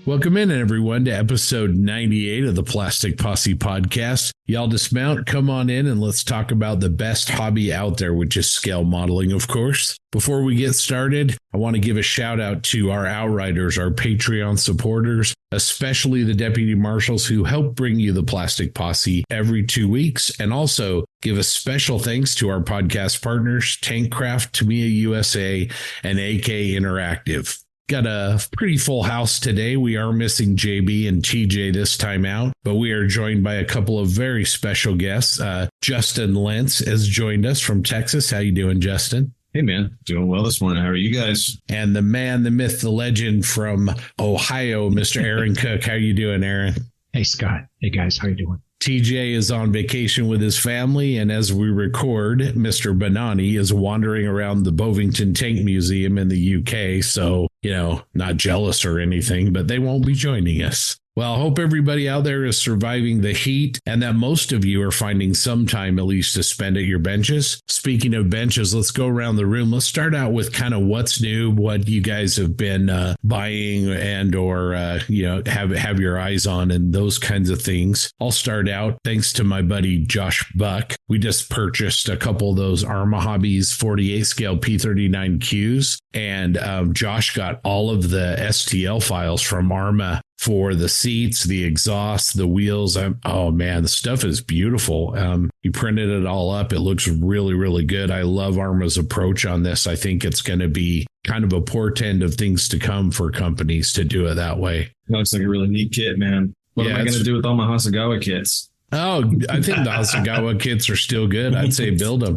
Welcome in, everyone, to episode 98 of the Plastic Posse podcast. Y'all dismount, come on in, and let's talk about the best hobby out there, which is scale modeling, of course. Before we get started, I want to give a shout out to our Outriders, our Patreon supporters, especially the deputy marshals who help bring you the Plastic Posse every 2 weeks, and also give a special thanks to our podcast partners, Tankcraft, Tamiya USA, and AK Interactive. Got a pretty full house today. We are missing JB and TJ this time out, but we are joined by a couple of very special guests. Justin Lentz has joined us from Texas. How you doing, Justin? Hey, man. Doing well this morning. How are you guys? And the man, the myth, the legend from Ohio, Mr. Aaron Kuck. How you doing, Aaron? Hey, Scott. Hey, guys. How you doing? TJ is on vacation with his family, and as we record, Mr. Bonani is wandering around the Bovington Tank Museum in the UK, so, not jealous or anything, but they won't be joining us. Well, I hope everybody out there is surviving the heat and that most of you are finding some time at least to spend at your benches. Speaking of benches, let's go around the room. Let's start out with kind of what's new, what you guys have been buying and or have your eyes on and those kinds of things. I'll start out thanks to my buddy Josh Buck. We just purchased a couple of those Arma Hobbies 48 scale P39Qs, and Josh got all of the STL files from Arma for the seats, the exhaust, the wheels. Oh man, the stuff is beautiful. He printed it all up. It looks really, really good. I love Arma's approach on this. I think it's going to be kind of a portend of things to come for companies to do it that way. Looks like a really neat kit, man. What am I going to do with all my Hasegawa kits? Oh, I think the Hasegawa kits are still good. I'd say build them,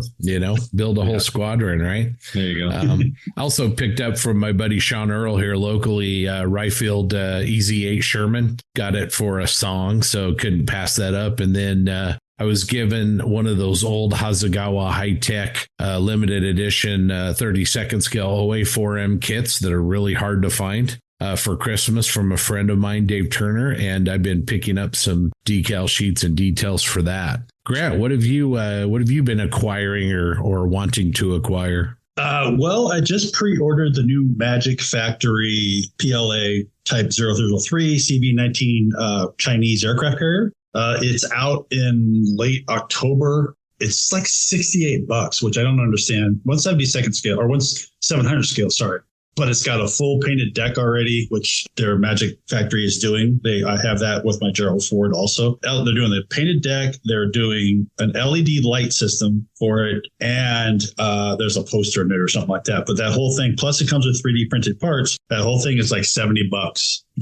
build a whole squadron, right? There you go. Also picked up from my buddy Sean Earl here locally, Ryefield EZ8 Sherman. Got it for a song, so couldn't pass that up. And then I was given one of those old Hasegawa high-tech limited edition 32nd scale OA4M kits that are really hard to find. For Christmas from a friend of mine, Dave Turner, and I've been picking up some decal sheets and details for that. Grant, what have you been acquiring or wanting to acquire? Well, I just pre-ordered the new Magic Factory PLA Type 003 CB-19 Chinese aircraft carrier. It's out in late October. It's like $68, which I don't understand. 1/72nd scale or 1/700 scale. Sorry. But it's got a full painted deck already, which their Magic Factory is doing. I have that with my Gerald Ford also. They're doing the painted deck. They're doing an LED light system for it. And there's a poster in it or something like that. But that whole thing, plus it comes with 3D printed parts. That whole thing is like $70.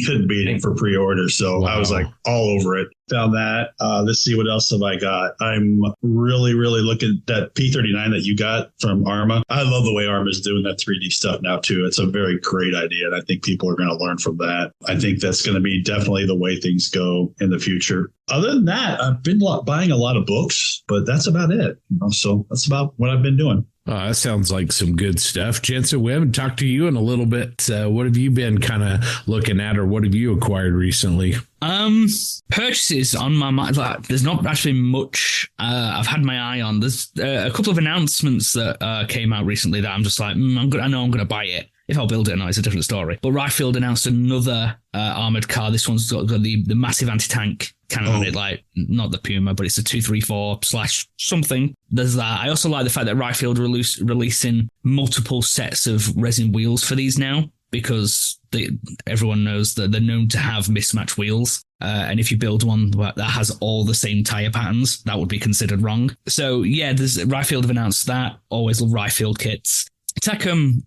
Couldn't beat it for pre-order. So wow. I was like all over it. Found that. Let's see, what else have I got? I'm really, really looking at that P39 that you got from Arma. I love the way Arma is doing that 3D stuff now, too. It's a very great idea. And I think people are going to learn from that. I think that's going to be definitely the way things go in the future. Other than that, I've been buying a lot of books, but that's about it. So that's about what I've been doing. Oh, that sounds like some good stuff. Jensen, we haven't talked to you in a little bit. What have you been kind of looking at, or what have you acquired recently? Purchases on my mind. There's not actually much I've had my eye on. There's a couple of announcements that came out recently that I'm just like, I know I'm going to buy it. If I'll build it or not, it's a different story. But Ryefield announced another armored car. This one's got the massive anti-tank cannon on it, like not the Puma, but it's a 234/something. There's that. I also like the fact that Ryefield releasing multiple sets of resin wheels for these now, because everyone knows that they're known to have mismatched wheels. And if you build one that has all the same tire patterns, that would be considered wrong. So yeah, Ryefield have announced that. Always love Ryefield kits. Tacom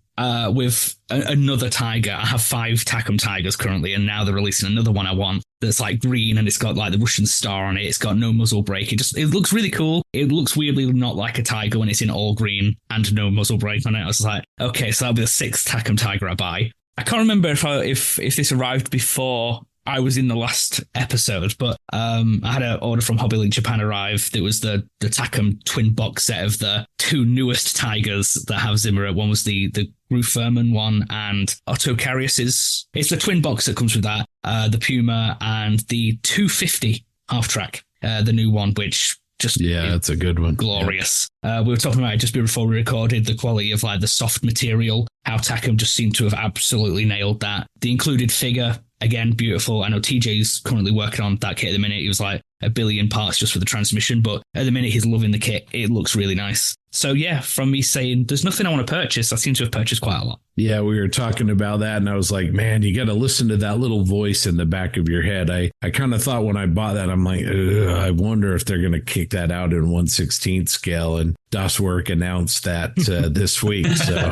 with another Tiger. I have 5 Tacom Tigers currently, and now they're releasing another one I want that's like green, and it's got like the Russian star on it. It's got no muzzle brake. It looks really cool. It looks weirdly not like a Tiger when it's in all green and no muzzle brake on it. I was like, okay, so that'll be the 6th Tacom Tiger I buy. I can't remember if this arrived before I was in the last episode, but I had an order from Hobbylink Japan arrive. It was the Tacom twin box set of the 2 newest Tigers that have Zimmerer. One was the Groove Furman one, and Otto Carius's. It's the twin box that comes with that, the Puma and the 250 half track, the new one, which just that's a good one. Glorious. We were talking about it just before we recorded, the quality of like the soft material, how Tacom just seemed to have absolutely nailed that. The included figure again, beautiful. I know TJ's currently working on that kit at the minute. He was like 1 billion parts just for the transmission, but at the minute he's loving the kit. It looks really nice. So yeah, from me saying there's nothing I want to purchase, I seem to have purchased quite a lot. Yeah, we were talking about that, and I was like, man, you got to listen to that little voice in the back of your head. I kind of thought when I bought that, I'm like, I wonder if they're going to kick that out in 1/16 scale. And DasWork announced that this week. So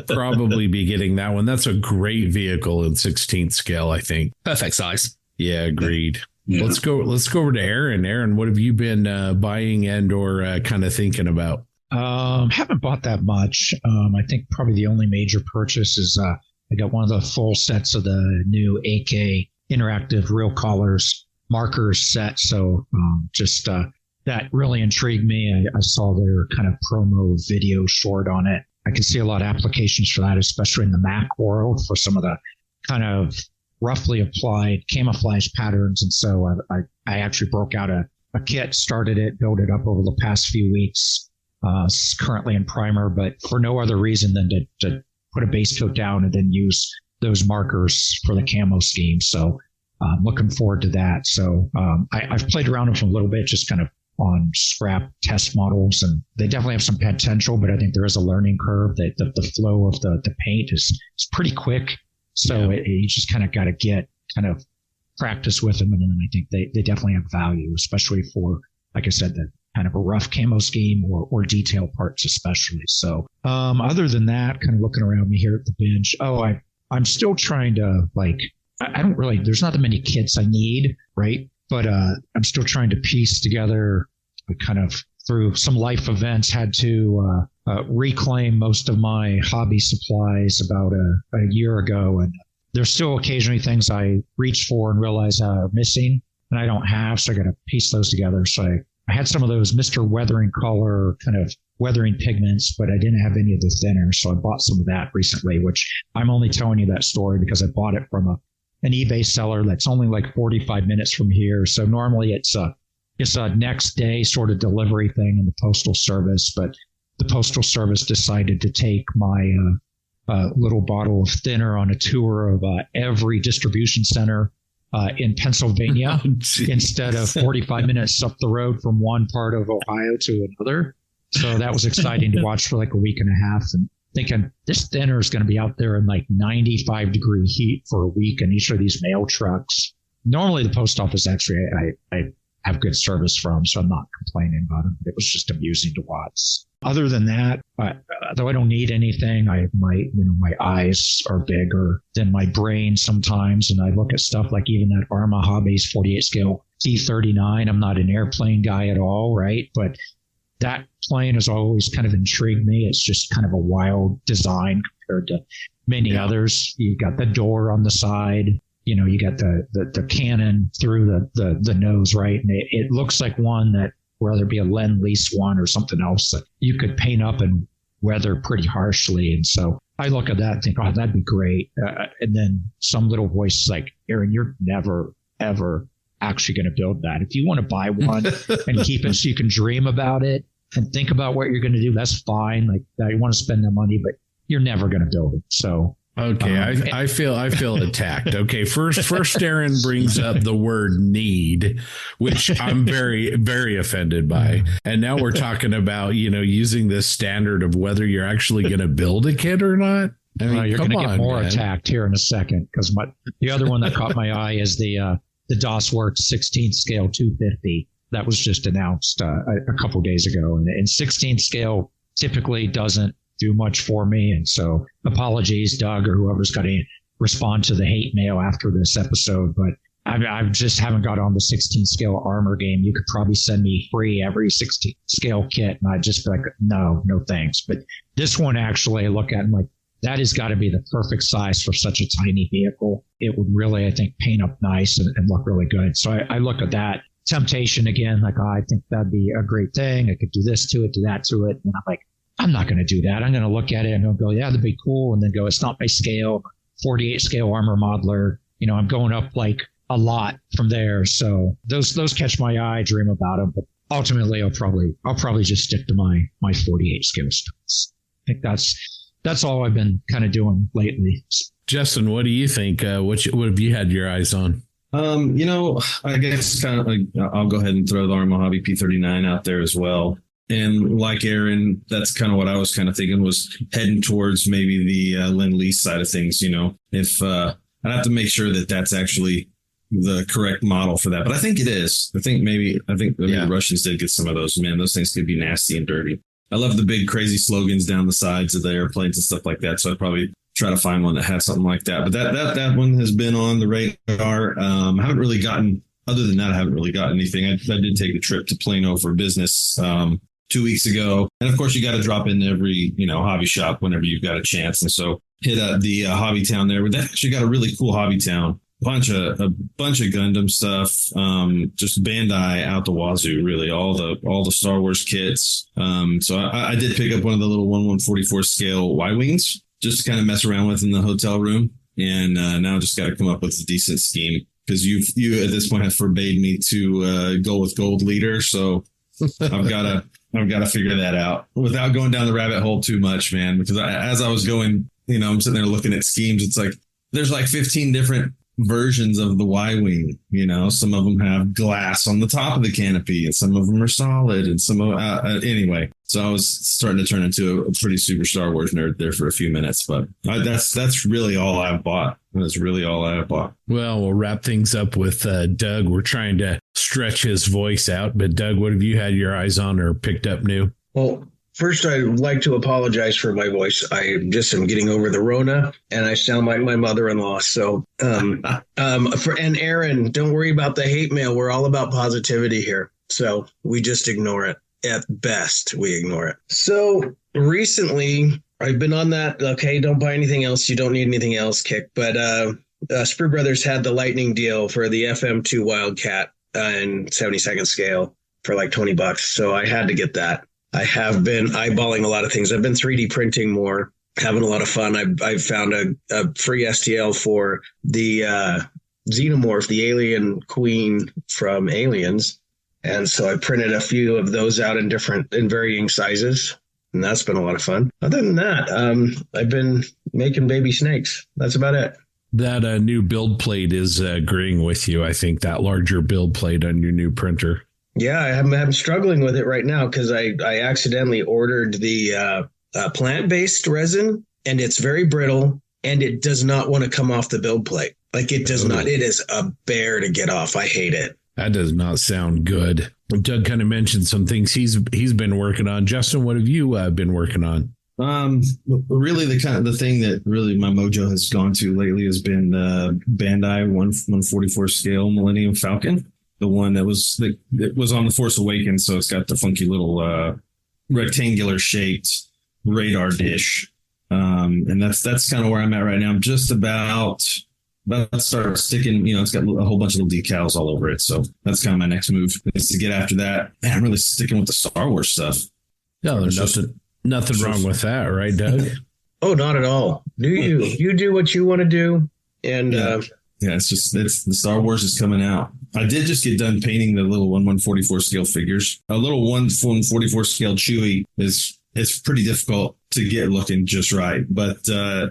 probably be getting that one. That's a great vehicle in 16th scale, I think. Perfect size. Yeah, agreed. Yeah. Let's go over to Aaron. Aaron, what have you been buying and or kind of thinking about? Haven't bought that much. I think probably the only major purchase is I got one of the full sets of the new AK interactive real collars markers set. So just that really intrigued me. I saw their kind of promo video short on it. I can see a lot of applications for that, especially in the Mac world for some of the kind of roughly applied camouflage patterns. And so I actually broke out a kit, started it, built it up over the past few weeks. Currently in primer, but for no other reason than to put a base coat down and then use those markers for the camo scheme. So I'm looking forward to that. So I've played around with them a little bit, just kind of on scrap test models, and they definitely have some potential, but I think there is a learning curve that the flow of the paint is pretty quick. So you just kind of got to get kind of practice with them. And then I think they definitely have value, especially for, like I said, the kind of a rough camo scheme or detail parts especially. So other than that, kind of looking around me here at the bench, I'm still trying to I don't really, there's not that many kits I need, right? But I'm still trying to piece together kind of through some life events, had to reclaim most of my hobby supplies about a year ago. And there's still occasionally things I reach for and realize are missing and I don't have. So I got to piece those together. So I had some of those Mr. Weathering color kind of weathering pigments, but I didn't have any of the thinners. So I bought some of that recently, which I'm only telling you that story because I bought it from an eBay seller that's only like 45 minutes from here. So normally it's a next day sort of delivery thing in the Postal Service, but the Postal Service decided to take my little bottle of thinner on a tour of every distribution center in Pennsylvania instead of 45 minutes up the road from one part of Ohio to another. So that was exciting to watch for like a week and a half, and thinking this thinner is going to be out there in like 95-degree heat for a week in each of these mail trucks. Normally the post office, actually, I have good service from, so I'm not complaining about it. It was just amusing to watch. Other than that, though I don't need anything, my eyes are bigger than my brain sometimes, and I look at stuff like even that Arma Hobbies 48 scale T39. I'm not an airplane guy at all, right? But that plane has always kind of intrigued me. It's just kind of a wild design compared to many others. You got the door on the side, you got the cannon through the nose, right? And it looks like one that, whether it be a Lend-Lease one or something else, that you could paint up and weather pretty harshly. And so I look at that and think, oh, that'd be great. And then some little voice is like, Aaron, you're never, ever actually going to build that. If you want to buy one and keep it so you can dream about it and think about what you're going to do, that's fine. Like, you want to spend the money, but you're never going to build it. So okay, I feel attacked. Okay, first Aaron brings up the word need, which I'm very, very offended by. And now we're talking about, using this standard of whether you're actually going to build a kit or not. I mean, you're going to get more attacked here in a second, because the other one that caught my eye is the DasWorks 16th scale 250 that was just announced a couple days ago. And 16th scale typically doesn't do much for me. And so apologies, Doug, or whoever's got to respond to the hate mail after this episode. But I just haven't got on the 16 scale armor game. You could probably send me free every 16 scale kit, and I'd just be like, no thanks. But this one, actually, I look at and like, that has got to be the perfect size for such a tiny vehicle. It would really, I think, paint up nice and look really good. So I look at that temptation again, like, I think that'd be a great thing. I could do this to it, do that to it. And I'm like, I'm not going to do that. I'm going to look at it and I'll go, yeah, that'd be cool. And then go, it's not my scale, 48 scale armor modeler. I'm going up like a lot from there. So those catch my eye, dream about them. But ultimately, I'll probably just stick to my 48 scale stuff. I think that's all I've been kind of doing lately. Justin, what do you think? What have you had your eyes on? I guess kind of like I'll go ahead and throw the Arma Hobby P39 out there as well. And like Aaron, that's kind of what I was kind of thinking, was heading towards maybe the Lend-Lease side of things. If I'd have to make sure that that's actually the correct model for that. But I think it is. I think the Russians did get some of those. Man, those things could be nasty and dirty. I love the big crazy slogans down the sides of the airplanes and stuff like that. So I'd probably try to find one that had something like that. But that one has been on the radar. I haven't really gotten, other than that, I haven't really gotten anything. I did take a trip to Plano for business 2 weeks ago. And of course, you got to drop in every, hobby shop whenever you've got a chance. And so hit the hobby town there. They've actually got a really cool hobby town. A bunch of Gundam stuff, just Bandai out the wazoo, really, all the Star Wars kits. So I did pick up one of the little 1/144 scale Y-Wings, just to kind of mess around with in the hotel room. And now just got to come up with a decent scheme, because you at this point have forbade me to go with Gold Leader. So I've got to figure that out without going down the rabbit hole too much, man. Because as I was going, I'm sitting there looking at schemes. It's like there's like 15 different versions of the Y-Wing. Some of them have glass on the top of the canopy, and some of them are solid, and some of anyway. So I was starting to turn into a pretty super Star Wars nerd there for a few minutes, but that's really all I've bought. That's really all I have bought. Well, we'll wrap things up with Doug. We're trying to stretch his voice out, but Doug, what have you had your eyes on or picked up new? Well, first, I'd like to apologize for my voice. I just am getting over the Rona, and I sound like my mother-in-law. So, and Aaron, don't worry about the hate mail. We're all about positivity here. So we just ignore it. At best, we ignore it. So recently, I've been on that, okay, don't buy anything else. You don't need anything else kick. But Sprue Brothers had the lightning deal for the FM2 Wildcat in 72nd scale for like $20. So I had to get that. I have been eyeballing a lot of things. I've been 3D printing more, having a lot of fun. I've found a free STL for the Xenomorph, the alien queen from Aliens. And so I printed a few of those out in varying sizes. And that's been a lot of fun. Other than that, I've been making baby snakes. That's about it. That new build plate is agreeing with you. I think that larger build plate on your new printer. Yeah, I'm struggling with it right now because I accidentally ordered the plant-based resin, and it's very brittle, and it does not want to come off the build plate. Like, it does not. It is a bear to get off. I hate it. That does not sound good. Doug kind of mentioned some things he's been working on. Justin, what have you been working on? Really the thing that really my mojo has gone to lately has been Bandai 1/144 scale Millennium Falcon. The one that was on The Force Awakens, so it's got the funky little rectangular shaped radar dish, and that's kind of where I'm at right now. I'm just about to start sticking. It's got a whole bunch of little decals all over it, so that's kind of my next move, is to get after that. Man, I'm really sticking with the Star Wars stuff. No, there's nothing wrong with that, right, Doug? Oh, not at all. You do what you want to do, and it's the Star Wars is coming out. I did just get done painting the little 1/144 scale figures. A little 1/144 scale Chewie it's pretty difficult to get looking just right, but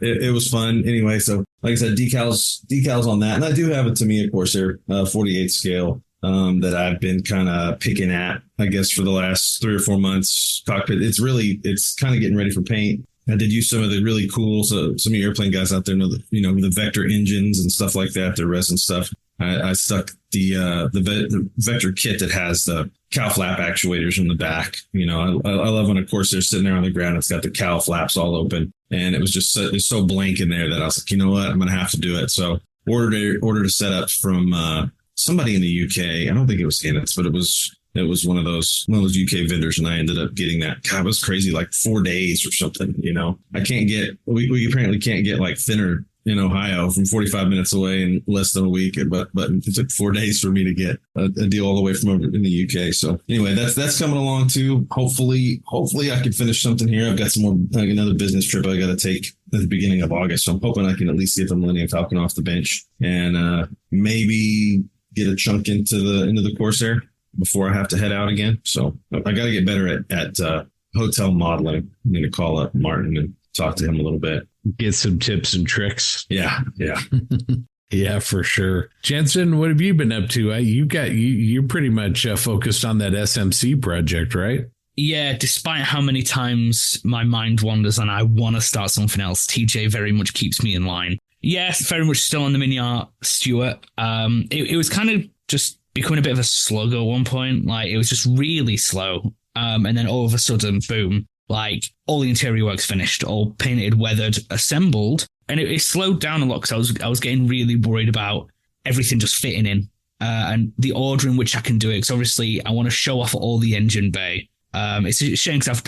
it was fun anyway. So like I said, decals on that, and I do have a Tamiya Corsair 48 scale that I've been kind of picking at, I guess, for the last 3 or 4 months. Cockpit, it's kind of getting ready for paint. I did use some of the really cool, so some of you airplane guys out there know the Vector engines and stuff like that, the resin stuff. I stuck the Vector kit that has the cow flap actuators in the back. I love when a Corsair's sitting there on the ground. It's got the cow flaps all open, and it was just it's so blank in there that I was like, you know what, I'm gonna have to do it. So ordered a setup from somebody in the UK. I don't think it was Hannes, but it was one of those UK vendors, and I ended up getting that. God, it was crazy, like 4 days or something. We apparently can't get like thinner in Ohio from 45 minutes away in less than a week, but it took 4 days for me to get a deal all the way from over in the UK. So anyway, that's coming along too. Hopefully I can finish something here. I've got some more, like another business trip I got to take at the beginning of August. So I'm hoping I can at least get the Millennium Falcon off the bench and maybe get a chunk into the Corsair before I have to head out again. So I got to get better at hotel modeling. I'm going to call up Martin and talk to him a little bit. Get some tips and tricks. Yeah. Yeah, for sure. Jensen, what have you been up to? You're pretty much focused on that SMC project, right? Yeah, despite how many times my mind wanders and I want to start something else, TJ very much keeps me in line. Yes, very much still on the mini art, Stuart. It was kind of just becoming a bit of a slug at one point. Like, it was just really slow. And then all of a sudden, boom, like all the interior work's finished, all painted, weathered, assembled. And it slowed down a lot because I was getting really worried about everything just fitting in and the order in which I can do it. Because obviously I want to show off all the engine bay. It's a shame because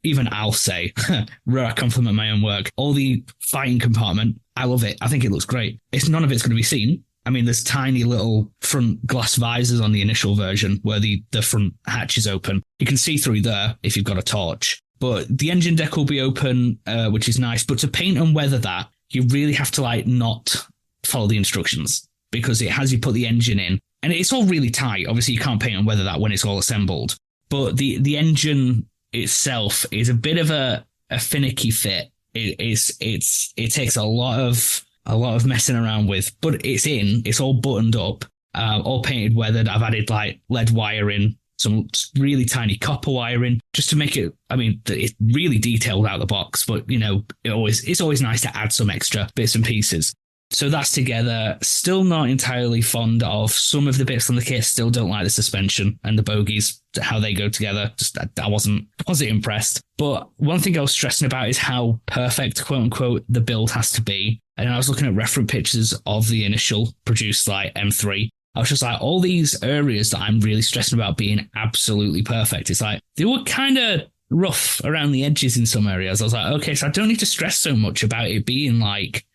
even I'll say, I compliment my own work. All the fighting compartment, I love it. I think it looks great. None of it's going to be seen. I mean, there's tiny little front glass visors on the initial version where the front hatch is open. You can see through there if you've got a torch. But the engine deck will be open, which is nice. But to paint and weather that, you really have to not follow the instructions because it has you put the engine in. And it's all really tight. Obviously, you can't paint and weather that when it's all assembled. But the engine itself is a bit of a finicky fit. It takes a lot of messing around with, but it's all buttoned up, all painted, weathered. I've added lead wiring, some really tiny copper wiring, just to make it. I mean, it's really detailed out of the box, but it's always nice to add some extra bits and pieces. So that's together. Still not entirely fond of some of the bits on the kit. Still don't like the suspension and the bogies, how they go together. Just I wasn't impressed. But one thing I was stressing about is how perfect, quote unquote, the build has to be. And I was looking at reference pictures of the initial produced M3. I was just like, all these areas that I'm really stressing about being absolutely perfect. It's like they were kind of rough around the edges in some areas. I was like, okay, so I don't need to stress so much about it being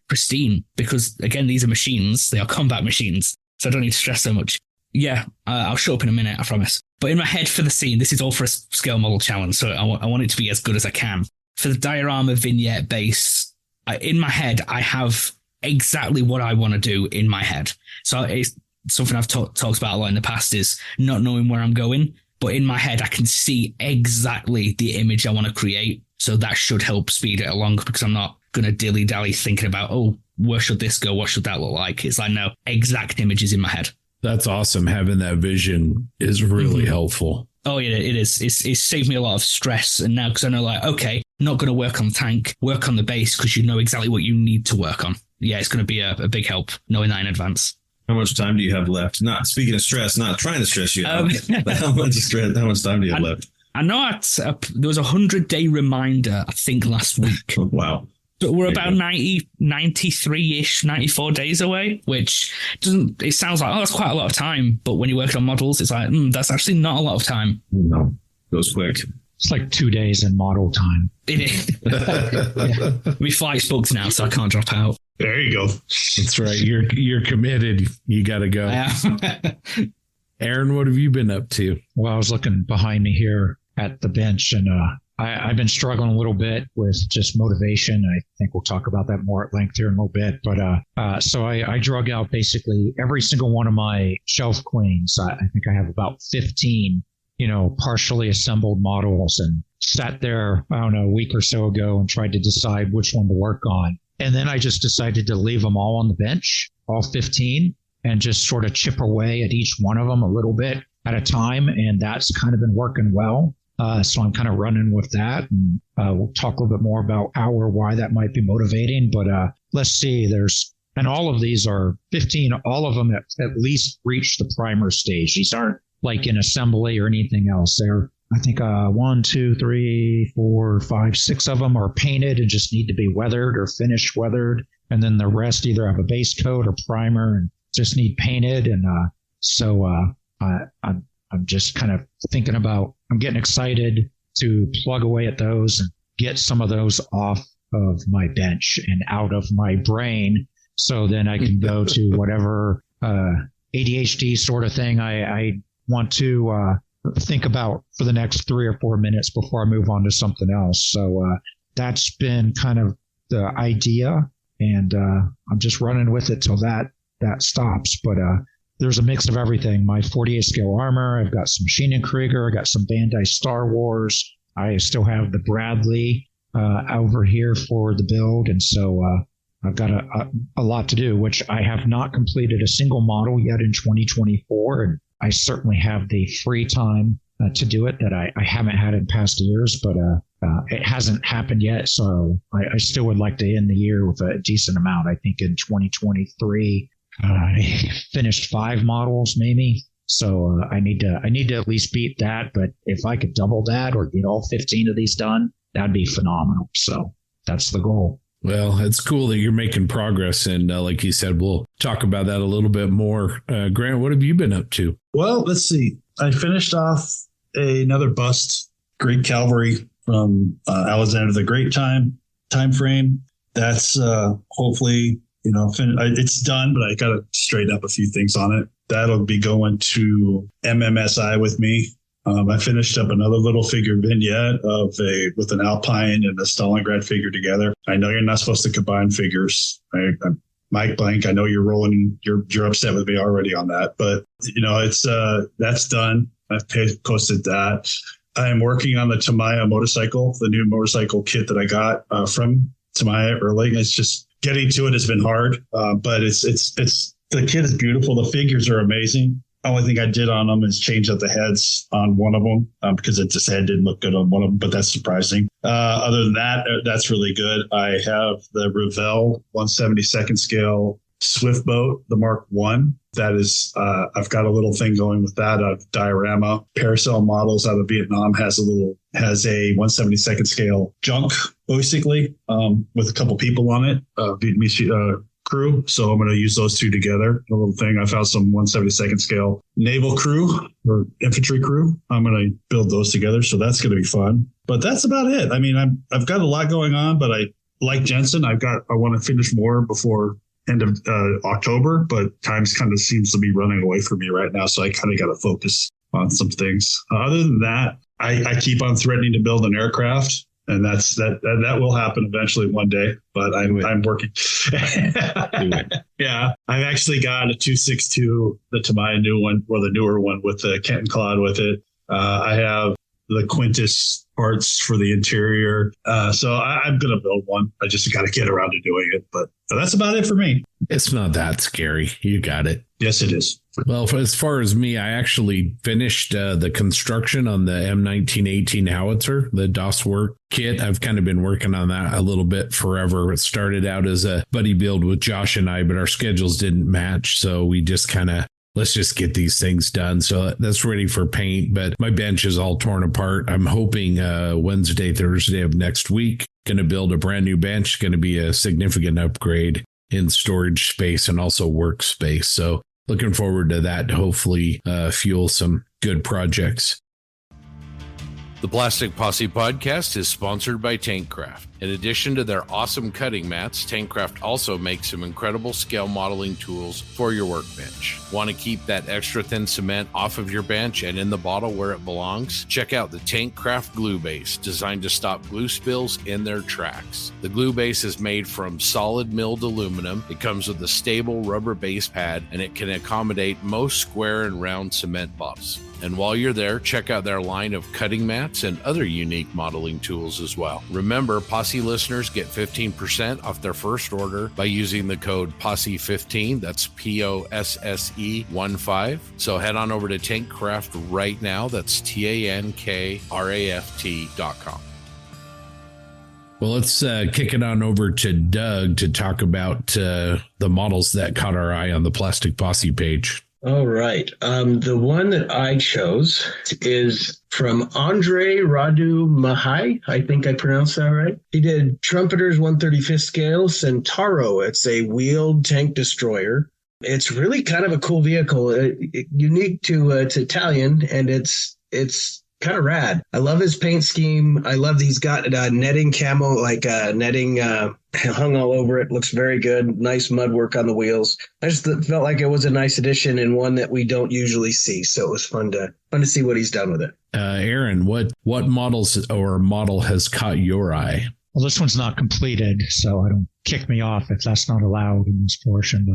pristine because, again, these are machines. They are combat machines. So I don't need to stress so much. Yeah, I'll show up in a minute, I promise. But in my head for the scene, this is all for a scale model challenge. So I want it to be as good as I can. For the diorama vignette base, in my head, I have exactly what I want to do in my head. So it's something I've talked about a lot in the past is not knowing where I'm going. But in my head, I can see exactly the image I want to create. So that should help speed it along because I'm not going to dilly-dally thinking about, where should this go? What should that look like? It's like, no, exact images in my head. That's awesome. Having that vision is really helpful. Oh, yeah, it is. It's saved me a lot of stress. And now, because I know, okay, not going to work on the tank, work on the base because you know exactly what you need to work on. Yeah, it's going to be a big help knowing that in advance. How much time do you have left? Not speaking of stress, not trying to stress you out, but how much time do you have left? I know there was a 100-day reminder, I think, last week. Oh, wow. So we're about 93-ish, 94 days away, which it sounds like, that's quite a lot of time. But when you're working on models, it's like, that's actually not a lot of time. No, goes quick. It's like 2 days in model time. It is. My flight's booked now, so I can't drop out. There you go. That's right. You're committed. You got to go. Aaron, what have you been up to? Well, I was looking behind me here at the bench, and I've been struggling a little bit with just motivation. I think we'll talk about that more at length here in a little bit. But so I drug out basically every single one of my shelf queens. I think I have about 15, partially assembled models, and sat there, I don't know, a week or so ago and tried to decide which one to work on. And then I just decided to leave them all on the bench, all 15, and just sort of chip away at each one of them a little bit at a time. And that's kind of been working well. So I'm kind of running with that. And we'll talk a little bit more about how or why that might be motivating. But let's see, and all of these are 15, all of them at least reach the primer stage. These aren't like in assembly or anything else. They're, I think 1, 2, 3, 4, 5, 6 of them are painted and just need to be weathered or finished weathered. And then the rest either have a base coat or primer and just need painted. And so I'm just kind of thinking about, I'm getting excited to plug away at those and get some of those off of my bench and out of my brain. So then I can go to whatever ADHD sort of thing I want to think about for the next 3 or 4 minutes before I move on to something else. So that's been kind of the idea, and I'm just running with it till that stops. But there's a mix of everything. My 48 scale armor, I've got some Sheen and Krieger, I got some Bandai Star Wars. I still have the Bradley over here for the build. And so I've got a lot to do, which I have not completed a single model yet in 2024. And I certainly have the free time to do it that I haven't had in past years, but it hasn't happened yet. So I still would like to end the year with a decent amount. I think in 2023, I finished 5 models maybe. So I need to at least beat that. But if I could double that or get all 15 of these done, that'd be phenomenal. So that's the goal. Well, it's cool that you're making progress. And like you said, we'll talk about that a little bit more. Grant, what have you been up to? Well, let's see. I finished off another bust, Great Calvary from Alexander the Great time frame. That's hopefully, it's done, but I got to straighten up a few things on it. That'll be going to MMSI with me. I finished up another little figure vignette with an Alpine and a Stalingrad figure together. I know you're not supposed to combine figures. Mike Blank, I know you're rolling. You're upset with me already on that, but it's that's done. I've posted that. I'm working on the Tamiya motorcycle, the new motorcycle kit that I got from Tamiya early. It's just getting to it has been hard, but it's the kit is beautiful. The figures are amazing. Only thing I did on them is change out the heads on one of them because the head didn't look good on one of them, but that's surprising. Other than that, that's really good. I have the Revell 172nd scale Swift boat, the Mark I. That is, I've got a little thing going with that. Diorama Paracel Models out of Vietnam has a 172nd scale junk, basically, with a couple people on it, Vietnamese crew. So I'm going to use those two together. A little thing. I found some 172nd scale naval crew or infantry crew. I'm going to build those together. So that's going to be fun. But that's about it. I mean, I've got a lot going on, but like Jensen, I want to finish more before end of October, but times kind of seems to be running away from me right now. So I kind of got to focus on some things. Other than that, I keep on threatening to build an aircraft. And that will happen eventually one day, but I'm working. Yeah, I've actually got a 262, the Tamiya new one, or the newer one with the Kenton Cloud with it. I have the Quintus parts for the interior. So I'm going to build one. I just got to get around to doing it. But that's about it for me. It's not that scary. You got it. Yes, it is. Well, as far as me, I actually finished the construction on the M1918 howitzer, the DOS work kit. I've kind of been working on that a little bit forever. It started out as a buddy build with Josh and I, but our schedules didn't match. So we just let's just get these things done. So that's ready for paint, but my bench is all torn apart. I'm hoping Wednesday, Thursday of next week, going to build a brand new bench, going to be a significant upgrade in storage space and also workspace. So looking forward to that to hopefully fuel some good projects. The Plastic Posse podcast is sponsored by Tankcraft. In addition to their awesome cutting mats, Tankcraft also makes some incredible scale modeling tools for your workbench. Want to keep that extra thin cement off of your bench and in the bottle where it belongs? Check out the Tankcraft Glue Base, designed to stop glue spills in their tracks. The glue base is made from solid milled aluminum. It comes with a stable rubber base pad, and it can accommodate most square and round cement bottles. And while you're there, check out their line of cutting mats and other unique modeling tools as well. Remember, Posse listeners get 15% off their first order by using the code POSSE15. That's POSSE15. So head on over to Tankcraft right now. That's TANKRAFT.com. Well, let's kick it on over to Doug to talk about the models that caught our eye on the Plastic Posse page. All right. The one that I chose is from Andre Radu Mahai. I think I pronounced that right. He did Trumpeter's 135th scale Centauro. It's a wheeled tank destroyer. It's really kind of a cool vehicle, unique to Italian, and it's kind of rad. I love his paint scheme. I love he's got netting camo, like netting hung all over it. Looks very good. Nice mud work on the wheels. I just felt like it was a nice addition and one that we don't usually see. So it was fun to see what he's done with it. Aaron, what models or model has caught your eye? Well, this one's not completed, so I don't kick me off if that's not allowed in this portion.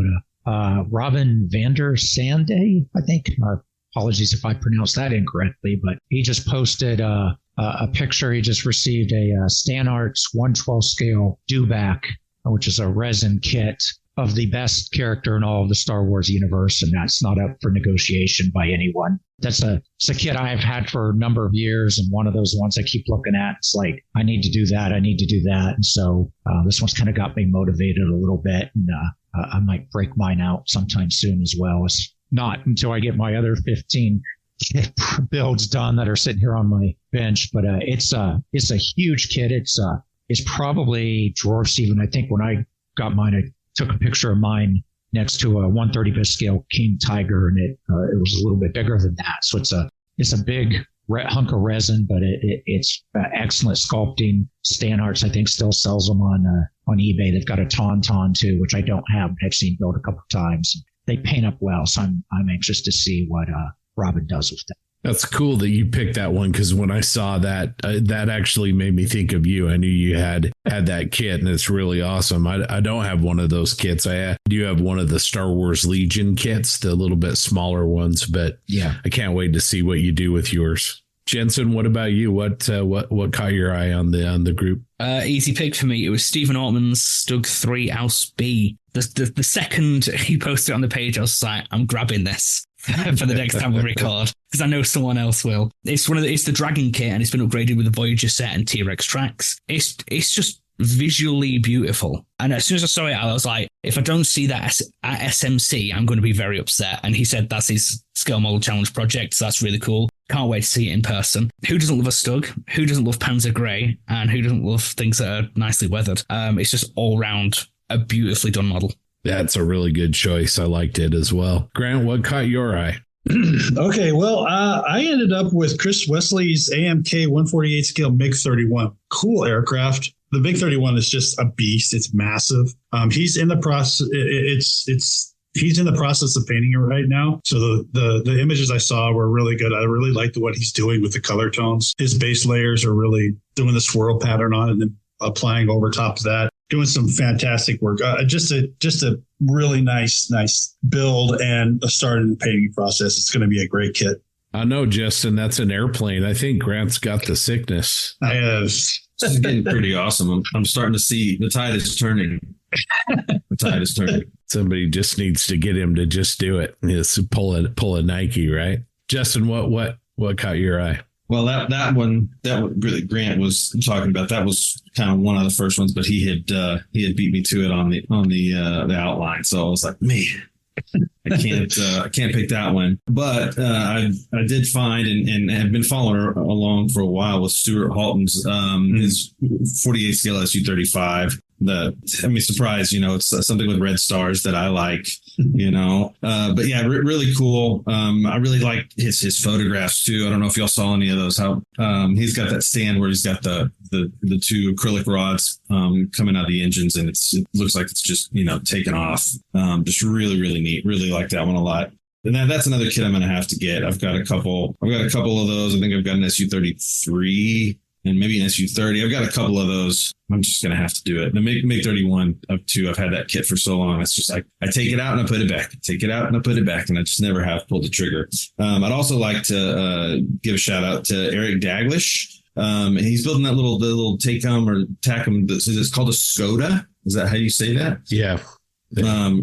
But Robin Vander Sande, I think. Apologies if I pronounced that incorrectly, but he just posted a picture. He just received a Stan Arts 1/12 scale Dewback, which is a resin kit of the best character in all of the Star Wars universe, and that's not up for negotiation by anyone. It's a kit I've had for a number of years, and one of those ones I keep looking at. It's like, I need to do that. And so this one's kind of got me motivated a little bit, and I might break mine out sometime soon as well. It's not until I get my other 15 builds done that are sitting here on my bench, but it's a huge kit. It's probably dwarfs even. I think when I got mine, I took a picture of mine next to a 1/35 scale King Tiger, and it was a little bit bigger than that. So it's a big hunk of resin, but it's excellent sculpting. Stan Arts, I think, still sells them on eBay. They've got a Tauntaun too, which I don't have, but I've seen built a couple of times. They paint up well, so I'm anxious to see what Robin does with that. That's cool that you picked that one, because when I saw that, that actually made me think of you. I knew you had that kit, and it's really awesome. I don't have one of those kits. I do have one of the Star Wars Legion kits, the little bit smaller ones, but yeah, I can't wait to see what you do with yours. Jensen, what about you? What caught your eye on the group? Easy pick for me. It was Stephen Altman's Stug 3 Aus B. The second he posted on the page, I was like, I'm grabbing this for the next time we record, because I know someone else will. It's the Dragon kit, and it's been upgraded with the Voyager set and T-Rex tracks. It's just visually beautiful. And as soon as I saw it, I was like, if I don't see that at SMC, I'm going to be very upset. And he said that's his scale model challenge project, so that's really cool. Can't wait to see it in person. Who doesn't love a Stug? Who doesn't love Panzer Grey? And who doesn't love things that are nicely weathered? It's just all round a beautifully done model. That's a really good choice. I liked it as well. Grant, what caught your eye? Okay, well, I ended up with Chris Wesley's AMK 148 scale MiG-31. Cool aircraft. The MiG-31 is just a beast. It's massive. He's in the process. He's in the process of painting it right now. So the images I saw were really good. I really liked what he's doing with the color tones. His base layers are really doing the swirl pattern on it and then applying over top of that. Doing some fantastic work. Just a really nice build and a start in the painting process. It's going to be a great kit. I know, Justin, that's an airplane. I think Grant's got the sickness. I have. This is getting pretty awesome. I'm starting to see the tide is turning. The tide is turning. Somebody just needs to get him to just do it. Just pull a Nike, right? Justin, what caught your eye? Well, that one really Grant was talking about, that was kind of one of the first ones, but he had beat me to it on the outline. So I was like, man, I can't pick that one. But I did find and have been following along for a while with Stuart Halton's his 48 scale SU-35. Surprise, it's something with red stars that I like, but yeah, really cool. I really like his photographs too. I don't know if y'all saw any of those, how he's got that stand where he's got the two acrylic rods coming out of the engines, and it looks like it's just, taken off. Just really, really neat. Really like that one a lot. And that's another kit I'm going to have to get. I've got a couple of those. I think I've got an SU-33 and maybe an SU-30. I've got a couple of those. I'm just going to have to do it. The MiG-31 up to, I've had that kit for so long. It's just like, I take it out and I put it back. Take it out and I put it back. And I just never have pulled the trigger. I'd also like to give a shout out to Eric Daglish. He's building that little Tacom or Tacom. It's called a Skoda. Is that how you say that? Yeah.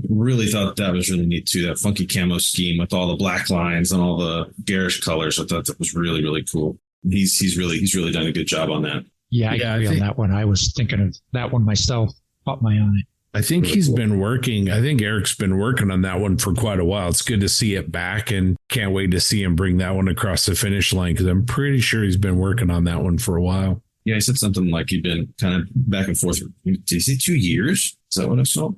Really thought that was really neat too. That funky camo scheme with all the black lines and all the garish colors. I thought that was really, really cool. He's really done a good job on that. Yeah, I agree on that one. I was thinking of that one myself. Caught my eye. I think he's been working. I think Eric's been working on that one for quite a while. It's good to see it back, and can't wait to see him bring that one across the finish line, because I'm pretty sure he's been working on that one for a while. Yeah, he said something like he'd been kind of back and forth. Did he say 2 years? Is that what I saw?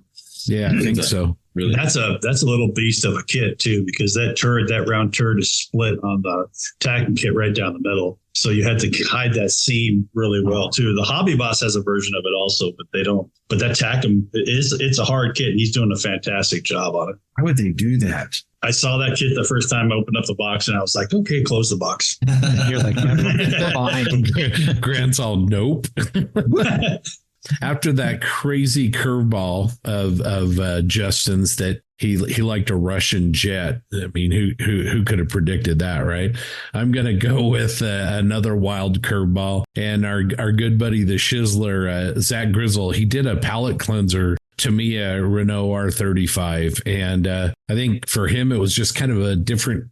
Yeah, I think so. Really? That's a little beast of a kit too, because that round turret is split on the Tacom kit right down the middle. So you had to hide that seam really well too. The Hobby Boss has a version of it also, but they don't. But that Tacom it's a hard kit, and he's doing a fantastic job on it. Why would they do that? I saw that kit the first time I opened up the box, and I was like, okay, close the box. You're like, fine. Grant's all nope. After that crazy curveball of Justin's that he liked a Russian jet. I mean, who could have predicted that, right? I'm going to go with another wild curveball, and our good buddy, the Shizzler, Zach Grizzle. He did a palate cleanser to me, a Renault R35. And I think for him, it was just kind of a different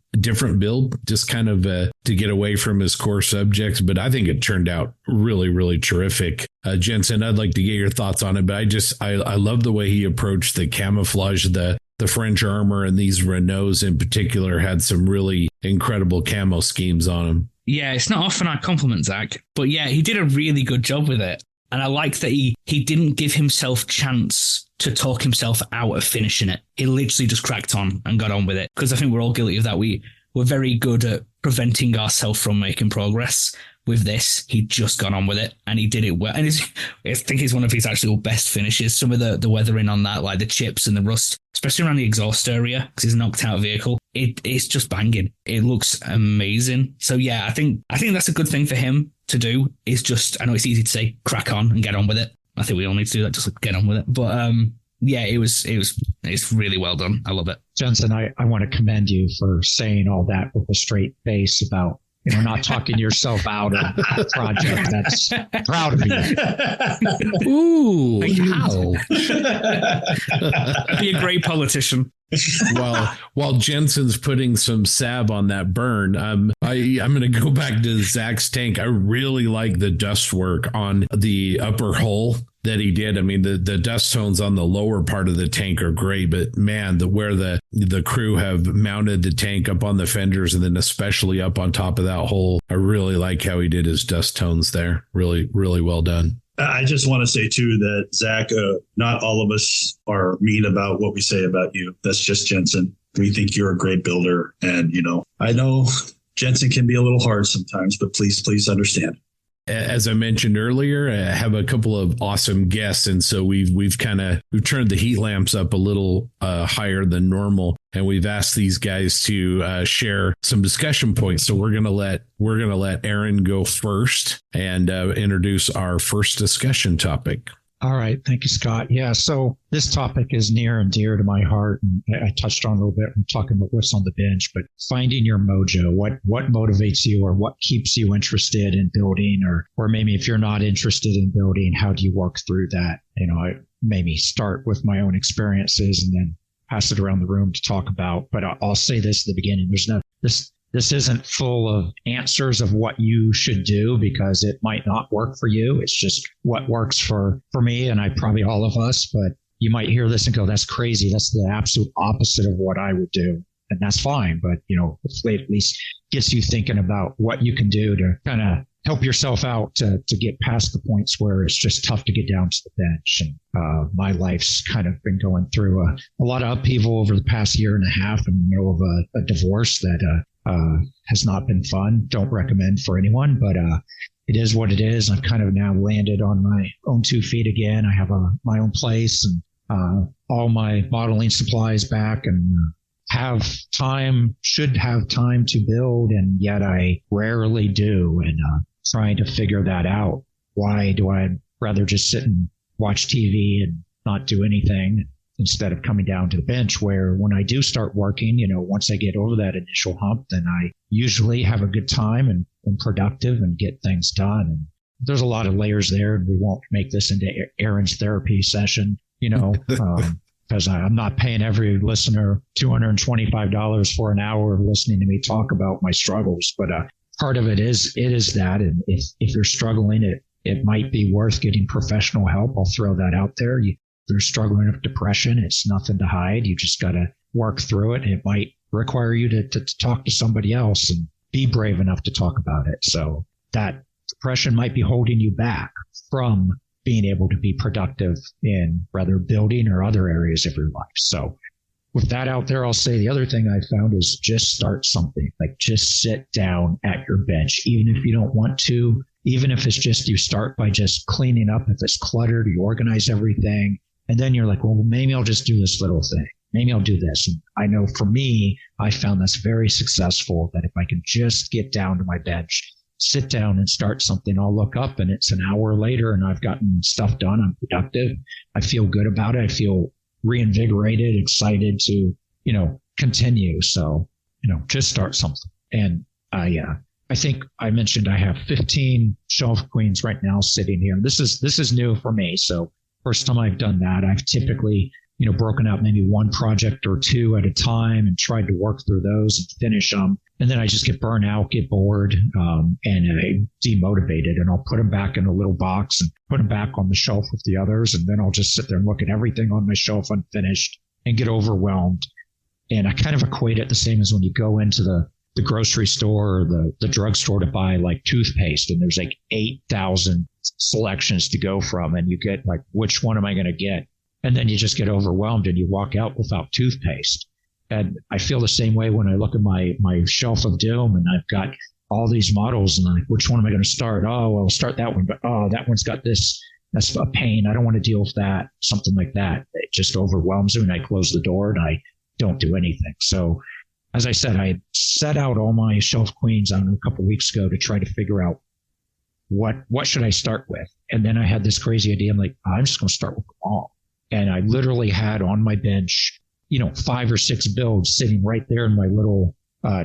build, just kind of to get away from his core subjects. But I think it turned out really, really terrific. Jensen, I'd like to get your thoughts on it, but I love the way he approached the camouflage, the French armor, and these Renaults in particular had some really incredible camo schemes on them. Yeah, it's not often I compliment Zach, but yeah, he did a really good job with it. And I like that he didn't give himself chance to talk himself out of finishing it. He literally just cracked on and got on with it. Because I think we're all guilty of that. We're very good at preventing ourselves from making progress. With this, he just got on with it and he did it well. And I think it's one of his actual best finishes. Some of the weathering on that, like the chips and the rust, especially around the exhaust area, because it's a knocked out vehicle. It's just banging. It looks amazing. So yeah, I think that's a good thing for him to do. Is just, I know it's easy to say, crack on and get on with it. I think we all need to do that, just get on with it. But yeah, it's really well done. I love it. Jensen, I want to commend you for saying all that with a straight face about, not talking yourself out of the project. That's proud of you. Ooh, how? I'd be a great politician. While Jensen's putting some salve on that burn, I'm going to go back to Zach's tank. I really like the dust work on the upper hull that he did. I mean, the dust tones on the lower part of the tank are great, but man, where the crew have mounted the tank up on the fenders and then especially up on top of that hole, I really like how he did his dust tones there. Really, really well done. I just want to say, too, that, Zach, not all of us are mean about what we say about you. That's just Jensen. We think you're a great builder. And, I know Jensen can be a little hard sometimes, but please understand. As I mentioned earlier, I have a couple of awesome guests. And so we've turned the heat lamps up a little higher than normal. And we've asked these guys to share some discussion points. So we're gonna let Aaron go first and introduce our first discussion topic. All right. Thank you, Scott. Yeah. So this topic is near and dear to my heart. And I touched on it a little bit when talking about what's on the bench, but finding your mojo, what motivates you or what keeps you interested in building, or maybe if you're not interested in building, how do you work through that? I maybe start with my own experiences and then pass it around the room to talk about. But I'll say this at the beginning. This isn't full of answers of what you should do because it might not work for you. It's just what works for me and probably all of us. But you might hear this and go, that's crazy. That's the absolute opposite of what I would do. And that's fine. But, hopefully it at least gets you thinking about what you can do to kind of help yourself out to get past the points where it's just tough to get down to the bench. And my life's kind of been going through a lot of upheaval over the past year and a half in the middle of a divorce that has not been fun. Don't recommend for anyone, but it is what it is. I've kind of now landed on my own 2 feet again. I have my own place and all my modeling supplies back, and should have time to build, and yet I rarely do. And trying to figure that out. Why do I rather just sit and watch TV and not do anything instead of coming down to the bench, where when I do start working, once I get over that initial hump, then I usually have a good time and productive and get things done. And there's a lot of layers there, and we won't make this into Aaron's therapy session, because I'm not paying every listener $225 for an hour of listening to me talk about my struggles. But part of it is that. And if you're struggling, it might be worth getting professional help. I'll throw that out there. If you're struggling with depression, it's nothing to hide. You just got to work through it. It might require you to talk to somebody else and be brave enough to talk about it. So that depression might be holding you back from being able to be productive in rather building or other areas of your life. So with that out there, I'll say the other thing I found is just start something. Like, just sit down at your bench, even if you don't want to, even if it's just you start by just cleaning up. If it's cluttered, you organize everything. And then you're like, well, maybe I'll just do this little thing. Maybe I'll do this. And I know for me, I found that's very successful, that if I can just get down to my bench, sit down and start something, I'll look up and it's an hour later and I've gotten stuff done. I'm productive. I feel good about it. I feel reinvigorated, excited to, continue. So, just start something. And I think I mentioned I have 15 shelf queens right now sitting here. This is new for me. So first time I've done that. I've typically, broken out maybe one project or two at a time and tried to work through those and finish them. And then I just get burnt out, get bored, and demotivated. And I'll put them back in a little box and put them back on the shelf with the others. And then I'll just sit there and look at everything on my shelf unfinished and get overwhelmed. And I kind of equate it the same as when you go into the grocery store or the drugstore to buy like toothpaste, and there's like 8,000 selections to go from, and you get like, which one am I going to get? And then you just get overwhelmed and you walk out without toothpaste. And I feel the same way when I look at my shelf of doom, and I've got all these models, and I'm like, which one am I going to start? Oh, well, I'll start that one, but that one's got this. That's a pain. I don't want to deal with that. Something like that. It just overwhelms me, and I close the door and I don't do anything. So as I said, I set out all my shelf queens on a couple of weeks ago to try to figure out what should I start with. And then I had this crazy idea. I'm like, I'm just going to start with them all. And I literally had on my bench, 5 or 6 builds sitting right there in my little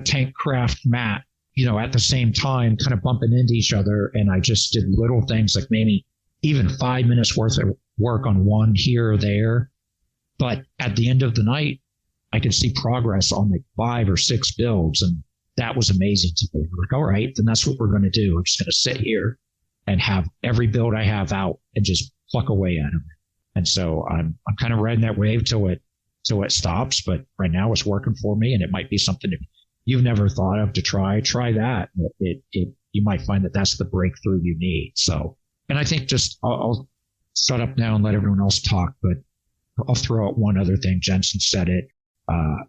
tank craft mat, at the same time, kind of bumping into each other. And I just did little things like maybe even 5 minutes worth of work on one here or there. But at the end of the night, I could see progress on like 5 or 6 builds. And that was amazing to me. Like, all right, then that's what we're going to do. I'm just going to sit here and have every build I have out and just pluck away at them. And so I'm kind of riding that wave till it stops. But right now it's working for me, and it might be something if you've never thought of to try that. You might find that that's the breakthrough you need. So, and I think just I'll shut up now and let everyone else talk, but I'll throw out one other thing. Jensen said it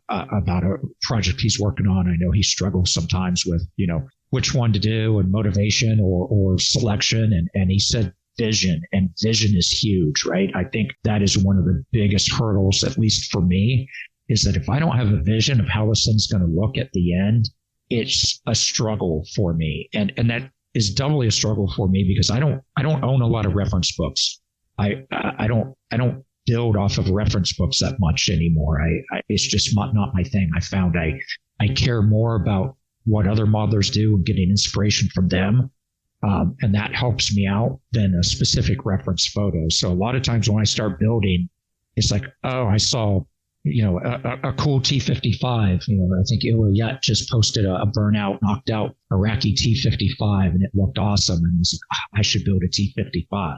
about a project he's working on. I know he struggles sometimes with, which one to do and motivation or selection. And he said vision, and vision is huge, right? I think that is one of the biggest hurdles, at least for me, is that if I don't have a vision of how this thing's going to look at the end, it's a struggle for me. And that is doubly a struggle for me because I don't own a lot of reference books. I don't build off of reference books that much anymore. It's just not my thing. I found I care more about what other modelers do and getting inspiration from them. And that helps me out than a specific reference photo. So a lot of times when I start building, it's like, oh, I saw, a cool T-55. I think Ilyet just posted a burnout, knocked out Iraqi T-55, and it looked awesome. And it's like, I should build a T-55. I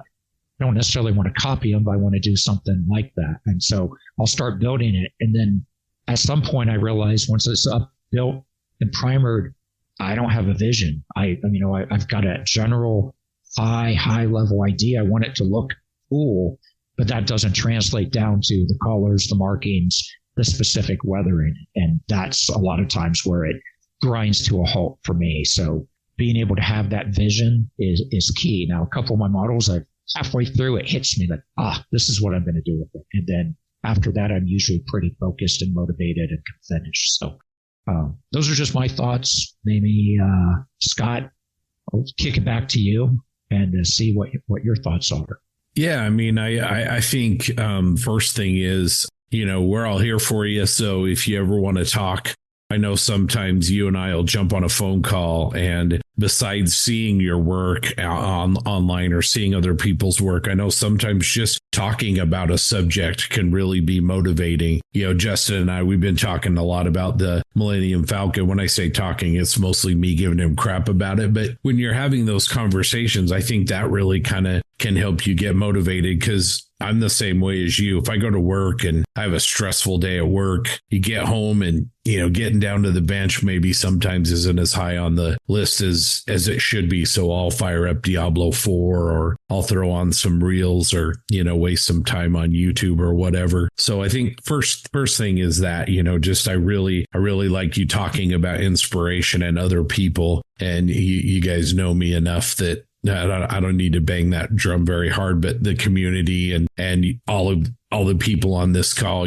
don't necessarily want to copy them, but I want to do something like that. And so I'll start building it. And then at some point I realize once it's up, built and primered, I don't have a vision. I've got a general high level idea. I want it to look cool, but that doesn't translate down to the colors, the markings, the specific weathering. And that's a lot of times where it grinds to a halt for me. So being able to have that vision is key. Now, a couple of my models, halfway through, it hits me like, this is what I'm going to do with it. And then after that, I'm usually pretty focused and motivated and can finish. So those are just my thoughts. Maybe, Scott, I'll kick it back to you and see what your thoughts are. Yeah, I think first thing is, we're all here for you. So if you ever want to talk, I know sometimes you and I will jump on a phone call, and besides seeing your work online or seeing other people's work, I know sometimes just talking about a subject can really be motivating. Justin and I, we've been talking a lot about the Millennium Falcon. When I say talking, it's mostly me giving him crap about it. But when you're having those conversations, I think that really kind of can help you get motivated, because I'm the same way as you. If I go to work and I have a stressful day at work, you get home and, getting down to the bench maybe sometimes isn't as high on the list as it should be. So I'll fire up Diablo 4, or I'll throw on some reels, or, waste some time on YouTube or whatever. So I think first thing is that, just I really like you talking about inspiration and other people. And you guys know me enough that I don't need to bang that drum very hard, but the community and all the people on this call,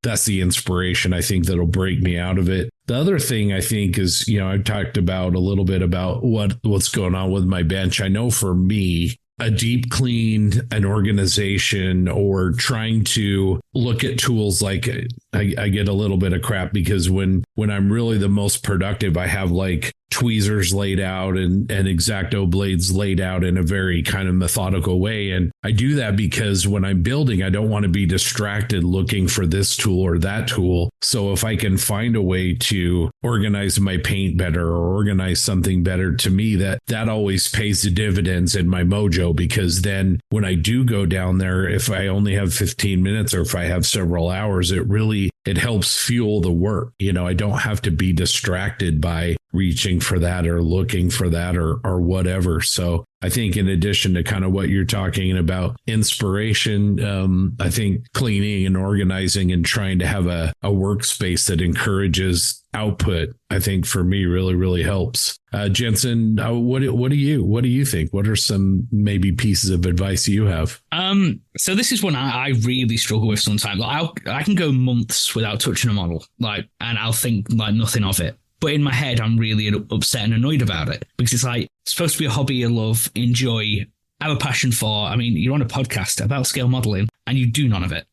that's the inspiration, I think, that'll break me out of it. The other thing I think is, I've talked about a little bit about what's going on with my bench. I know for me, a deep clean, an organization, or trying to look at tools like I get a little bit of crap because when I'm really the most productive, I have like tweezers laid out and X-Acto blades laid out in a very kind of methodical way. And I do that because when I'm building, I don't want to be distracted looking for this tool or that tool. So if I can find a way to organize my paint better or organize something better, to me, that always pays the dividends in my Mojo, because then when I do go down there, if I only have 15 minutes or if I have several hours, it helps fuel the work. I don't have to be distracted by reaching for that or looking for that or whatever. So I think in addition to kind of what you're talking about, inspiration, I think cleaning and organizing and trying to have a workspace that encourages output, I think for me really, really helps. Jensen, what do you think? What are some maybe pieces of advice you have? So this is one I really struggle with sometimes. Like I can go months without touching a model, and I'll think like nothing of it. But in my head, I'm really upset and annoyed about it because it's like it's supposed to be a hobby you love, enjoy, have a passion for. I mean, you're on a podcast about scale modeling and you do none of it.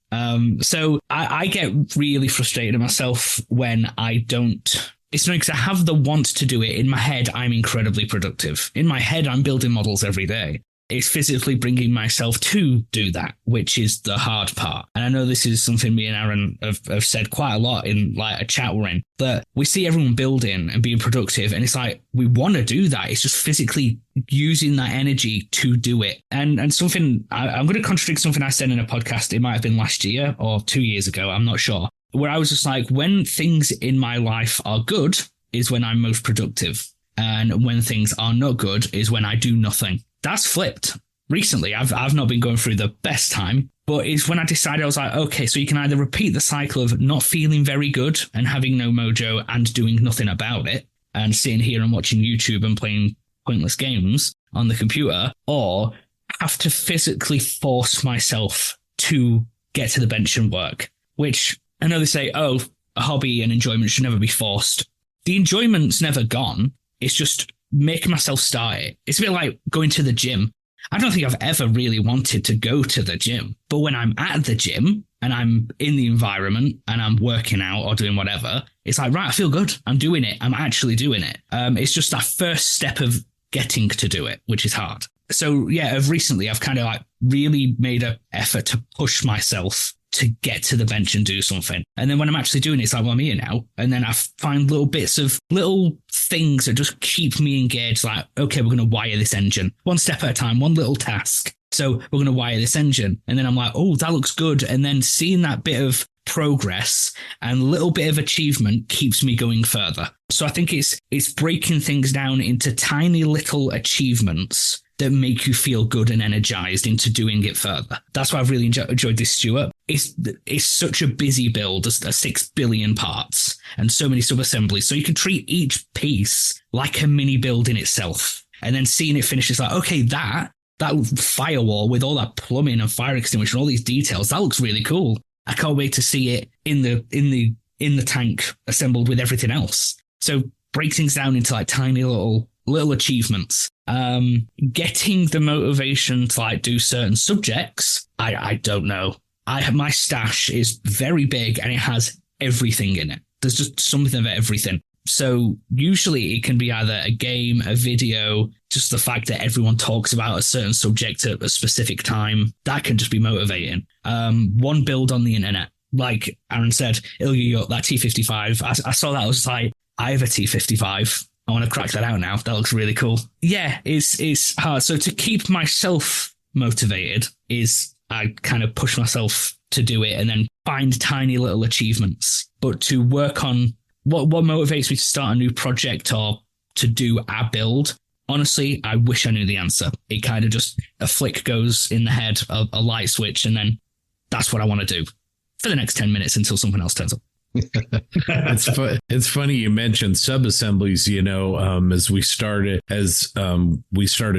So I get really frustrated at myself when I don't. It's not because I have the want to do it. In my head, I'm incredibly productive. In my head, I'm building models every day. It's physically bringing myself to do that, which is the hard part. And I know this is something me and Aaron have said quite a lot in like a chat we're in, that we see everyone building and being productive. And it's like, we want to do that. It's just physically using that energy to do it. And something, I'm going to contradict something I said in a podcast. It might have been last year or 2 years ago. I'm not sure. Where I was just like, when things in my life are good is when I'm most productive. And when things are not good is when I do nothing. That's flipped. Recently, I've not been going through the best time, but it's when I decided I was like, okay, so you can either repeat the cycle of not feeling very good and having no mojo and doing nothing about it and sitting here and watching YouTube and playing pointless games on the computer, or have to physically force myself to get to the bench and work, which I know they say, a hobby and enjoyment should never be forced. The enjoyment's never gone. It's just making myself start it. It's a bit like going to the gym. I don't think I've ever really wanted to go to the gym, but when I'm at the gym and I'm in the environment and I'm working out or doing whatever, it's like, right, I feel good. I'm doing it. I'm actually doing it. It's just that first step of getting to do it, which is hard. So yeah, recently I've kind of like really made an effort to push myself to get to the bench and do something. And then when I'm actually doing it, it's like, well, I'm here now. And then I find little bits of little things that just keep me engaged. Like, okay, we're going to wire this engine one step at a time, one little task. So we're going to wire this engine. And then I'm like, oh, that looks good. And then seeing that bit of progress and little bit of achievement keeps me going further. So I think it's breaking things down into tiny little achievements that make you feel good and energized into doing it further. That's why I've really enjoyed this, Stuart. It's such a busy build. There's 6 billion parts and so many sub-assemblies. So you can treat each piece like a mini build in itself. And then seeing it finish, it's like, okay, that firewall with all that plumbing and fire extinguisher and all these details, that looks really cool. I can't wait to see it in the tank assembled with everything else. So break things down into like tiny little achievements. Getting the motivation to like do certain subjects, I don't know. My stash is very big and it has everything in it. There's just something of everything. So usually it can be either a game, a video, just the fact that everyone talks about a certain subject at a specific time. That can just be motivating. One build on the internet, like Aaron said, Ilya, that T55. I saw that. I was like, I have a T55. I want to crack that out now. That looks really cool. Yeah, it's hard. So to keep myself motivated is I kind of push myself to do it and then find tiny little achievements. But to work on what motivates me to start a new project or to do a build, honestly, I wish I knew the answer. It kind of just a flick goes in the head, a light switch, and then that's what I want to do for the next 10 minutes until something else turns up. It's funny you mentioned sub-assemblies, as we started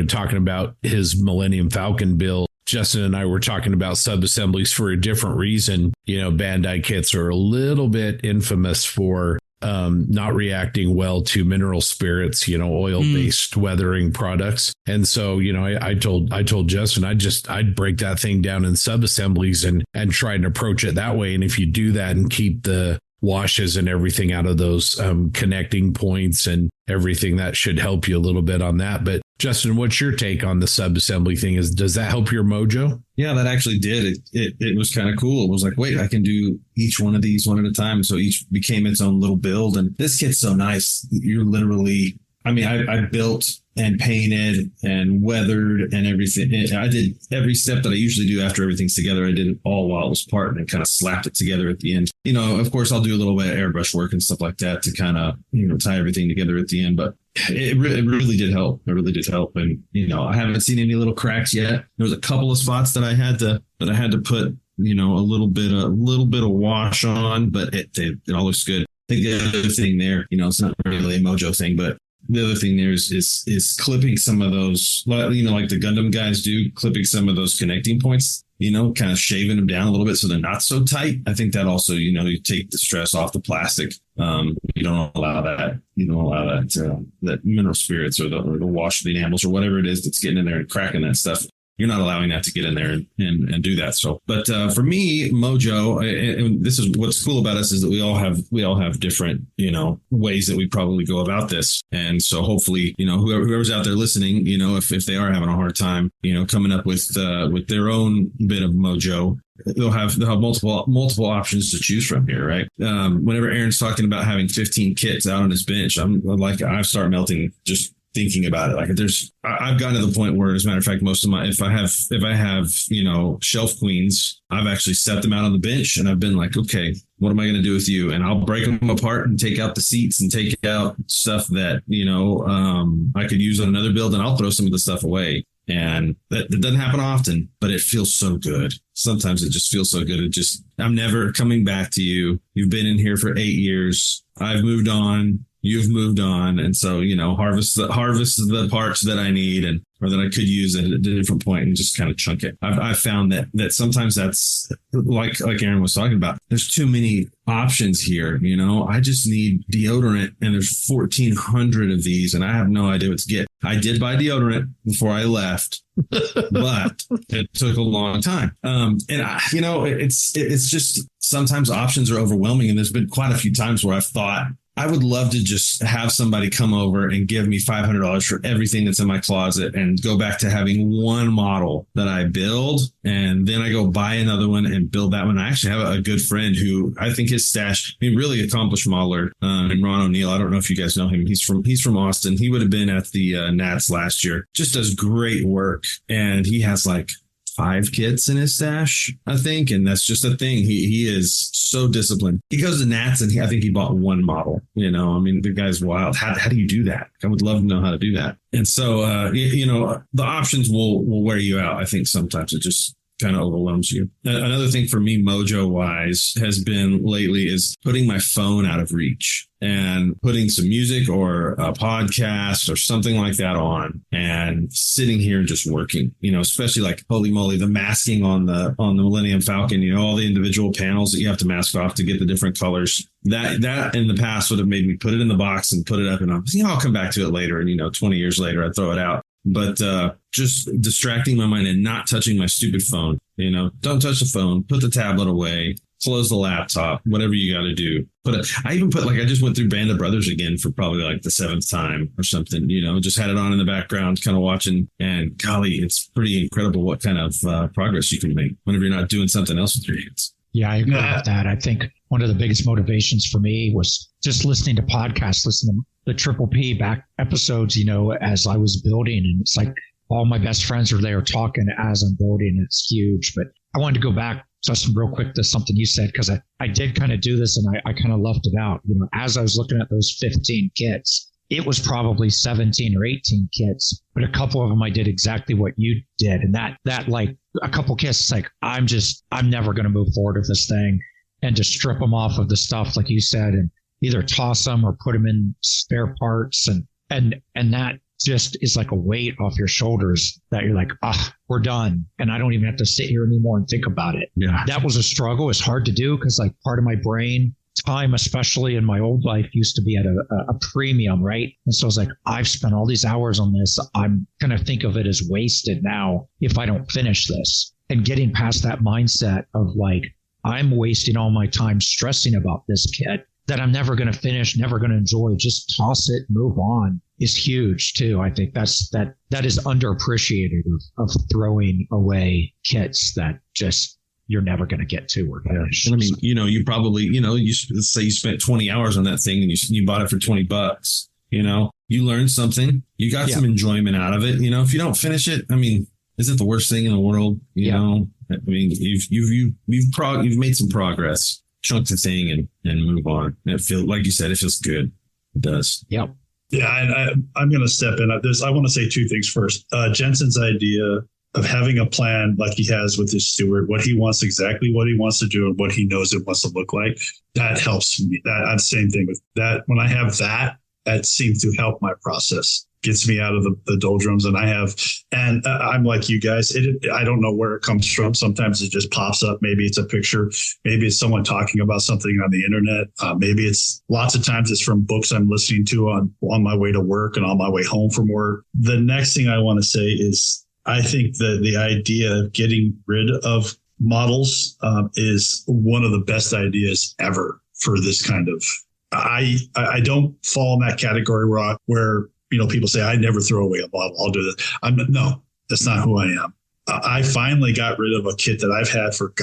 talking about his Millennium Falcon build. Justin and I were talking about sub-assemblies for a different reason. Bandai kits are a little bit infamous for not reacting well to mineral spirits, oil-based weathering products. And so, I told Justin, I'd break that thing down in sub-assemblies and try and approach it that way. And if you do that and keep the washes and everything out of those connecting points and everything, that should help you a little bit on that. But Justin, what's your take on the sub-assembly thing? Does that help your Mojo? Yeah, that actually did. It was kind of cool. It was like, wait, I can do each one of these one at a time. So each became its own little build. And this kit's so nice. You're literally, I built and painted and weathered and everything. I did every step that I usually do after everything's together. I did it all while it was apart and then kind of slapped it together at the end. Of course, I'll do a little bit of airbrush work and stuff like that to kind of, tie everything together at the end. But it really did help. It really did help. And, I haven't seen any little cracks yet. There was a couple of spots that I had to put, a little bit of wash on, but it all looks good. I think the other thing there, it's not really a Mojo thing, but the other thing there is clipping some of those, like the Gundam guys do, clipping some of those connecting points, kind of shaving them down a little bit so they're not so tight. I think that also, you take the stress off the plastic. You don't allow that. You don't allow that mineral spirits or the wash of the enamels or whatever it is that's getting in there and cracking that stuff. You're not allowing that to get in there and do that. So, but for me, Mojo, and this is what's cool about us is that we all have different, ways that we probably go about this. And so hopefully, whoever's out there listening, if they are having a hard time, coming up with their own bit of Mojo, they'll have multiple options to choose from here, right? Whenever Aaron's talking about having 15 kits out on his bench, I start melting just thinking about it. Like I've gotten to the point where, as a matter of fact, most of my, if I have, shelf queens, I've actually set them out on the bench and I've been like, okay, what am I going to do with you? And I'll break them apart and take out the seats and take out stuff that, I could use on another build, and I'll throw some of the stuff away. And that doesn't happen often, but it feels so good. Sometimes it just feels so good. I'm never coming back to you. You've been in here for 8 years. I've moved on. You've moved on. And so, harvest the parts that I need or that I could use at a different point and just kind of chunk it. I've found that sometimes that's like Aaron was talking about. There's too many options here. I just need deodorant and there's 1,400 of these and I have no idea what to get. I did buy deodorant before I left, but it took a long time. It's just sometimes options are overwhelming. And there's been quite a few times where I've thought, I would love to just have somebody come over and give me $500 for everything that's in my closet and go back to having one model that I build. And then I go buy another one and build that one. I actually have a good friend who I think his stash, really accomplished modeler, and Ron O'Neill. I don't know if you guys know him. He's from Austin. He would have been at the Nats last year. Just does great work. And he has like 5 kits in his stash, I think. And that's just a thing. He is so disciplined. He goes to Nats and I think he bought one model. The guy's wild. How do you do that? I would love to know how to do that. And so, the options will wear you out. I think sometimes it just kind of overwhelms you. Another thing for me, Mojo wise, has been lately is putting my phone out of reach and putting some music or a podcast or something like that on and sitting here and just working, especially like, holy moly, the masking on the Millennium Falcon, all the individual panels that you have to mask off to get the different colors. That in the past would have made me put it in the box and put it up and I'll come back to it later. And, 20 years later, I'd throw it out. But just distracting my mind and not touching my stupid phone, don't touch the phone, put the tablet away, close the laptop, whatever you got to do. But I just went through Band of Brothers again for probably like the 7th time or something, just had it on in the background, kind of watching. And golly, it's pretty incredible what kind of progress you can make whenever you're not doing something else with your hands. Yeah, I agree with that. I think one of the biggest motivations for me was just listening to podcasts, listening to the Triple P back episodes, as I was building. And it's like all my best friends are there talking as I'm building. It's huge. But I wanted to go back just real quick to something you said, because I did kind of do this and I kind of left it out. As I was looking at those 15 kits, it was probably 17 or 18 kits, but a couple of them I did exactly what you did. And that like a couple kits, it's like, I'm never going to move forward with this thing, and just strip them off of the stuff, like you said, and either toss them or put them in spare parts. And that just is like a weight off your shoulders that you're like, we're done. And I don't even have to sit here anymore and think about it. Yeah. That was a struggle. It's hard to do because like part of my brain time, especially in my old life, used to be at a premium, right? And so I was like, I've spent all these hours on this. I'm going to think of it as wasted now if I don't finish this. And getting past that mindset of like, I'm wasting all my time stressing about this kit that I'm never going to finish, never going to enjoy. Just toss it, move on is huge too. I think that is underappreciated of throwing away kits that just you're never going to get to or finish. I mean, you probably, let's say you spent 20 hours on that thing and you bought it for $20. You learned something, you got some enjoyment out of it. If you don't finish it, I mean, is it the worst thing in the world? You know, I mean, you've made some progress. Chunk the thing and move on. And it feels, like you said, it feels good. It does. Yep. Yeah, I'm going to step in. I want to say two things first. Jensen's idea of having a plan like he has with his steward, exactly what he wants to do and what he knows it wants to look like, that helps me. That's the same thing with that. When I have that seems to help my process. Gets me out of the doldrums. And I'm like you guys, I don't know where it comes from. Sometimes it just pops up. Maybe it's a picture. Maybe it's someone talking about something on the internet. Maybe it's lots of times it's from books I'm listening to on my way to work and on my way home from work. The next thing I want to say is I think that the idea of getting rid of models is one of the best ideas ever for this kind of, I don't fall in that category where people say, I never throw away a model. I'll do that. No, that's not who I am. I finally got rid of a kit that I've had for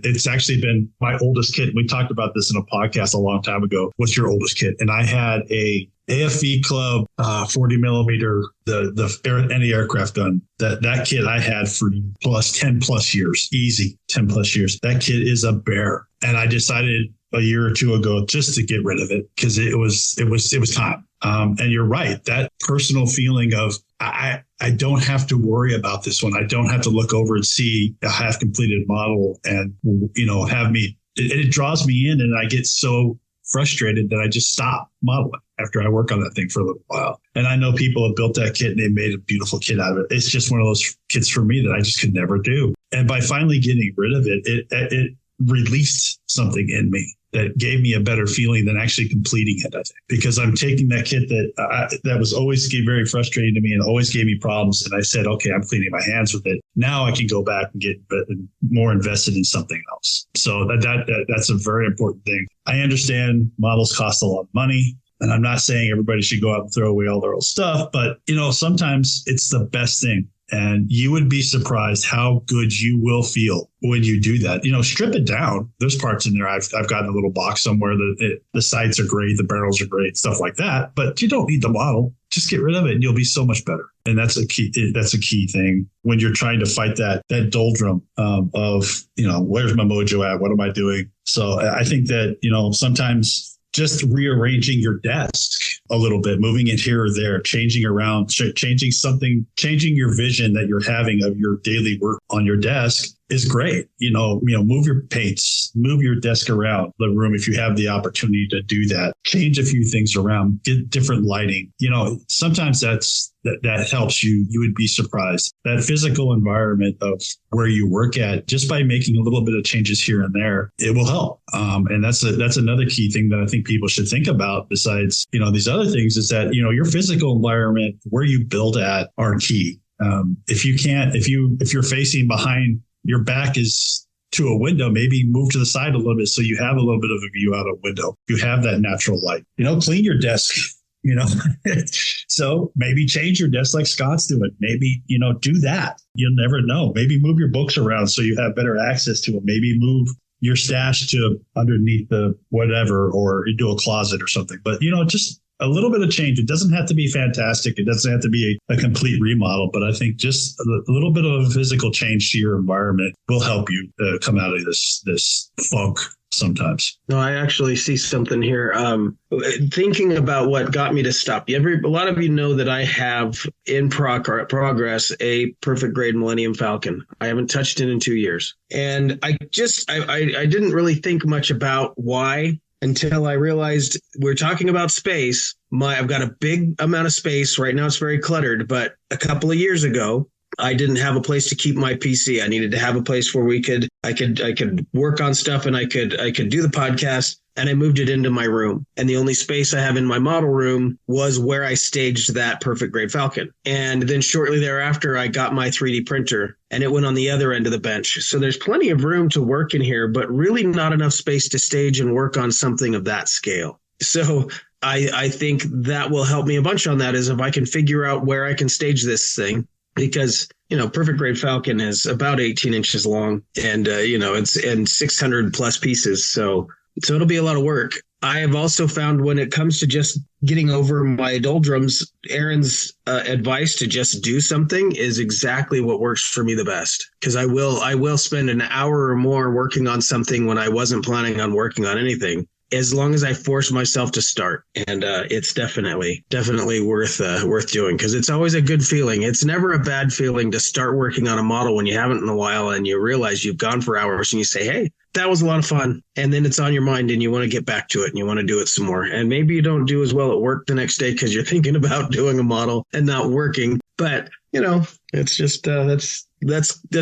it's actually been my oldest kit. We talked about this in a podcast a long time ago. What's your oldest kit? And I had a AFV Club 40 millimeter, any aircraft gun. That kit I had for 10 plus years, easy 10 plus years. That kit is a bear. And I decided a year or two ago just to get rid of it because it was time. And you're right. That personal feeling of I don't have to worry about this one. I don't have to look over and see a half completed model and, have me. It draws me in and I get so frustrated that I just stop modeling after I work on that thing for a little while. And I know people have built that kit and they made a beautiful kit out of it. It's just one of those kits for me that I just could never do. And by finally getting rid of it, it released something in me that gave me a better feeling than actually completing it, I think, because I'm taking that kit that was always very frustrating to me and always gave me problems. And I said, okay, I'm cleaning my hands with it. Now I can go back and get more invested in something else. So that's a very important thing. I understand models cost a lot of money. And I'm not saying everybody should go out and throw away all their old stuff, but sometimes it's the best thing. And you would be surprised how good you will feel when you do that. Strip it down. There's parts in there. I've got in a little box somewhere that the sights are great, the barrels are great, stuff like that. But you don't need the model. Just get rid of it, and you'll be so much better. And that's a key. That's a key thing when you're trying to fight that doldrum of where's my mojo at? What am I doing? So I think that sometimes just rearranging your desk a little bit, moving it here or there, changing around, changing your vision that you're having of your daily work on your desk is great. Move your paints, move your desk around the room if you have the opportunity to do that. Change a few things around, get different lighting. Sometimes that helps you. You would be surprised. That physical environment of where you work at, just by making a little bit of changes here and there, it will help. And that's another key thing that I think people should think about besides, these other things is that, your physical environment, where you build at are key. If you're facing behind, your back is to a window, maybe move to the side a little bit so you have a little bit of a view out a window. You have that natural light. Clean your desk. So maybe change your desk like Scott's doing. Maybe, do that. You'll never know. Maybe move your books around so you have better access to them. Maybe move your stash to underneath the whatever or into a closet or something. But, just a little bit of change. It doesn't have to be fantastic. It doesn't have to be a complete remodel, but I think just a little bit of a physical change to your environment will help you come out of this funk sometimes. No, I actually see something here. Thinking about what got me to stop. A lot of you know that I have in progress a perfect grade Millennium Falcon. I haven't touched it in 2 years. And I didn't really think much about why until I realized we're talking about space. I've got a big amount of space. Right now it's very cluttered, but a couple of years ago, I didn't have a place to keep my PC. I needed to have a place where I could work on stuff, and I could do the podcast. And I moved it into my room. And the only space I have in my model room was where I staged that Perfect Grade Falcon. And then shortly thereafter, I got my 3D printer, and it went on the other end of the bench. So there's plenty of room to work in here, but really not enough space to stage and work on something of that scale. So I think that will help me a bunch on that, is if I can figure out where I can stage this thing. Because, Perfect Grade Falcon is about 18 inches long, and, it's in 600 plus pieces. So it'll be a lot of work. I have also found when it comes to just getting over my doldrums, Aaron's advice to just do something is exactly what works for me the best. Because I will spend an hour or more working on something when I wasn't planning on working on anything, as long as I force myself to start. And it's definitely worth doing, because it's always a good feeling. It's never a bad feeling to start working on a model when you haven't in a while, and you realize you've gone for hours, and you say, hey, that was a lot of fun. And then it's on your mind, and you want to get back to it, and you want to do it some more. And maybe you don't do as well at work the next day because you're thinking about doing a model and not working. But, it's just that's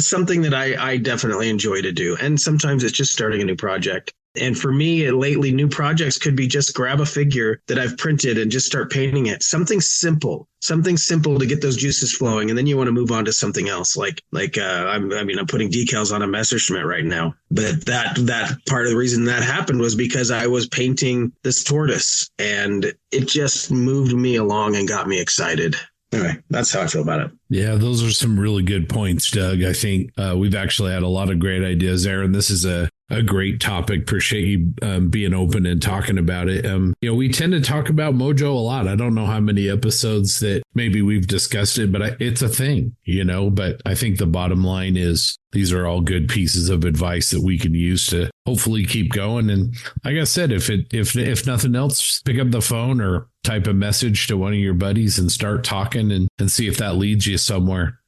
something that I definitely enjoy to do. And sometimes it's just starting a new project. And for me, lately, new projects could be just grab a figure that I've printed and just start painting it. Something simple to get those juices flowing. And then you want to move on to something else. I'm putting decals on a Messerschmitt right now. But that part of the reason that happened was because I was painting this tortoise, and it just moved me along and got me excited. Anyway, that's how I feel about it. Yeah, those are some really good points, Doug. I think we've actually had a lot of great ideas, Aaron. This is a great topic. Appreciate you being open and talking about it. We tend to talk about Mojo a lot. I don't know how many episodes that maybe we've discussed it, but it's a thing, but I think the bottom line is these are all good pieces of advice that we can use to hopefully keep going. And like I said, if nothing else, pick up the phone or type a message to one of your buddies and start talking and see if that leads you somewhere.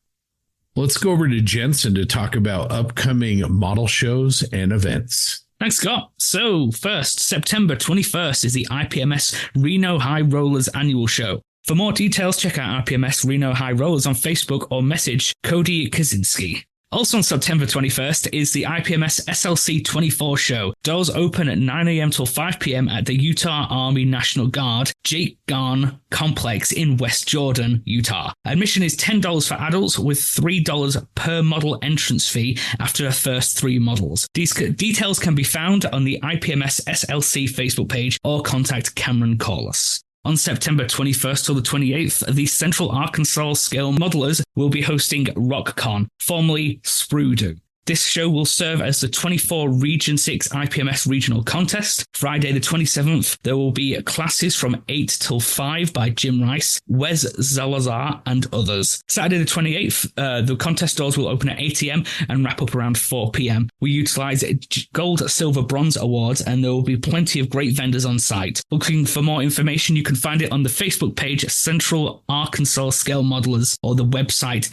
Let's go over to Jensen to talk about upcoming model shows and events. Thanks, Scott. So first, September 21st is the IPMS Reno High Rollers annual show. For more details, check out IPMS Reno High Rollers on Facebook or message Cody Kaczynski. Also on September 21st is the IPMS SLC 24 show. Doors open at 9 a.m. till 5 p.m. at the Utah Army National Guard Jake Garn Complex in West Jordan, Utah. Admission is $10 for adults with $3 per model entrance fee after the first 3 models. These details can be found on the IPMS SLC Facebook page or contact Cameron Corliss. On September 21st till the 28th, the Central Arkansas Scale Modelers will be hosting RockCon, formerly Sprudo. This show will serve as the 24 Region 6 IPMS Regional Contest. Friday the 27th, there will be classes from 8 till 5 by Jim Rice, Wes Zalazar, and others. Saturday the 28th, the contest doors will open at 8 a.m. and wrap up around 4 p.m. We utilize gold, silver, bronze awards, and there will be plenty of great vendors on site. Looking for more information, you can find it on the Facebook page Central Arkansas Scale Modelers or the website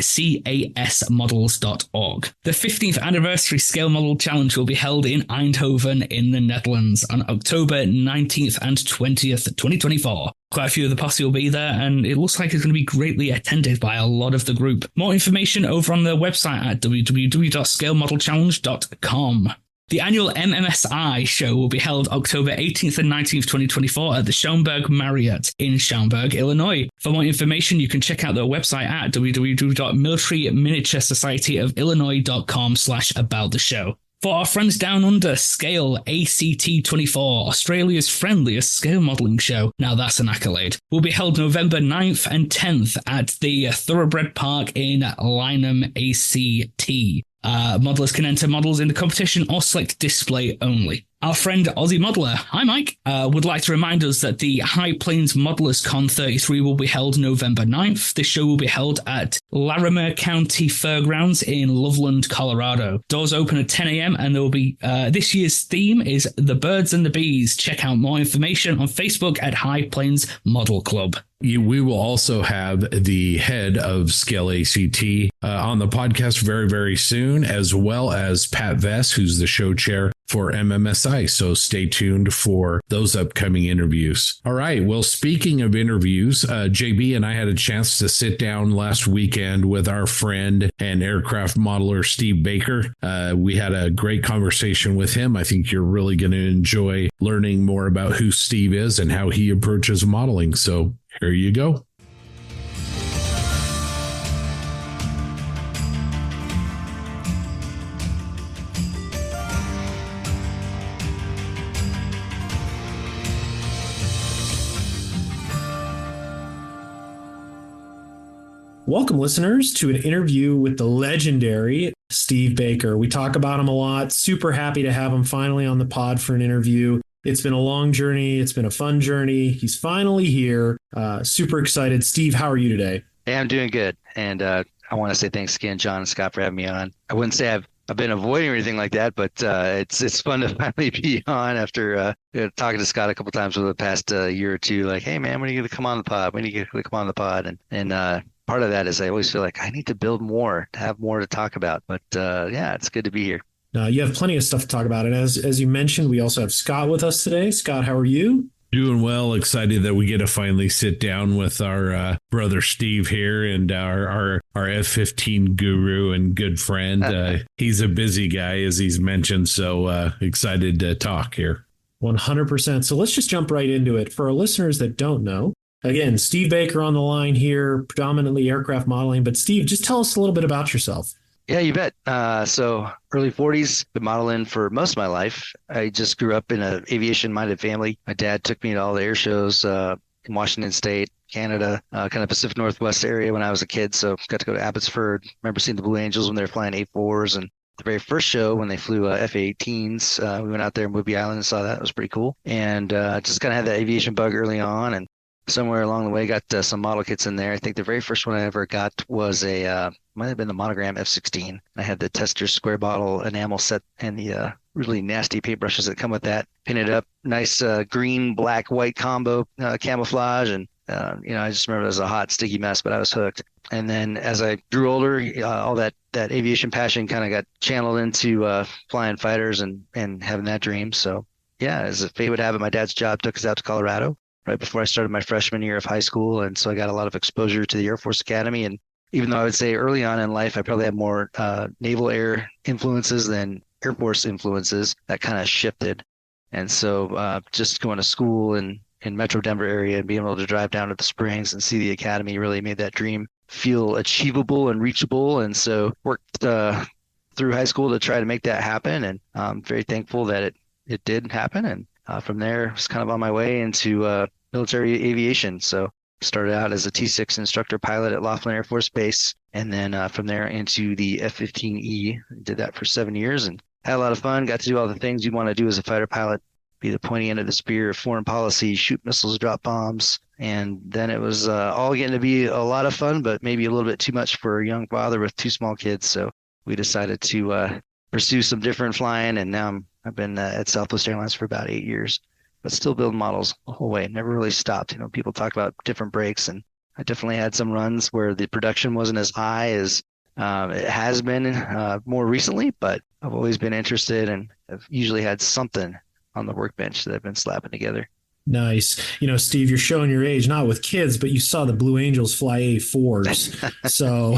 casmodels.org. The 15th anniversary Scale Model Challenge will be held in Eindhoven in the Netherlands on October 19th and 20th, 2024. Quite a few of the posse will be there, and it looks like it's going to be greatly attended by a lot of the group. More information over on their website at www.scalemodelchallenge.com. The annual MMSI show will be held October 18th and 19th, 2024 at the Schaumburg Marriott in Schaumburg, Illinois. For more information, you can check out their website at www.military-society-of-illinois.com/about the show. For our friends down under, Scale ACT24, Australia's friendliest scale modelling show, now that's an accolade, will be held November 9th and 10th at the Thoroughbred Park in Lynham, ACT. Modelers can enter models in the competition or select display only. Our friend Aussie Modeler, hi Mike, would like to remind us that the High Plains Modelers Con 33 will be held November 9th. This show will be held at Larimer County Fairgrounds in Loveland, Colorado. Doors open at 10 a.m. and there will be, this year's theme is The Birds and the Bees. Check out more information on Facebook at High Plains Model Club. We will also have the head of Scale ACT on the podcast very, very soon, as well as Pat Vess, who's the show chair for MMSI. precise. So stay tuned for those upcoming interviews. All right. Well, speaking of interviews, JB and I had a chance to sit down last weekend with our friend and aircraft modeler, Steve Baker. We had a great conversation with him. I think you're really going to enjoy learning more about who Steve is and how he approaches modeling. So here you go. Welcome, listeners, to an interview with the legendary Steve Baker. We talk about him a lot. Super happy to have him finally on the pod for an interview. It's been a long journey. It's been a fun journey. He's finally here. Super excited. Steve, how are you today? Hey, I'm doing good. And I want to say thanks again, John and Scott, for having me on. I wouldn't say I've been avoiding or anything like that, but it's fun to finally be on after talking to Scott a couple times over the past year or two. Like, hey, man, when are you going to come on the pod? When are you going to come on the pod? And part of that is I always feel like I need to build more, to have more to talk about. But yeah, it's good to be here. You have plenty of stuff to talk about. And as you mentioned, we also have Scott with us today. Scott, how are you? Doing well. Excited that we get to finally sit down with our brother Steve here and our F-15 guru and good friend. He's a busy guy, as he's mentioned. So excited to talk here. 100%. So let's just jump right into it. For our listeners that don't know, again, Steve Baker on the line here, predominantly aircraft modeling. But Steve, just tell us a little bit about yourself. Yeah, you bet. So early 40s, been modeling for most of my life. I just grew up in an aviation-minded family. My dad took me to all the air shows in Washington State, Canada, kind of Pacific Northwest area when I was a kid. So got to go to Abbotsford. Remember seeing the Blue Angels when they were flying A4s. And the very first show when they flew F-18s, we went out there in Whidbey Island and saw that. It was pretty cool. And just kind of had that aviation bug early on. And somewhere along the way, got some model kits in there. I think the very first one I ever got was might have been the Monogram F-16. I had the Tester square bottle enamel set and the really nasty paintbrushes that come with that. Painted up nice green, black, white combo camouflage. And, I just remember it was a hot, sticky mess, but I was hooked. And then as I grew older, all that aviation passion kind of got channeled into flying fighters and having that dream. So, yeah, as fate would have it, my dad's job took us out to Colorado right before I started my freshman year of high school. And so I got a lot of exposure to the Air Force Academy. And even though I would say early on in life, I probably had more naval air influences than Air Force influences, that kind of shifted. And so just going to school in Metro Denver area and being able to drive down to the Springs and see the Academy really made that dream feel achievable and reachable. And so worked through high school to try to make that happen. And I'm very thankful that it did happen. And from there, I was kind of on my way into military aviation. So started out as a T6 instructor pilot at Laughlin Air Force Base, and then from there into the F-15E. Did that for 7 years and had a lot of fun. Got to do all the things you want to do as a fighter pilot, be the pointy end of the spear of foreign policy, shoot missiles, drop bombs. And then it was all getting to be a lot of fun, but maybe a little bit too much for a young father with two small kids. So we decided to pursue some different flying, and now I've been at Southwest Airlines for about 8 years. But still building models the whole way. Never really stopped. People talk about different breaks, and I definitely had some runs where the production wasn't as high as it has been more recently, but I've always been interested and have usually had something on the workbench that I've been slapping together. Nice. Steve, you're showing your age, not with kids, but you saw the Blue Angels fly A4s. So,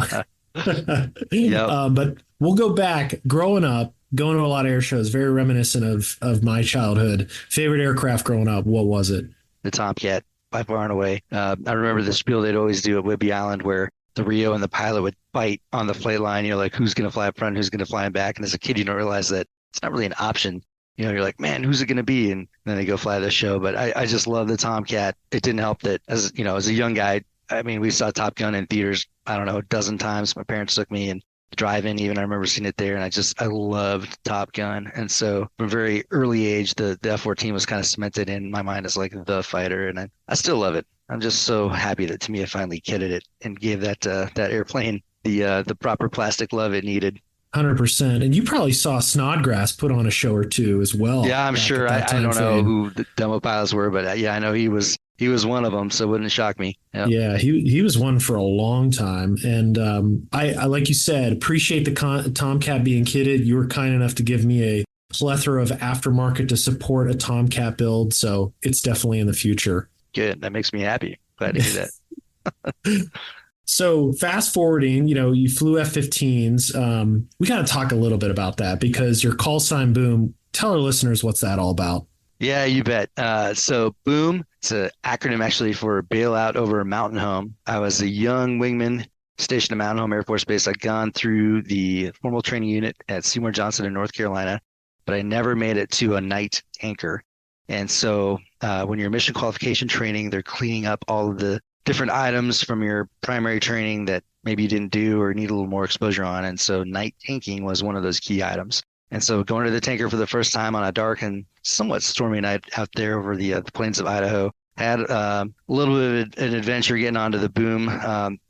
Yep. But we'll go back growing up. Going to a lot of air shows, very reminiscent of my childhood. Favorite aircraft growing up, what was it? The Tomcat, by far and away. I remember the spiel they'd always do at Whidbey Island where the Rio and the pilot would fight on the flight line, like who's going to fly up front, who's going to fly in back. And as a kid, you don't realize that it's not really an option. You're like, man, who's it going to be? And then they go fly the show. But I just love the Tomcat. It didn't help that as a young guy, we saw Top Gun in theaters, I don't know, a dozen times. My parents took me and drive-in even. I remember seeing it there, and I loved Top Gun. And so from a very early age, the F-14 was kind of cemented in my mind as like the fighter, and I still love it. I'm just so happy that Tamiya finally kitted it and gave that airplane the proper plastic love it needed. 100%. And you probably saw Snodgrass put on a show or two as well. Yeah, I'm sure. I don't know who the demo pilots were, but I know he was one of them, so it wouldn't shock me. Yep. Yeah, he was one for a long time. And I like you said, appreciate the Tomcat being kitted. You were kind enough to give me plethora of aftermarket to support a Tomcat build. So it's definitely in the future. Good. That makes me happy. Glad to hear that. So fast forwarding, you flew F-15s. We got to talk a little bit about that because your call sign Boom, tell our listeners what's that all about. Yeah, you bet. So Boom, it's an acronym actually for Bailout Over Mountain Home. I was a young wingman stationed at Mountain Home Air Force Base. I'd gone through the formal training unit at Seymour Johnson in North Carolina, but I never made it to a night tanker. And so when you're mission qualification training, they're cleaning up all of the different items from your primary training that maybe you didn't do or need a little more exposure on. And so night tanking was one of those key items. And so going to the tanker for the first time on a dark and somewhat stormy night out there over the plains of Idaho, had a little bit of an adventure getting onto the Boom.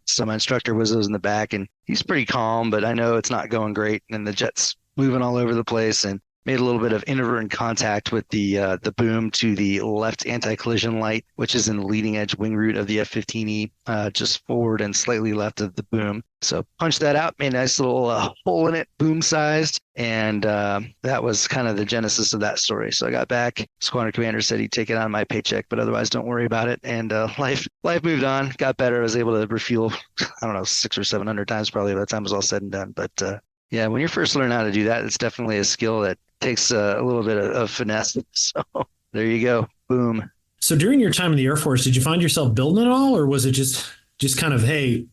So my instructor was in the back, and he's pretty calm, but I know it's not going great. And the jet's moving all over the place, and made a little bit of inadvertent contact with the Boom to the left anti-collision light, which is in the leading edge wing root of the F-15E, just forward and slightly left of the Boom. So punched that out, made a nice little hole in it, Boom sized, and that was kind of the genesis of that story. So I got back. Squadron commander said he'd take it on my paycheck, but otherwise don't worry about it. And life moved on, got better. I was able to refuel, 600 or 700 times probably by the time it was all said and done. But yeah, when you're first learning how to do that, it's definitely a skill that takes a little bit of finesse. So there you go. Boom. So during your time in the Air Force, did you find yourself building it all, or was it just kind of, hey,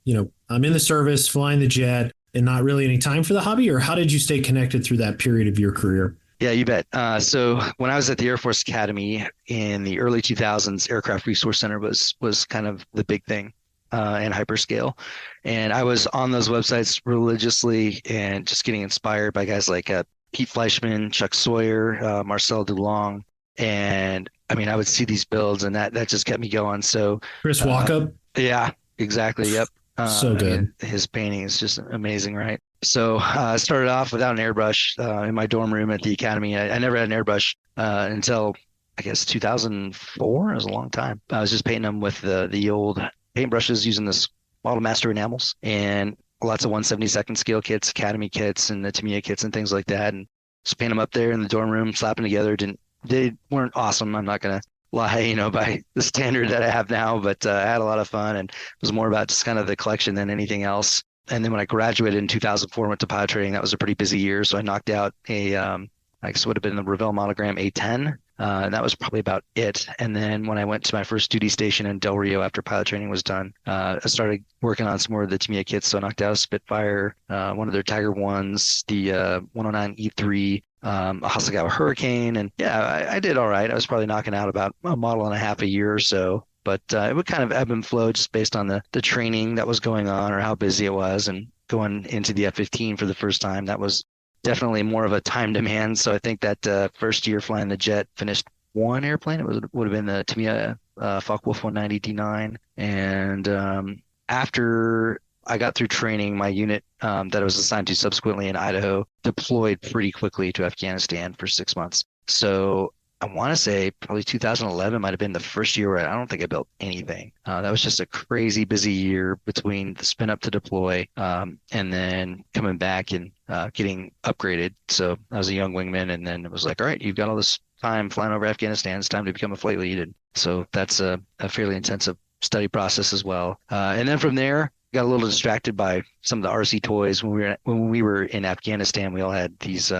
I'm in the service, flying the jet, and not really any time for the hobby? Or how did you stay connected through that period of your career? Yeah, you bet. So when I was at the Air Force Academy in the early 2000s, Aircraft Resource Center was kind of the big thing. And hyperscale. And I was on those websites religiously and just getting inspired by guys like Pete Fleischman, Chuck Sawyer, Marcel Dulong. And I mean, I would see these builds and that just kept me going. So Chris Walkup. Yeah, exactly. Yep. So good. His painting is just amazing, right? So I started off without an airbrush in my dorm room at the academy. I never had an airbrush until I guess 2004. It was a long time. I was just painting them with the old paintbrushes using this Model Master enamels and lots of 1/72 scale kits, Academy kits, and the Tamiya kits and things like that. And just paint them up there in the dorm room, slap them together. They weren't awesome. I'm not going to lie, by the standard that I have now, but I had a lot of fun, and it was more about just kind of the collection than anything else. And then when I graduated in 2004, went to pilot training, that was a pretty busy year. So I knocked out I guess it would have been the Revell Monogram A10. And that was probably about it. And then when I went to my first duty station in Del Rio after pilot training was done, I started working on some more of the Tamiya kits. So I knocked out a Spitfire, one of their Tiger 1s, the 109 E3, a Hasegawa Hurricane. And yeah, I did all right. I was probably knocking out about a model and a half a year or so. But it would kind of ebb and flow just based on the training that was going on or how busy it was. And going into the F-15 for the first time, that was definitely more of a time demand. So I think that first year flying the jet, finished one airplane. It would have been the Tamiya Focke-Wulf 190 D9. And after I got through training, my unit that I was assigned to subsequently in Idaho deployed pretty quickly to Afghanistan for 6 months. So I want to say probably 2011 might have been the first year where I don't think I built anything. That was just a crazy busy year between the spin up to deploy and then coming back and getting upgraded. So I was a young wingman, and then it was like, all right, you've got all this time flying over Afghanistan. It's time to become a flight lead. And so that's a fairly intensive study process as well. And then from there, got a little distracted by some of the RC toys. When we were in Afghanistan, we all had these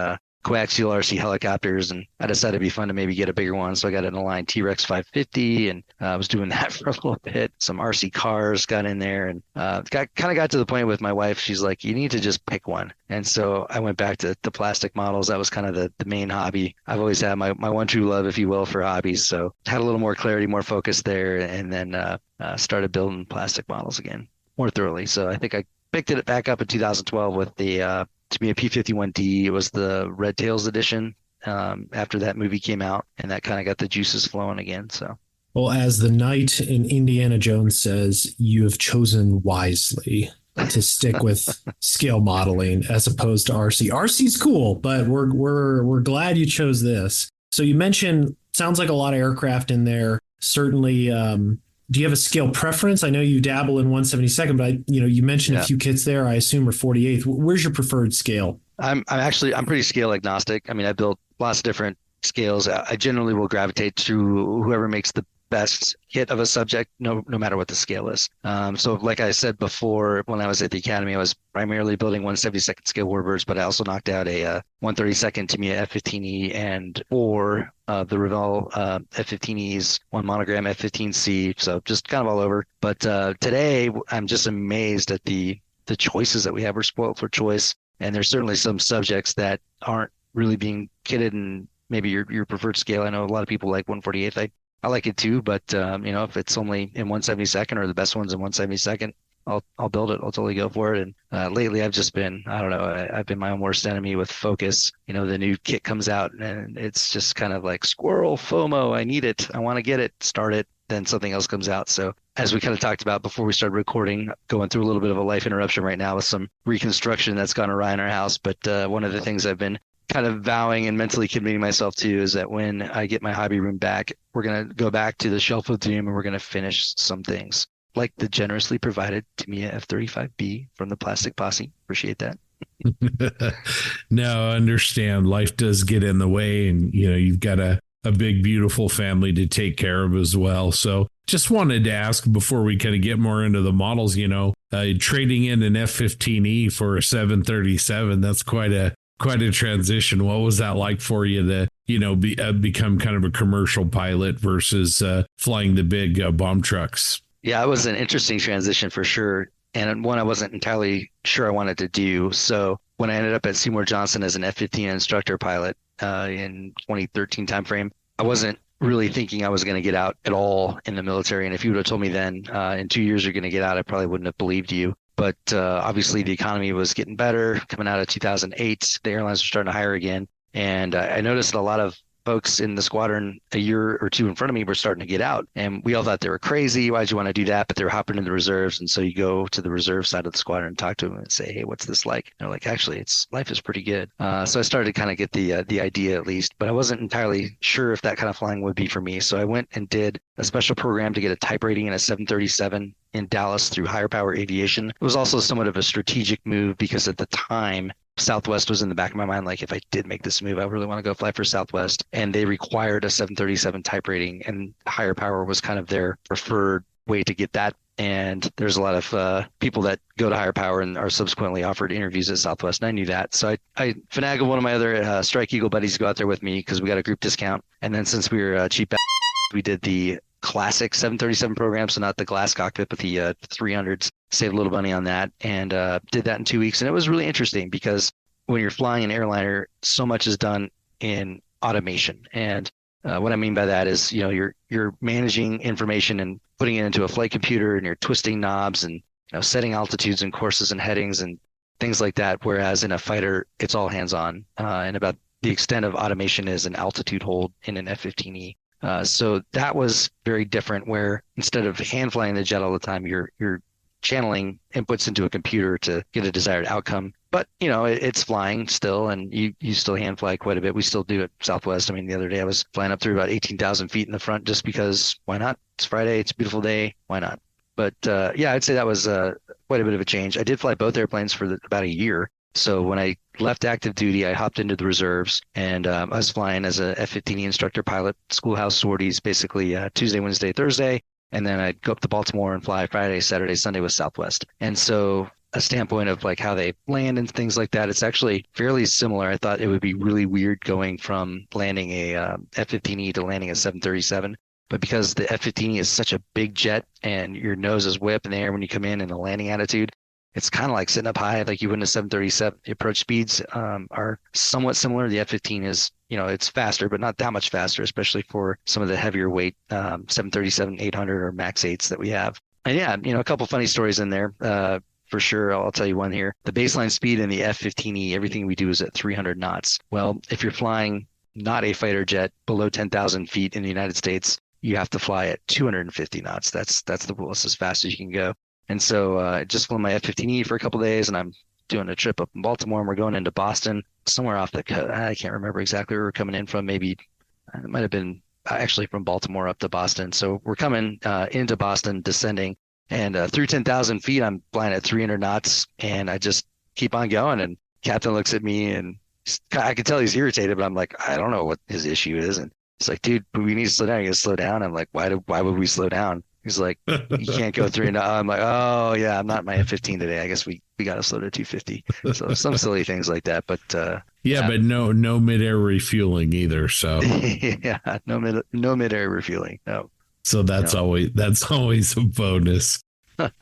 coaxial RC helicopters, and I decided it'd be fun to maybe get a bigger one. So I got an Align T-Rex 550, and I was doing that for a little bit. Some RC cars got in there, and got to the point with my wife. She's like, you need to just pick one. And so I went back to the plastic models. That was kind of the main hobby. I've always had my one true love, if you will, for hobbies. So had a little more clarity, more focus there, and then started building plastic models again more thoroughly. So I think I picked it back up in 2012 with the Tamiya P51D. It was the Red Tails edition after that movie came out, and that kind of got the juices flowing again. So, well, as the knight in Indiana Jones says, you have chosen wisely to stick with scale modeling as opposed to RC. RC's cool, but we're glad you chose this. So you mentioned, sounds like a lot of aircraft in there. Certainly, do you have a scale preference? I know you dabble in 172nd, but you mentioned a few kits there, I assume, are 48th. Where's your preferred scale? I'm pretty scale agnostic. I mean, I built lots of different scales. I generally will gravitate to whoever makes the best hit of a subject, no matter what the scale is. So like I said before, when I was at the Academy, I was primarily building 172nd scale warbirds, but I also knocked out a 132nd Tamiya F-15E and 4 the Revell F-15Es, 1 Monogram F-15C, so just kind of all over. But today, I'm just amazed at the choices that we have. We're spoiled for choice, and there's certainly some subjects that aren't really being kitted in maybe your preferred scale. I know a lot of people like 148th. I like it too, but if it's only in 172nd or the best one's in 172nd, I'll build it. I'll totally go for it. And lately, I've just been, I don't know, I've been my own worst enemy with focus. The new kit comes out and it's just kind of like squirrel FOMO. I need it. I want to get it. Start it. Then something else comes out. So as we kind of talked about before we started recording, going through a little bit of a life interruption right now with some reconstruction that's gone awry in our house. But one of the things I've been kind of vowing and mentally committing myself to is that when I get my hobby room back, we're going to go back to the Shelf of Doom and we're going to finish some things like the generously provided Tamiya F-35B from the Plastic Posse. Appreciate that. No, I understand. Life does get in the way, and you've got a big, beautiful family to take care of as well. So just wanted to ask before we kind of get more into the models, trading in an F-15E for a 737, that's quite a transition. What was that like for you to, become kind of a commercial pilot versus flying the big bomb trucks? Yeah, it was an interesting transition for sure. And one I wasn't entirely sure I wanted to do. So when I ended up at Seymour Johnson as an F-15 instructor pilot in 2013 timeframe, I wasn't really thinking I was going to get out at all in the military. And if you would have told me then in 2 years you're going to get out, I probably wouldn't have believed you. But obviously the economy was getting better coming out of 2008. The airlines were starting to hire again. And I noticed that a lot of folks in the squadron a year or two in front of me were starting to get out. And we all thought they were crazy. Why'd you want to do that? But they were hopping in the reserves. And so you go to the reserve side of the squadron and talk to them and say, hey, what's this like? And they're like, actually, life is pretty good. So I started to kind of get the idea at least, but I wasn't entirely sure if that kind of flying would be for me. So I went and did a special program to get a type rating in a 737 in Dallas through Higher Power Aviation. It was also somewhat of a strategic move because at the time, Southwest was in the back of my mind. Like, if I did make this move, I really want to go fly for Southwest. And they required a 737 type rating, and Higher Power was kind of their preferred way to get that. And there's a lot of people that go to Higher Power and are subsequently offered interviews at Southwest. And I knew that. So I finagled one of my other Strike Eagle buddies to go out there with me because we got a group discount. And then since we were cheap, we did the classic 737 program, so not the glass cockpit, but the 300s. Saved a little money on that and did that in 2 weeks. And it was really interesting because when you're flying an airliner, so much is done in automation. And what I mean by that is, you're managing information and putting it into a flight computer, and you're twisting knobs and setting altitudes and courses and headings and things like that. Whereas in a fighter, it's all hands on. And about the extent of automation is an altitude hold in an F-15E. So that was very different, where instead of hand flying the jet all the time, you're channeling inputs into a computer to get a desired outcome. But, it's flying still, and you still hand fly quite a bit. We still do at Southwest. I mean, the other day I was flying up through about 18,000 feet in the front just because why not? It's Friday. It's a beautiful day. Why not? But I'd say that was quite a bit of a change. I did fly both airplanes for about a year. So when I left active duty, I hopped into the reserves, and I was flying as a F-15E instructor pilot, schoolhouse sorties, basically Tuesday, Wednesday, Thursday. And then I'd go up to Baltimore and fly Friday, Saturday, Sunday with Southwest. And so a standpoint of like how they land and things like that, it's actually fairly similar. I thought it would be really weird going from landing a F-15E to landing a 737. But because the F-15E is such a big jet and your nose is way up in the air when you come in the landing attitude, it's kind of like sitting up high like you would in a 737. The approach speeds are somewhat similar. The F-15 is, it's faster, but not that much faster, especially for some of the heavier weight 737-800 or MAX 8s that we have. And yeah, a couple funny stories in there for sure. I'll tell you one here. The baseline speed in the F-15E, everything we do is at 300 knots. Well, if you're flying not a fighter jet below 10,000 feet in the United States, you have to fly at 250 knots. That's the rule. It's as fast as you can go. And so I just flew my F-15E for a couple of days, and I'm doing a trip up in Baltimore, and we're going into Boston, somewhere off the coast. I can't remember exactly where we're coming in from. Maybe it might have been actually from Baltimore up to Boston. So we're coming into Boston, descending, and through 10,000 feet, I'm flying at 300 knots, and I just keep on going. And captain looks at me and I could tell he's irritated, but I'm like, I don't know what his issue is. And he's like, dude, we need to slow down. You got to slow down. I'm like, why would we slow down? He's like, you can't go 3 and I'm like, oh yeah, I'm not in my F15 today. I guess we got to slow to 250. So some silly things like that. But but no midair refueling either. So yeah, no midair refueling. No. So that's always a bonus. Well,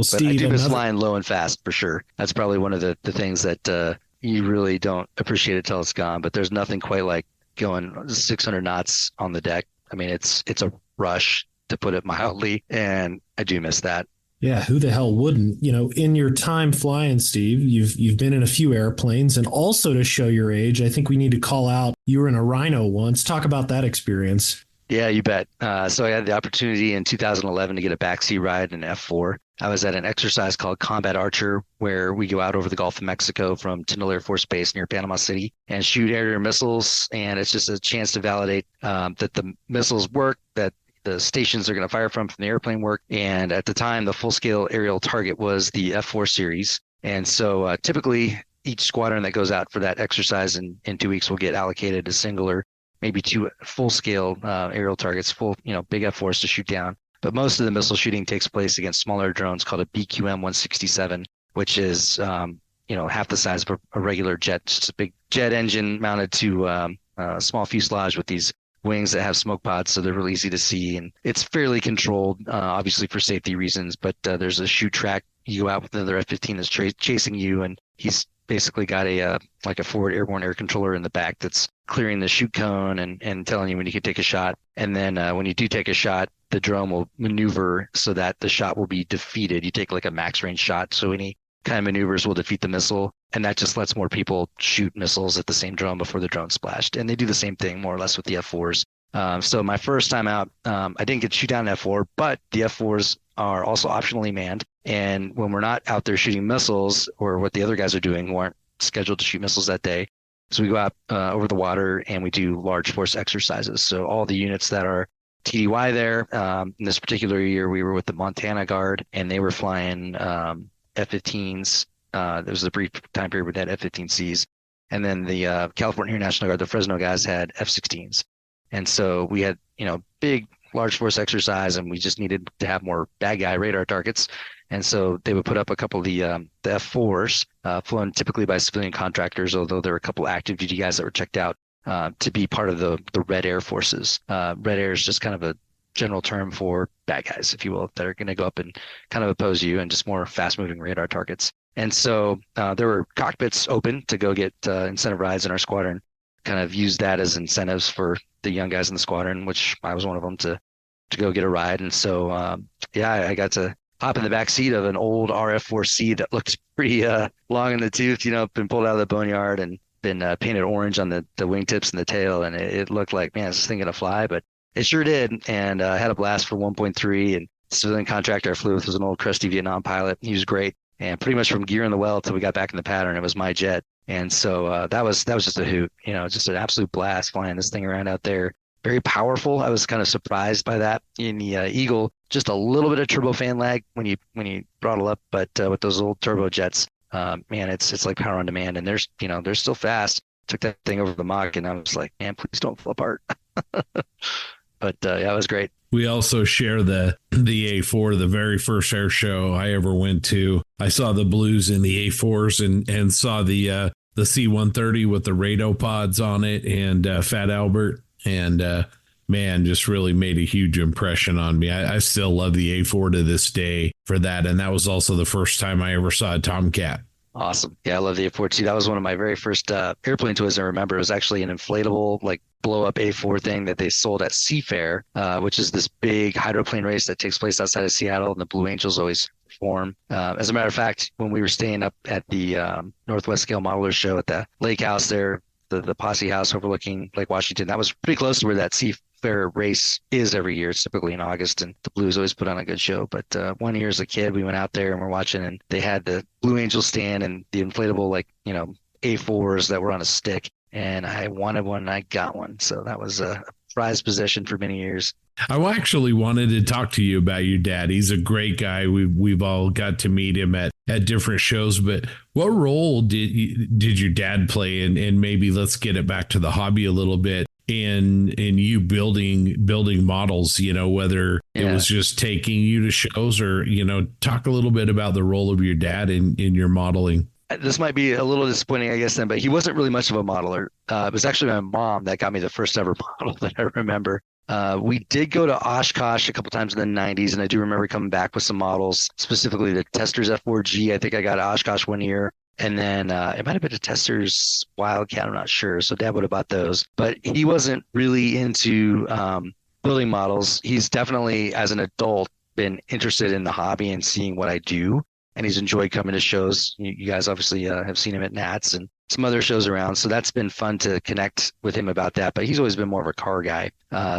Steve, I do miss flying low and fast for sure. That's probably one of the things that you really don't appreciate it till it's gone. But there's nothing quite like going 600 knots on the deck. I mean, it's a rush, to put it mildly, and I do miss that. Yeah, who the hell wouldn't? In your time flying, Steve, you've been in a few airplanes, and also to show your age, I think we need to call out you were in a Rhino once. Talk about that experience. Yeah, you bet. So I had the opportunity in 2011 to get a backseat ride in F4. I was at an exercise called Combat Archer, where we go out over the Gulf of Mexico from Tyndall Air Force Base near Panama City and shoot air-to-air missiles. And it's just a chance to validate that the missiles work, that the stations they're going to fire from the airplane work. And at the time, the full-scale aerial target was the F4 series. And so typically, each squadron that goes out for that exercise in 2 weeks will get allocated a single or maybe 2 full-scale aerial targets, big F4s to shoot down. But most of the missile shooting takes place against smaller drones called a BQM-167, which is, half the size of a regular jet. Just a big jet engine mounted to a small fuselage with these wings that have smoke pods, so they're really easy to see. And it's fairly controlled, obviously for safety reasons, but there's a shoot track. You go out with another F-15 that's chasing you, and he's basically got a forward airborne air controller in the back that's clearing the shoot cone and telling you when you can take a shot. And then when you do take a shot, the drone will maneuver so that the shot will be defeated. You take like a max range shot, so any kind of maneuvers will defeat the missile, and that just lets more people shoot missiles at the same drone before the drone splashed. And they do the same thing more or less with the F4s. So my first time out, I didn't get to shoot down an F4, but the F4s are also optionally manned. And when we're not out there shooting missiles, or what the other guys are doing who aren't scheduled to shoot missiles that day, so we go out over the water and we do large force exercises. So all the units that are TDY there, in this particular year, we were with the Montana Guard, and they were flying F-15s. There was a brief time period with that F-15Cs. And then the California Air National Guard, the Fresno guys, had F-16s. And so we had, big, large force exercise, and we just needed to have more bad guy radar targets. And so they would put up a couple of the F4s, flown typically by civilian contractors, although there were a couple active duty guys that were checked out to be part of the Red Air Forces. Red Air is just kind of a general term for bad guys, if you will, that are going to go up and kind of oppose you, and just more fast-moving radar targets. And so there were cockpits open to go get incentive rides in our squadron, kind of use that as incentives for the young guys in the squadron, which I was one of them, to go get a ride. And so, I got to hop in the back seat of an old RF-4C that looked pretty long in the tooth, been pulled out of the boneyard and been painted orange on the wingtips and the tail. And it looked like, man, is this thing going to fly? But it sure did. And I had a blast for 1.3. And the civilian contractor I flew with was an old crusty Vietnam pilot. He was great. And pretty much from gear in the well till we got back in the pattern, it was my jet. And so that was just a hoot, just an absolute blast flying this thing around out there. Very powerful. I was kind of surprised by that. In the Eagle, just a little bit of turbofan lag when you throttle up, but with those old turbojets, man, it's like power on demand, and they're still fast. Took that thing over the Mach, and I was like, man, please don't fall apart. But it was great. We also share the A4, the very first air show I ever went to. I saw the Blues in the A4s and saw the C-130 with the Rado pods on it, and Fat Albert. And man, just really made a huge impression on me. I still love the A4 to this day for that. And that was also the first time I ever saw a Tomcat. Awesome. Yeah, I love the A4 too. That was one of my very first airplane toys I remember. It was actually an inflatable, like, blow-up A4 thing that they sold at Seafair, which is this big hydroplane race that takes place outside of Seattle, and the Blue Angels always perform. As a matter of fact, when we were staying up at the Northwest Scale Modelers Show at the lake house there, the Posse House overlooking Lake Washington, that was pretty close to where that Seafair race is every year. It's typically in August, and the Blues always put on a good show. But one year as a kid, we went out there and we're watching, and they had the Blue Angel stand and the inflatable, A4s that were on a stick. And I wanted one and I got one. So that was a prized possession for many years. I actually wanted to talk to you about your dad. He's a great guy. We've all got to meet him at different shows. But what role did your dad play? And maybe let's get it back to the hobby a little bit. In you building models, whether it was just taking you to shows or, talk a little bit about the role of your dad in your modeling. This might be a little disappointing, I guess, then, but he wasn't really much of a modeler. It was actually my mom that got me the first ever model that I remember. We did go to Oshkosh a couple times in the 90s, and I do remember coming back with some models, specifically the Testors F4G. I think I got to Oshkosh one year. And then it might have been a Testors Wildcat. I'm not sure. So Dad would have bought those. But he wasn't really into building models. He's definitely, as an adult, been interested in the hobby and seeing what I do. And he's enjoyed coming to shows. You guys obviously have seen him at Nats and some other shows around. So that's been fun to connect with him about that. But he's always been more of a car guy.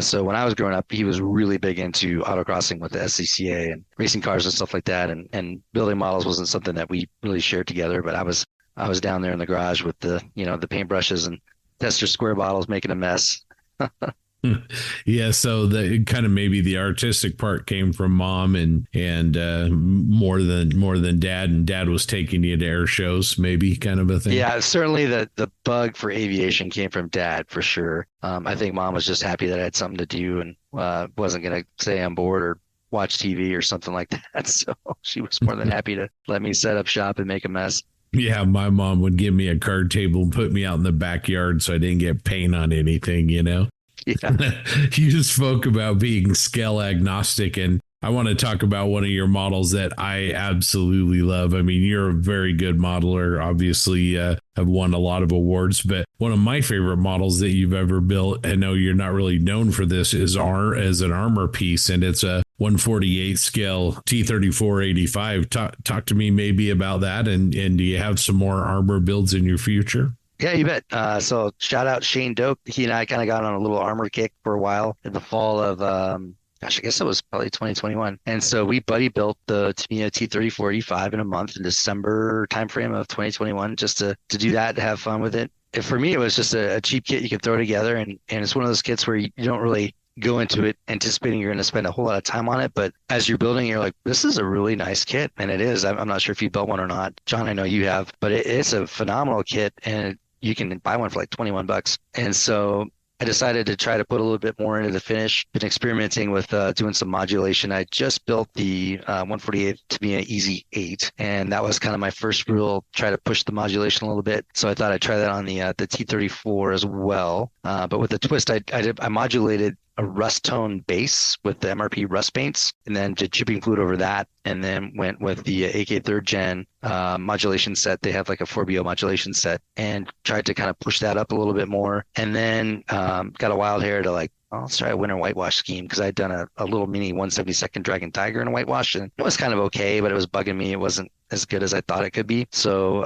So when I was growing up, he was really big into autocrossing with the SCCA and racing cars and stuff like that. And building models wasn't something that we really shared together. But I was down there in the garage with the paintbrushes and Tester square bottles making a mess. Yeah, so the kind of maybe the artistic part came from mom and more than dad, and dad was taking you to air shows, maybe, kind of a thing. Yeah, certainly the bug for aviation came from dad for sure. I think mom was just happy that I had something to do and wasn't going to stay on board or watch TV or something like that. So she was more than happy to let me set up shop and make a mess. Yeah, my mom would give me a card table and put me out in the backyard so I didn't get paint on anything, Yeah. You just spoke about being scale agnostic, and I want to talk about one of your models that I absolutely love. I mean, you're a very good modeler, obviously have won a lot of awards, but one of my favorite models that you've ever built, I know you're not really known for this, is as an armor piece, and it's a 148 scale T-34-85. Talk to me maybe about that, and do you have some more armor builds in your future? Yeah, you bet. So shout out Shane Doak. He and I kind of got on a little armor kick for a while in the fall of, I guess it was probably 2021. And so we buddy built the Tamiya T-34-85 in a month in December timeframe of 2021 just to do that, to have fun with it. And for me, it was just a cheap kit you could throw together. And it's one of those kits where you don't really go into it anticipating you're going to spend a whole lot of time on it. But as you're building, you're like, this is a really nice kit. And it is. I'm not sure if you built one or not. John, I know you have, but it's a phenomenal kit. And you can buy one for like $21. And so I decided to try to put a little bit more into the finish. Been experimenting with doing some modulation. I just built the 148 Tamiya Easy 8, and that was kind of my first real try to push the modulation a little bit. So I thought I'd try that on the T34 as well. But with the twist, I modulated a rust tone base with the MRP rust paints, and then did chipping fluid over that, and then went with the AK 3rd Gen modulation set. They have like a 4BO modulation set, and tried to kind of push that up a little bit more. And then got a wild hair to like, let's try a winter whitewash scheme, because I'd done a little mini 172nd Dragon Tiger in a whitewash, and it was kind of okay, but it was bugging me. It wasn't as good as I thought it could be. So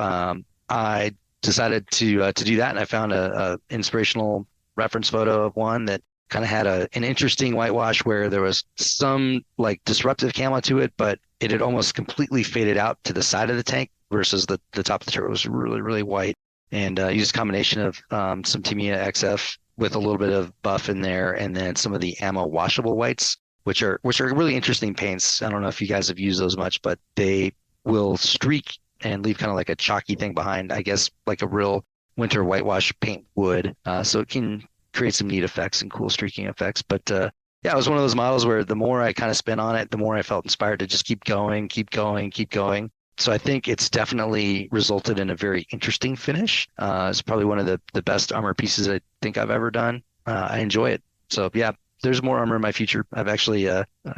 I decided to do that, and I found a inspirational reference photo of one that kind of had an interesting whitewash where there was some like disruptive camo to it, but it had almost completely faded out to the side of the tank versus the top of the turret was really, really white. And used a combination of some Tamiya XF with a little bit of buff in there, and then some of the ammo washable whites, which are really interesting paints. I don't know if you guys have used those much, but they will streak and leave kind of like a chalky thing behind, I guess, like a real winter whitewash paint would. So it can create some neat effects and cool streaking effects. But yeah, it was one of those models where the more I kind of spent on it, the more I felt inspired to just keep going. So I think it's definitely resulted in a very interesting finish. It's probably one of the best armor pieces I think I've ever done. I enjoy it. So yeah, there's more armor in my future. I've actually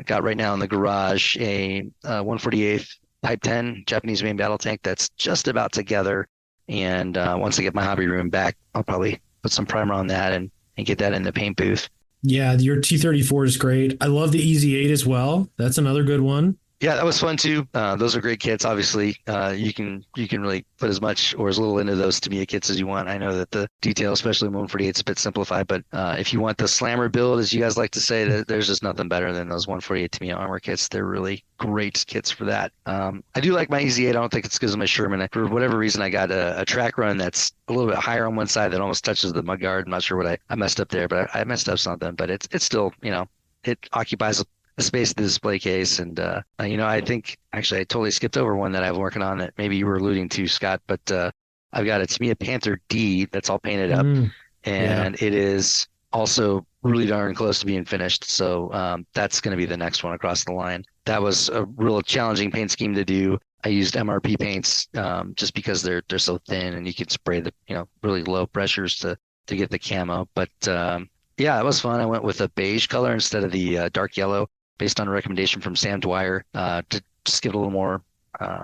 got right now in the garage a 148 Type 10 Japanese main battle tank that's just about together. And once I get my hobby room back, I'll probably put some primer on that and get that in the paint booth. Yeah, your T-34 is great. I love the Easy 8 as well. That's another good one. Yeah, that was fun too. Those are great kits. Obviously, you can really put as much or as little into those Tamiya kits as you want. I know that the detail, especially 148, is a bit simplified, but if you want the slammer build, as you guys like to say, there's just nothing better than those 148 Tamiya armor kits. They're really great kits for that. I do like my Easy 8. I don't think it's because of my Sherman. For whatever reason, I got a track run that's a little bit higher on one side that almost touches the mudguard. I'm not sure what I messed up there, but I messed up something. But it's still, it occupies a space in the display case. And, I think actually I totally skipped over one that I'm working on that maybe you were alluding to, Scott, but I've got a Tamiya Panther D that's all painted up, and it is also really darn close to being finished. So that's going to be the next one across the line. That was a real challenging paint scheme to do. I used MRP paints just because they're so thin and you can spray the really low pressures to get the camo. But it was fun. I went with a beige color instead of the dark yellow, based on a recommendation from Sam Dwyer, to just give it a little more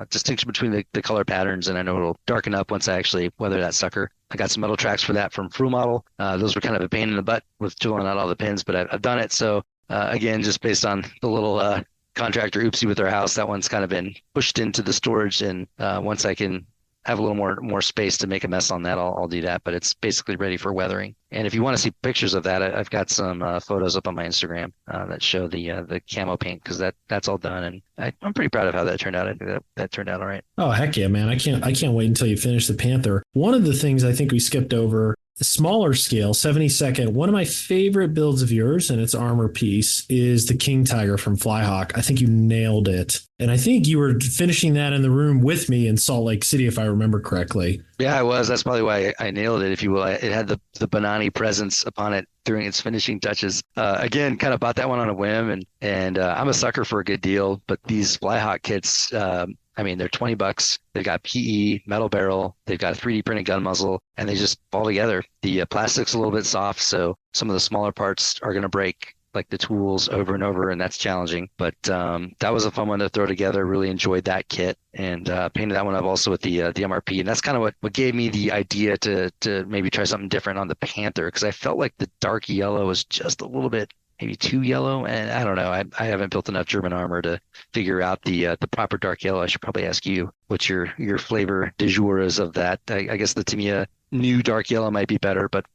distinction between the color patterns, and I know it'll darken up once I actually weather that sucker. I got some metal tracks for that from Fruh Model. Those were kind of a pain in the butt with tooling out all the pins, but I've done it. So again, just based on the little contractor oopsie with our house, that one's kind of been pushed into the storage, and once I can have a little more space to make a mess on that, I'll do that. But it's basically ready for weathering. And if you want to see pictures of that, I've got some photos up on my Instagram that show the camo paint, because that's all done, and I'm pretty proud of how that turned out. I think that turned out all right. Oh, heck yeah, man! I can't wait until you finish the Panther. One of the things I think we skipped over, smaller scale, 72nd. One of my favorite builds of yours, and its armor piece, is the King Tiger from Flyhawk. I think you nailed it. And I think you were finishing that in the room with me in Salt Lake City, if I remember correctly. Yeah, I was. That's probably why I nailed it, if you will. It had the Bonani presence upon it during its finishing touches. Again, kind of bought that one on a whim, and I'm a sucker for a good deal. But these Flyhawk kits, they're $20. They've got PE, metal barrel. They've got a 3D printed gun muzzle, and they just fall together. The plastic's a little bit soft, so some of the smaller parts are going to break, like the tools, over and over, and that's challenging. But that was a fun one to throw together. Really enjoyed that kit, and painted that one up also with the MRP. And that's kind of what gave me the idea to maybe try something different on the Panther, because I felt like the dark yellow was just a little bit maybe too yellow, and I don't know. I haven't built enough German armor to figure out the proper dark yellow. I should probably ask you what your flavor du jour is of that. I guess the Tamiya new dark yellow might be better, but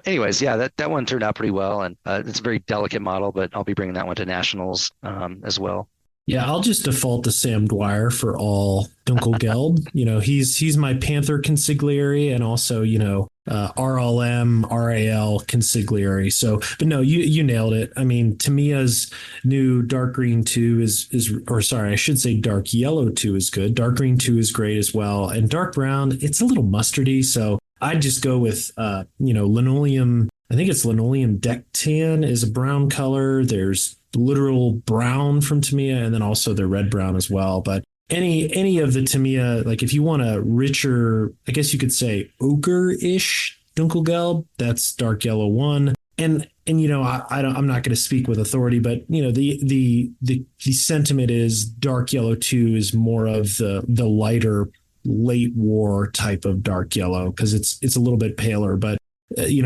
anyways, yeah, that one turned out pretty well, and it's a very delicate model, but I'll be bringing that one to nationals as well. Yeah, I'll just default to Sam Dwyer for all Dunkelgelb. He's my Panther consigliere, and also, RLM, RAL consigliere. So, but no, you nailed it. I mean, Tamiya's new dark green 2 I should say dark yellow 2 is good. Dark green 2 is great as well. And dark brown, it's a little mustardy. So I'd just go with, linoleum. I think it's linoleum deck tan is a brown color. There's literal brown from Tamiya, and then also the red brown as well. But any of the Tamiya, like if you want a richer, I guess you could say ochre-ish Dunkelgelb, that's dark yellow 1. And I'm not going to speak with authority, but the sentiment is dark yellow 2 is more of the lighter late war type of dark yellow, because it's a little bit paler. But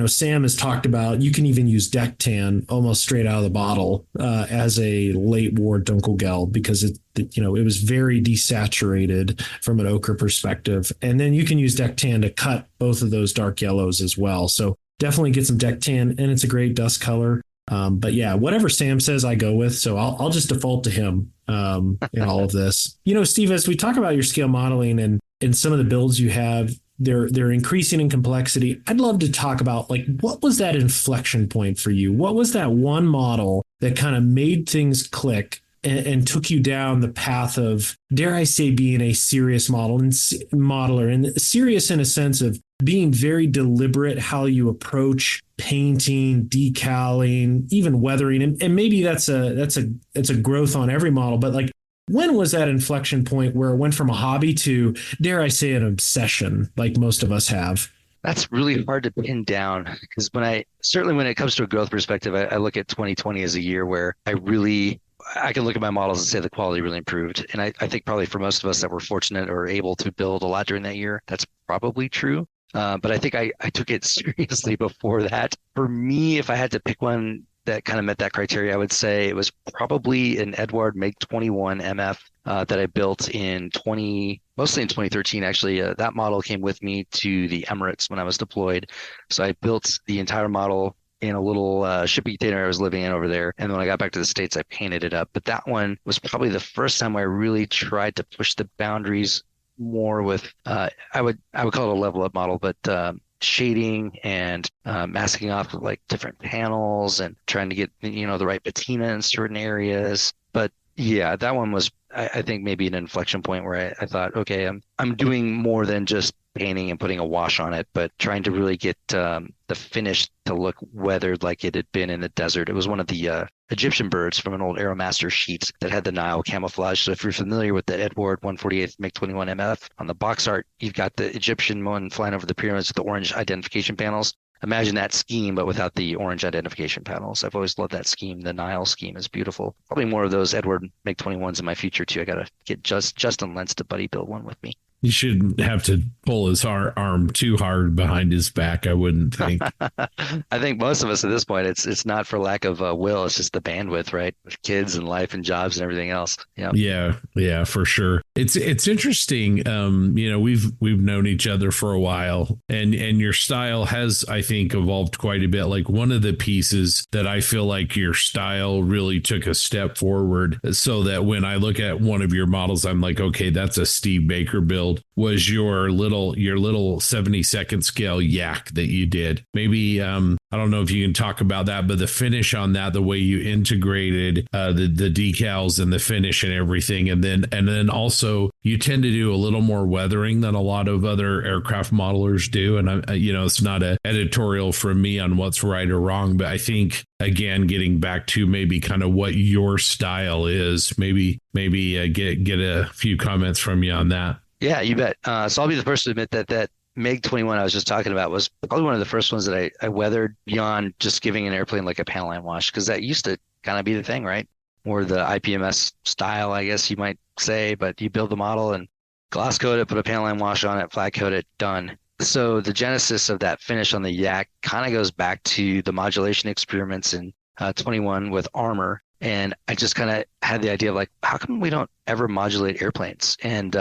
Sam has talked about you can even use deck tan almost straight out of the bottle as a late war Dunkelgelb, because it was very desaturated from an ochre perspective. And then you can use deck tan to cut both of those dark yellows as well. So definitely get some deck tan, and it's a great dust color. But yeah, whatever Sam says, I go with. So I'll just default to him in all of this. Steve, as we talk about your scale modeling and some of the builds you have, they're increasing in complexity. I'd love to talk about, like, what was that inflection point for you? What was that one model that kind of made things click and took you down the path of, dare I say, being a serious modeler, and serious in a sense of being very deliberate how you approach painting, decaling, even weathering, and maybe that's a growth on every model, but like, when was that inflection point where it went from a hobby to, dare I say, an obsession, like most of us have? That's really hard to pin down, because when it comes to a growth perspective, I look at 2020 as a year where I can look at my models and say the quality really improved. And I think probably for most of us that were fortunate or able to build a lot during that year, that's probably true. But I think I took it seriously before that. For me, if I had to pick one that kind of met that criteria, I would say it was probably an Edward MiG 21 MF that I built mostly in 2013. Actually, that model came with me to the Emirates when I was deployed. So I built the entire model in a little shipping container I was living in over there. And when I got back to the States, I painted it up. But that one was probably the first time I really tried to push the boundaries more with, I would call it a level up model, but shading and masking off of like different panels and trying to get, the right patina in certain areas. But yeah, that one was, I think, maybe an inflection point where I thought, okay, I'm doing more than just painting and putting a wash on it, but trying to really get the finish to look weathered like it had been in the desert. It was one of the Egyptian birds from an old Aeromaster sheet that had the Nile camouflage. So if you're familiar with the Edward 148th MiG-21 MF, on the box art, you've got the Egyptian one flying over the pyramids with the orange identification panels. Imagine that scheme, but without the orange identification panels. I've always loved that scheme. The Nile scheme is beautiful. Probably more of those Edward MiG-21s in my future, too. I got to get Justin Lentz to buddy build one with me. You shouldn't have to pull his arm too hard behind his back, I wouldn't think. I think most of us at this point, it's not for lack of will. It's just the bandwidth, right? With kids and life and jobs and everything else. Yeah, for sure. It's interesting. We've known each other for a while, and your style has, I think, evolved quite a bit. Like one of the pieces that I feel like your style really took a step forward, so that when I look at one of your models, I'm like, okay, that's a Steve Baker build. Was your little 72nd scale yak that you did. Maybe I don't know if you can talk about that, but the finish on that, the way you integrated the decals and the finish and everything, and then also you tend to do a little more weathering than a lot of other aircraft modelers do. And it's not an editorial from me on what's right or wrong, but I think, again, getting back to maybe kind of what your style is, maybe get a few comments from you on that. Yeah, you bet. So I'll be the first to admit that MiG-21 I was just talking about was probably one of the first ones that I weathered beyond just giving an airplane like a panel line wash, because that used to kind of be the thing, right? Or the IPMS style, I guess you might say, but you build the model and gloss coat it, put a panel line wash on it, flat coat it, done. So the genesis of that finish on the yak kind of goes back to the modulation experiments in 21 with armor. And I just kind of had the idea of like, how come we don't ever modulate airplanes? And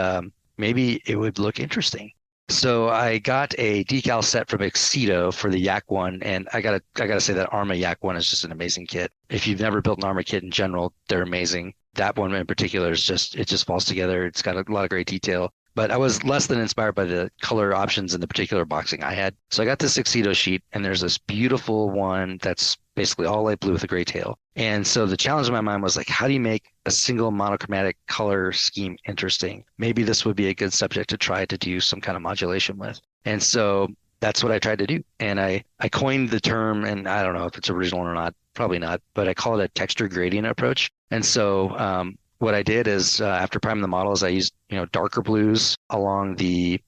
maybe it would look interesting. So I got a decal set from Exceedo for the Yak one, and I gotta say that Arma Yak one is just an amazing kit. If you've never built an Arma kit in general, they're amazing. That one in particular is it just falls together. It's got a lot of great detail. But I was less than inspired by the color options in the particular boxing I had. So I got this Exceedo sheet, and there's this beautiful one that's basically all light blue with a gray tail. And so the challenge in my mind was like, how do you make a single monochromatic color scheme interesting? Maybe this would be a good subject to try to do some kind of modulation with. And so that's what I tried to do. And I coined the term, and I don't know if it's original or not, probably not, but I call it a texture gradient approach. And so what I did is after priming the models, I used darker blues along the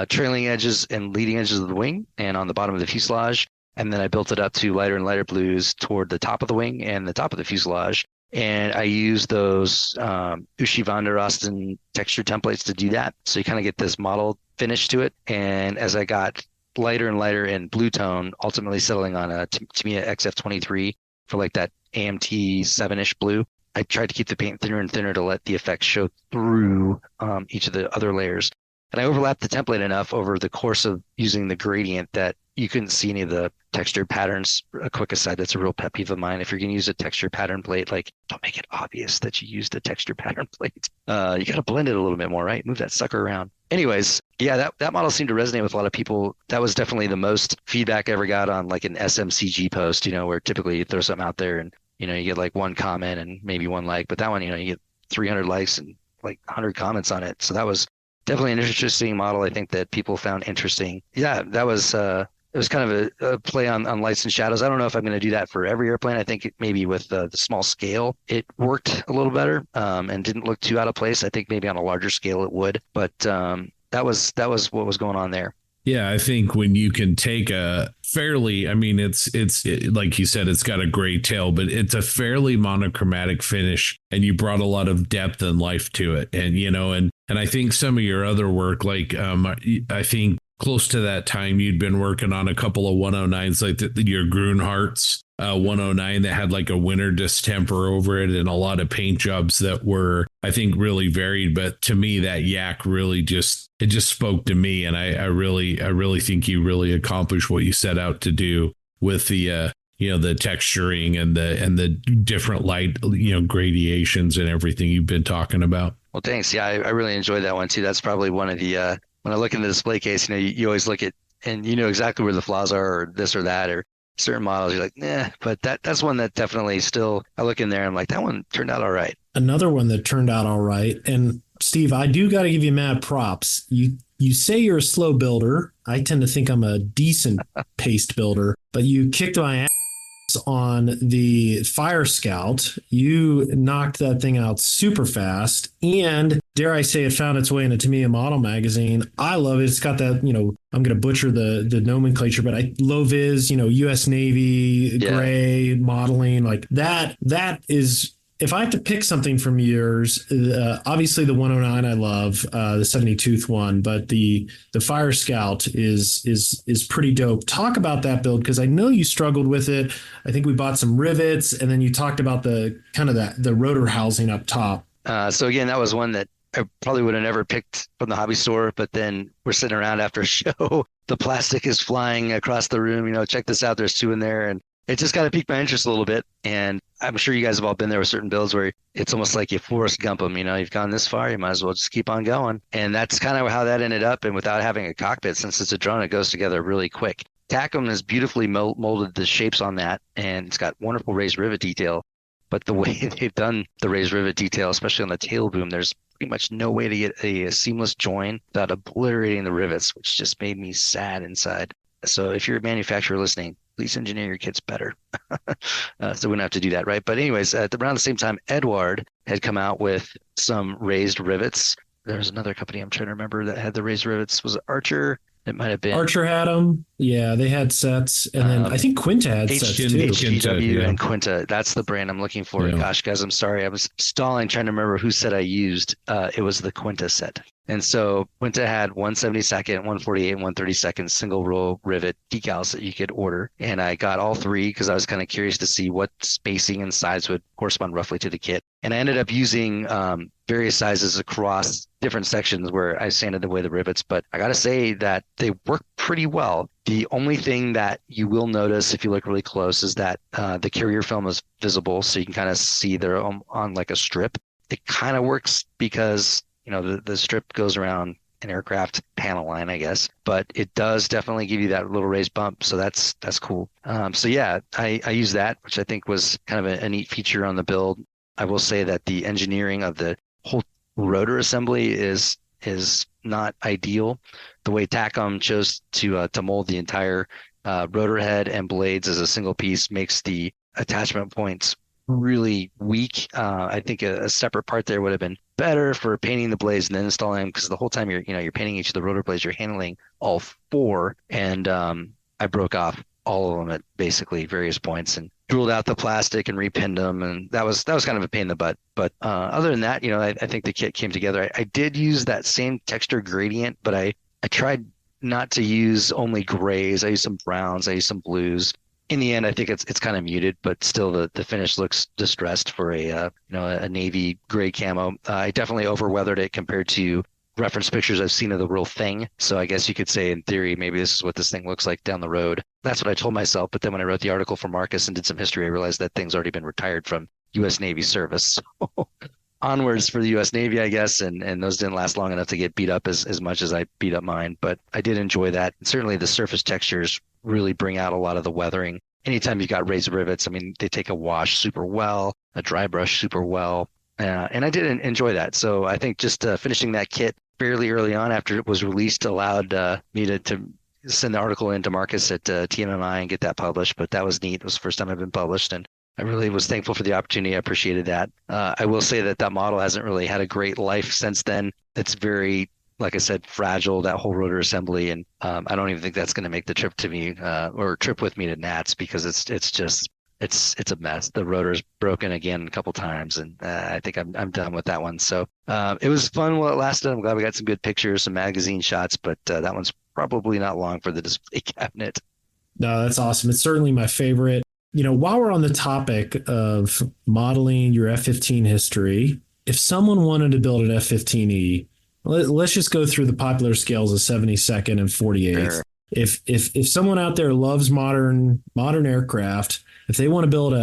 trailing edges and leading edges of the wing and on the bottom of the fuselage. And then I built it up to lighter and lighter blues toward the top of the wing and the top of the fuselage. And I used those Ushi van der Osten texture templates to do that. So you kind of get this model finish to it. And as I got lighter and lighter in blue tone, ultimately settling on a Tamiya XF23 for like that AMT 7-ish blue, I tried to keep the paint thinner and thinner to let the effect show through each of the other layers. And I overlapped the template enough over the course of using the gradient that you couldn't see any of the textured patterns. A quick aside, that's a real pet peeve of mine. If you're going to use a texture pattern plate, like, don't make it obvious that you used a texture pattern plate. You got to blend it a little bit more, right? Move that sucker around. Anyways, yeah, that model seemed to resonate with a lot of people. That was definitely the most feedback I ever got on like an SMCG post, where typically you throw something out there and, you get like one comment and maybe one like, but that one, you get 300 likes and like 100 comments on it. So that was definitely an interesting model. I think that people found interesting. Yeah, that was, it was kind of a play on lights and shadows. I don't know if I'm going to do that for every airplane. I think maybe with the small scale, it worked a little better and didn't look too out of place. I think maybe on a larger scale it would, but that was what was going on there. Yeah, I think when you can take a fairly, it's like you said, it's got a gray tail, but it's a fairly monochromatic finish, and you brought a lot of depth and life to it. And, and I think some of your other work, like I think close to that time, you'd been working on a couple of 109s, like your Grunhardt's 109 that had like a winter distemper over it and a lot of paint jobs that were, I think, really varied. But to me, that yak really just spoke to me. And I really think you really accomplished what you set out to do with the, the texturing and the different light, gradations and everything you've been talking about. Well, thanks. Yeah, I really enjoyed that one too. That's probably one of the, when I look in the display case, you always look at and you know exactly where the flaws are, or this or that, or certain models you're like, nah. But that's one that definitely still, I look in there and I'm like, that one turned out all right. Another one that turned out all right. And Steve, I do got to give you mad props. You say you're a slow builder. I tend to think I'm a decent paste builder, but you kicked my ass on the Fire Scout. You knocked that thing out super fast, and dare I say, it found its way into Tamiya Model Magazine. I love it. It's got that, I'm going to butcher the nomenclature, but low vis, U.S. Navy gray modeling like that. That is. If I have to pick something from yours, obviously the 109 I love, the 70 tooth one, but the Fire Scout is pretty dope. Talk about that build, because I know you struggled with it. I think we bought some rivets, and then you talked about the kind of the rotor housing up top. So again, that was one that I probably would have never picked from the hobby store, but then we're sitting around after a show. The plastic is flying across the room. Check this out. There's two in there, and it just kind of piqued my interest a little bit. And I'm sure you guys have all been there with certain builds where it's almost like you Forrest Gump them. You've gone this far, you might as well just keep on going. And that's kind of how that ended up. And without having a cockpit, since it's a drone, it goes together really quick. Tacom has beautifully molded the shapes on that, and it's got wonderful raised rivet detail. But the way they've done the raised rivet detail, especially on the tail boom, there's pretty much no way to get a seamless join without obliterating the rivets, which just made me sad inside. So if you're a manufacturer listening, please engineer your kits better. So we don't have to do that, right? But anyways, around the same time, Eduard had come out with some raised rivets. There's another company I'm trying to remember that had the raised rivets. Was it Archer? It might have been. Archer had them. Yeah, they had sets. And then I think Quinta had sets too. HGW and Quinta. That's the brand I'm looking for. Yeah. Gosh, guys, I'm sorry. I was stalling trying to remember who set I used. It was the Quinta set. And so Quinta had 1/72nd, 1/48, 1/32 single row rivet decals that you could order. And I got all three because I was kind of curious to see what spacing and size would correspond roughly to the kit. And I ended up using various sizes across different sections where I sanded away the rivets. But I got to say that they work pretty well. The only thing that you will notice if you look really close is that the carrier film is visible. So you can kind of see they're on like a strip. It kind of works because the strip goes around an aircraft panel line, I guess, but it does definitely give you that little raised bump. So that's cool. So yeah, I use that, which I think was kind of a neat feature on the build. I will say that the engineering of the whole rotor assembly is not ideal. The way Tacom chose to mold the entire rotor head and blades as a single piece makes the attachment points really weak. I think a separate part there would have been better for painting the blades and then installing them, because the whole time you're painting each of the rotor blades, you're handling all four, and I broke off all of them at basically various points and drilled out the plastic and repinned them, and that was kind of a pain in the butt. But other than that, I think the kit came together. I did use that same texture gradient, but I tried not to use only grays. I used some browns, I used some blues. In the end, I think it's kind of muted, but still the finish looks distressed for a navy gray camo. I definitely overweathered it compared to reference pictures I've seen of the real thing. So I guess you could say in theory, maybe this is what this thing looks like down the road. That's what I told myself. But then when I wrote the article for Marcus and did some history, I realized that thing's already been retired from U.S. Navy service. So onwards for the U.S. Navy, I guess. And those didn't last long enough to get beat up as much as I beat up mine. But I did enjoy that. And certainly the surface textures really bring out a lot of the weathering. Anytime you've got raised rivets, I mean, they take a wash super well, a dry brush super well. And I did enjoy that. So I think just finishing that kit fairly early on after it was released allowed me to send the article into Marcus at TMMI and get that published. But that was neat. It was the first time I've been published, and I really was thankful for the opportunity. I appreciated that. I will say that model hasn't really had a great life since then. It's very, like I said, fragile, that whole rotor assembly. And I don't even think that's going to make the trip to me or trip with me to Nats, because it's a mess. The rotor's broken again a couple times, and I think I'm done with that one. So it was fun while it lasted. I'm glad we got some good pictures, some magazine shots, but that one's probably not long for the display cabinet. No, that's awesome. It's certainly my favorite. While we're on the topic of modeling your F-15 history, if someone wanted to build an F-15E, let's just go through the popular scales of 72nd and 48th. Sure. If someone out there loves modern aircraft, if they want to build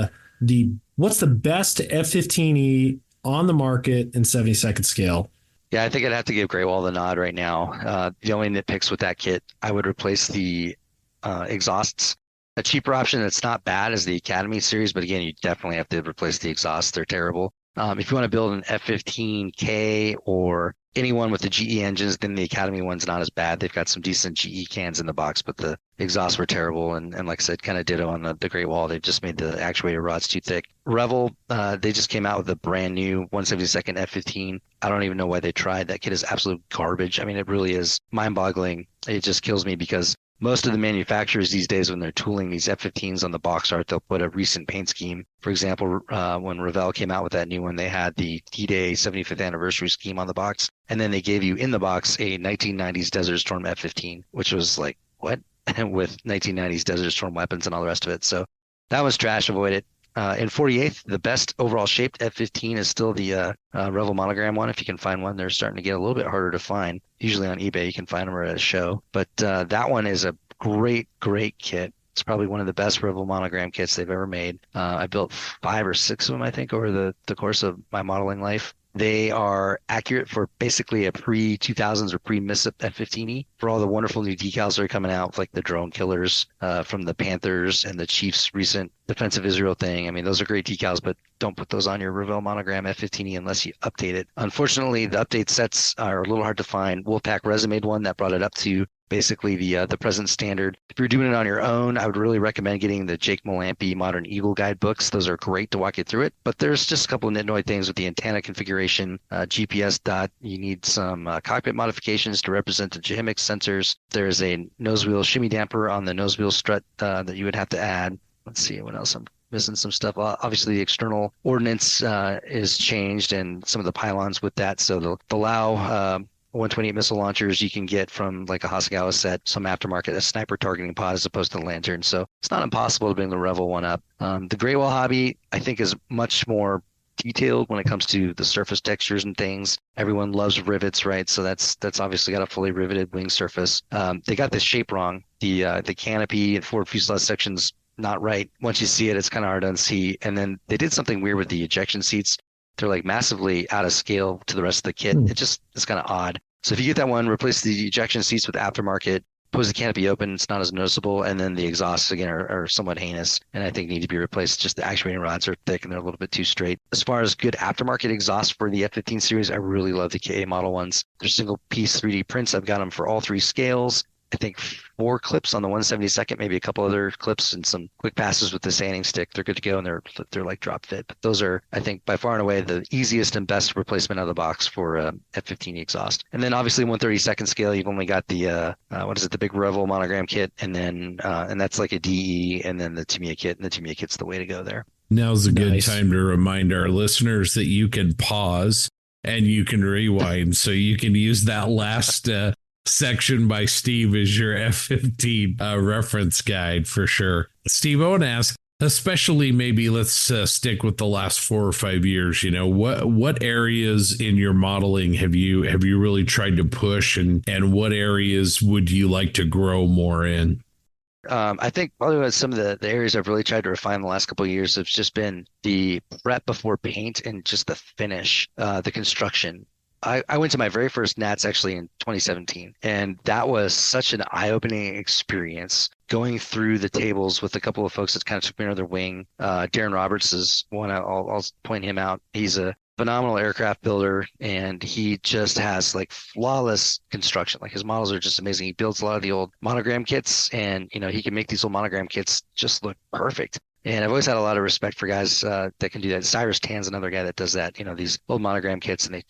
what's the best F-15E on the market in 72nd scale? Yeah, I think I'd have to give Great Wall the nod right now. The only nitpicks with that kit, I would replace the exhausts. A cheaper option that's not bad is the Academy series, but again, you definitely have to replace the exhausts. They're terrible. If you want to build an F-15K or anyone with the GE engines, then the Academy one's not as bad. They've got some decent GE cans in the box, but the exhausts were terrible. And like I said, kind of ditto on the Great Wall. They've just made the actuator rods too thick. Revel, they just came out with a brand new 172nd F-15. I don't even know why they tried. That kit is absolute garbage. I mean, it really is mind-boggling. It just kills me because most of the manufacturers these days, when they're tooling these F-15s on the box art, they'll put a recent paint scheme. For example, when Revell came out with that new one, they had the D-Day 75th anniversary scheme on the box. And then they gave you in the box a 1990s Desert Storm F-15, which was like, what? With 1990s Desert Storm weapons and all the rest of it. So that was trash. Avoid it. In 48th, the best overall shaped F-15 is still the Revel monogram one. If you can find one, they're starting to get a little bit harder to find. Usually on eBay, you can find them or at a show. But that one is a great, great kit. It's probably one of the best Revel monogram kits they've ever made. I built 5 or 6 of them, I think, over the course of my modeling life. They are accurate for basically a pre-2000s or pre-MISSIP F-15E for all the wonderful new decals that are coming out, like the drone killers from the Panthers and the Chiefs' recent Defense of Israel thing. I mean, those are great decals, but don't put those on your Revell monogram F-15E unless you update it. Unfortunately, the update sets are a little hard to find. Wolfpack Resi made one that brought it up to basically the present standard. If you're doing it on your own, I would really recommend getting the Jake Malampy Modern Eagle Guide books. Those are great to walk you through it, but there's just a couple of nitnoid things with the antenna configuration, GPS dot. You need some cockpit modifications to represent the JHMIC sensors. There's a nose wheel shimmy damper on the nose wheel strut that you would have to add. Let's see what else. I'm missing some stuff. Obviously, the external ordnance is changed and some of the pylons with that. So they'll allow 128 missile launchers you can get from like a Hasegawa set, some aftermarket, a sniper targeting pod as opposed to the lantern. So it's not impossible to bring the Revel one up. The Great Wall hobby, I think, is much more detailed when it comes to the surface textures and things. Everyone loves rivets, right? So that's obviously got a fully riveted wing surface. They got the shape wrong. The canopy and forward fuselage sections not right. Once you see it, it's kind of hard to unsee. And then they did something weird with the ejection seats. They're like massively out of scale to the rest of the kit. It's kind of odd. So if you get that one, replace the ejection seats with aftermarket, pose the canopy open, it's not as noticeable, and then the exhausts again are somewhat heinous and I think need to be replaced. Just the actuating rods are thick and they're a little bit too straight. As far as good aftermarket exhausts for the F-15 series, I really love the KA model ones. They're single piece 3D prints. I've got them for all 3 scales. I think 4 clips on the 172nd, maybe a couple other clips and some quick passes with the sanding stick. They're good to go and they're like drop fit. But those are, I think, by far and away the easiest and best replacement out of the box for F-15 exhaust. And then obviously 132nd scale, you've only got the the big Revel monogram kit, and then and that's like a DE, and then the Tamiya kit, and the Tamiya kit's the way to go there. Now's a good time to remind our listeners that you can pause and you can rewind, so you can use that last section by Steve as your F-15 reference guide for sure. Steve, I want to ask, especially maybe let's stick with the last 4 or 5 years. You know, what areas in your modeling have you really tried to push, and what areas would you like to grow more in? I think probably some of the areas I've really tried to refine the last couple of years have just been the prep before paint and just the finish, the construction. I went to my very first Nats actually in 2017, and that was such an eye-opening experience going through the tables with a couple of folks that kind of took me under their wing. Darren Roberts is one. I'll point him out. He's a phenomenal aircraft builder, and he just has like flawless construction. Like his models are just amazing. He builds a lot of the old monogram kits, and he can make these old monogram kits just look perfect. And I've always had a lot of respect for guys that can do that. Cyrus Tan's another guy that does that. These old monogram kits, and they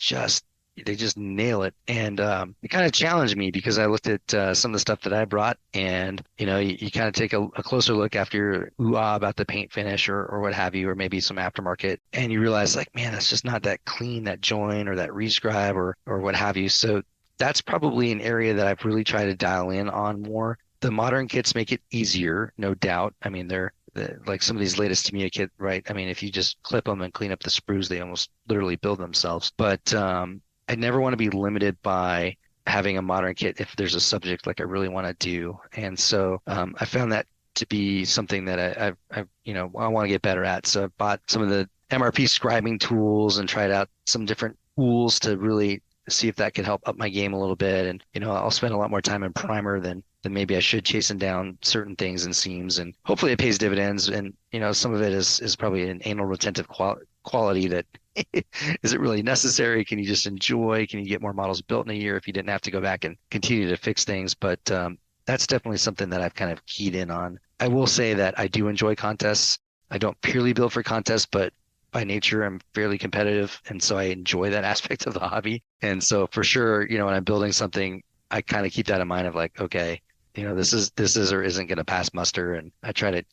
just nail it. And it kind of challenged me because I looked at some of the stuff that I brought, and you kind of take a closer look after ooh-ah about the paint finish or what have you, or maybe some aftermarket, and you realize like, man, that's just not that clean, that join or that rescribe or what have you. So that's probably an area that I've really tried to dial in on more. The modern kits make it easier, no doubt. I mean, they're like some of these latest Tamiya kit, right? I mean, if you just clip them and clean up the sprues, they almost literally build themselves. But I never want to be limited by having a modern kit if there's a subject like I really want to do. And so I found that to be something that I want to get better at. So I bought some of the MRP scribing tools and tried out some different tools to really see if that could help up my game a little bit. And, I'll spend a lot more time in primer than maybe I should, chasing down certain things and seams, and hopefully it pays dividends. And, some of it is probably an anal retentive quality that is it really necessary? Can you just enjoy? Can you get more models built in a year if you didn't have to go back and continue to fix things? But that's definitely something that I've kind of keyed in on. I will say that I do enjoy contests. I don't purely build for contests, but by nature, I'm fairly competitive. And so I enjoy that aspect of the hobby. And so for sure, when I'm building something, I kind of keep that in mind of like, okay, this is or isn't going to pass muster. And I try to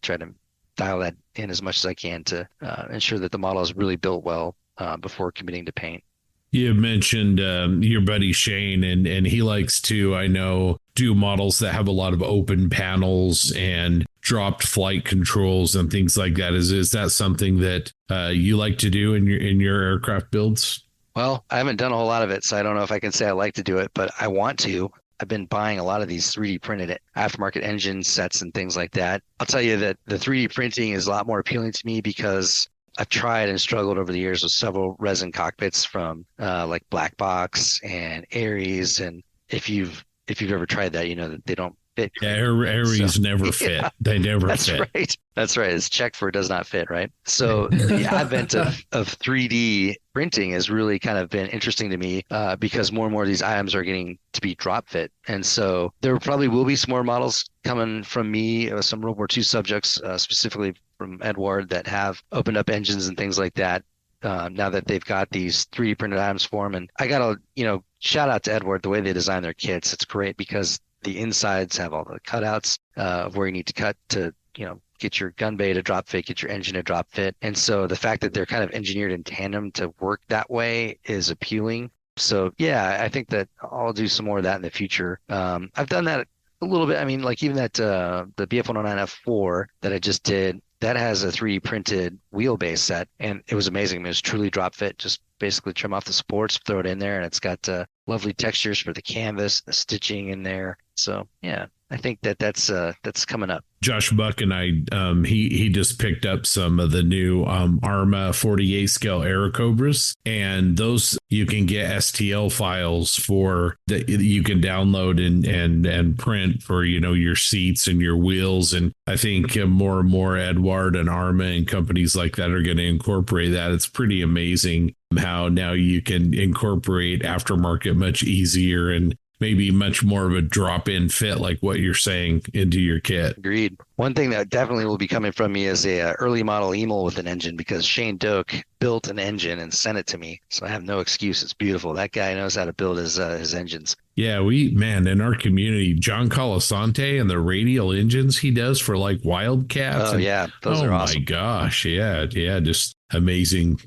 dial that in as much as I can to ensure that the model is really built well before committing to paint. You mentioned your buddy Shane, and he likes to, I know, do models that have a lot of open panels and dropped flight controls and things like that. Is that something that you like to do in your aircraft builds? Well, I haven't done a whole lot of it, so I don't know if I can say I like to do it, but I want to. I've been buying a lot of these 3D printed aftermarket engine sets and things like that. I'll tell you that the 3D printing is a lot more appealing to me because I've tried and struggled over the years with several resin cockpits from like Black Box and Aries. And if you've ever tried that, that they don't fit. Yeah, Aries never fit. Yeah, they never fit. Right. That's right. It's checked for does not fit, right? So the advent of 3D printing has really kind of been interesting to me because more and more of these items are getting to be drop fit. And so there probably will be some more models coming from me, some World War II subjects, specifically from Edward, that have opened up engines and things like that. Now that they've got these 3D printed items for them. And I got to, shout out to Edward, the way they design their kits. It's great because the insides have all the cutouts of where you need to cut to, get your gun bay to drop fit, get your engine to drop fit. And so the fact that they're kind of engineered in tandem to work that way is appealing. So yeah, I think that I'll do some more of that in the future. I've done that a little bit. I mean, like even that the BF-109F4 that I just did, that has a 3D printed wheelbase set, and it was amazing. It was truly drop fit. Just basically trim off the supports, throw it in there, and it's got lovely textures for the canvas, the stitching in there. So yeah, I think that's coming up. Josh Buck and I, he just picked up some of the new Arma 48 scale Aerocobras, and those you can get STL files for that you can download and print for your seats and your wheels. And I think more and more Edward and Arma and companies like that are going to incorporate that. It's pretty amazing how now you can incorporate aftermarket much easier and maybe much more of a drop-in fit, like what you're saying, into your kit. Agreed. One thing that definitely will be coming from me is a early model EML with an engine, because Shane Doak built an engine and sent it to me. So I have no excuse. It's beautiful. That guy knows how to build his engines. Yeah, in our community, John Colasante and the radial engines he does for like Wildcats. Oh, yeah. Those are awesome. Oh, my gosh. Yeah. Just amazing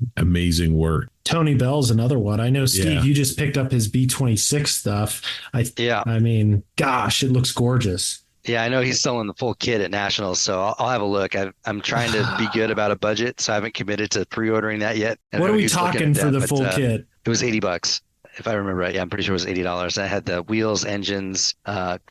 work. Tony Bell's another one. I know, Steve, you just picked up his B-26 stuff. I mean, gosh, it looks gorgeous. Yeah, I know he's selling the full kit at Nationals, so I'll have a look. I'm trying to be good about a budget, so I haven't committed to pre-ordering that yet. What are we talking for the full kit? It was $80, if I remember right. Yeah, I'm pretty sure it was $80. I had the wheels, engines,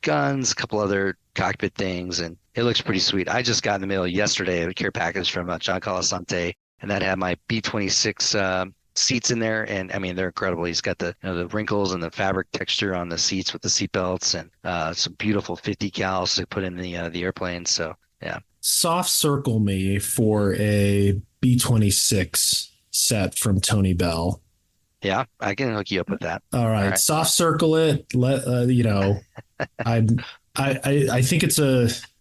guns, a couple other cockpit things, and it looks pretty sweet. I just got in the mail yesterday a care package from John Colasante, and that had my B-26 seats in there, and I mean, they're incredible. He's got the the wrinkles and the fabric texture on the seats with the seat belts, and some beautiful 50 cals to put in the airplane. So yeah, soft circle me for a B-26 set from Tony Bell. Yeah, I can hook you up with that. All right. Soft circle it. I think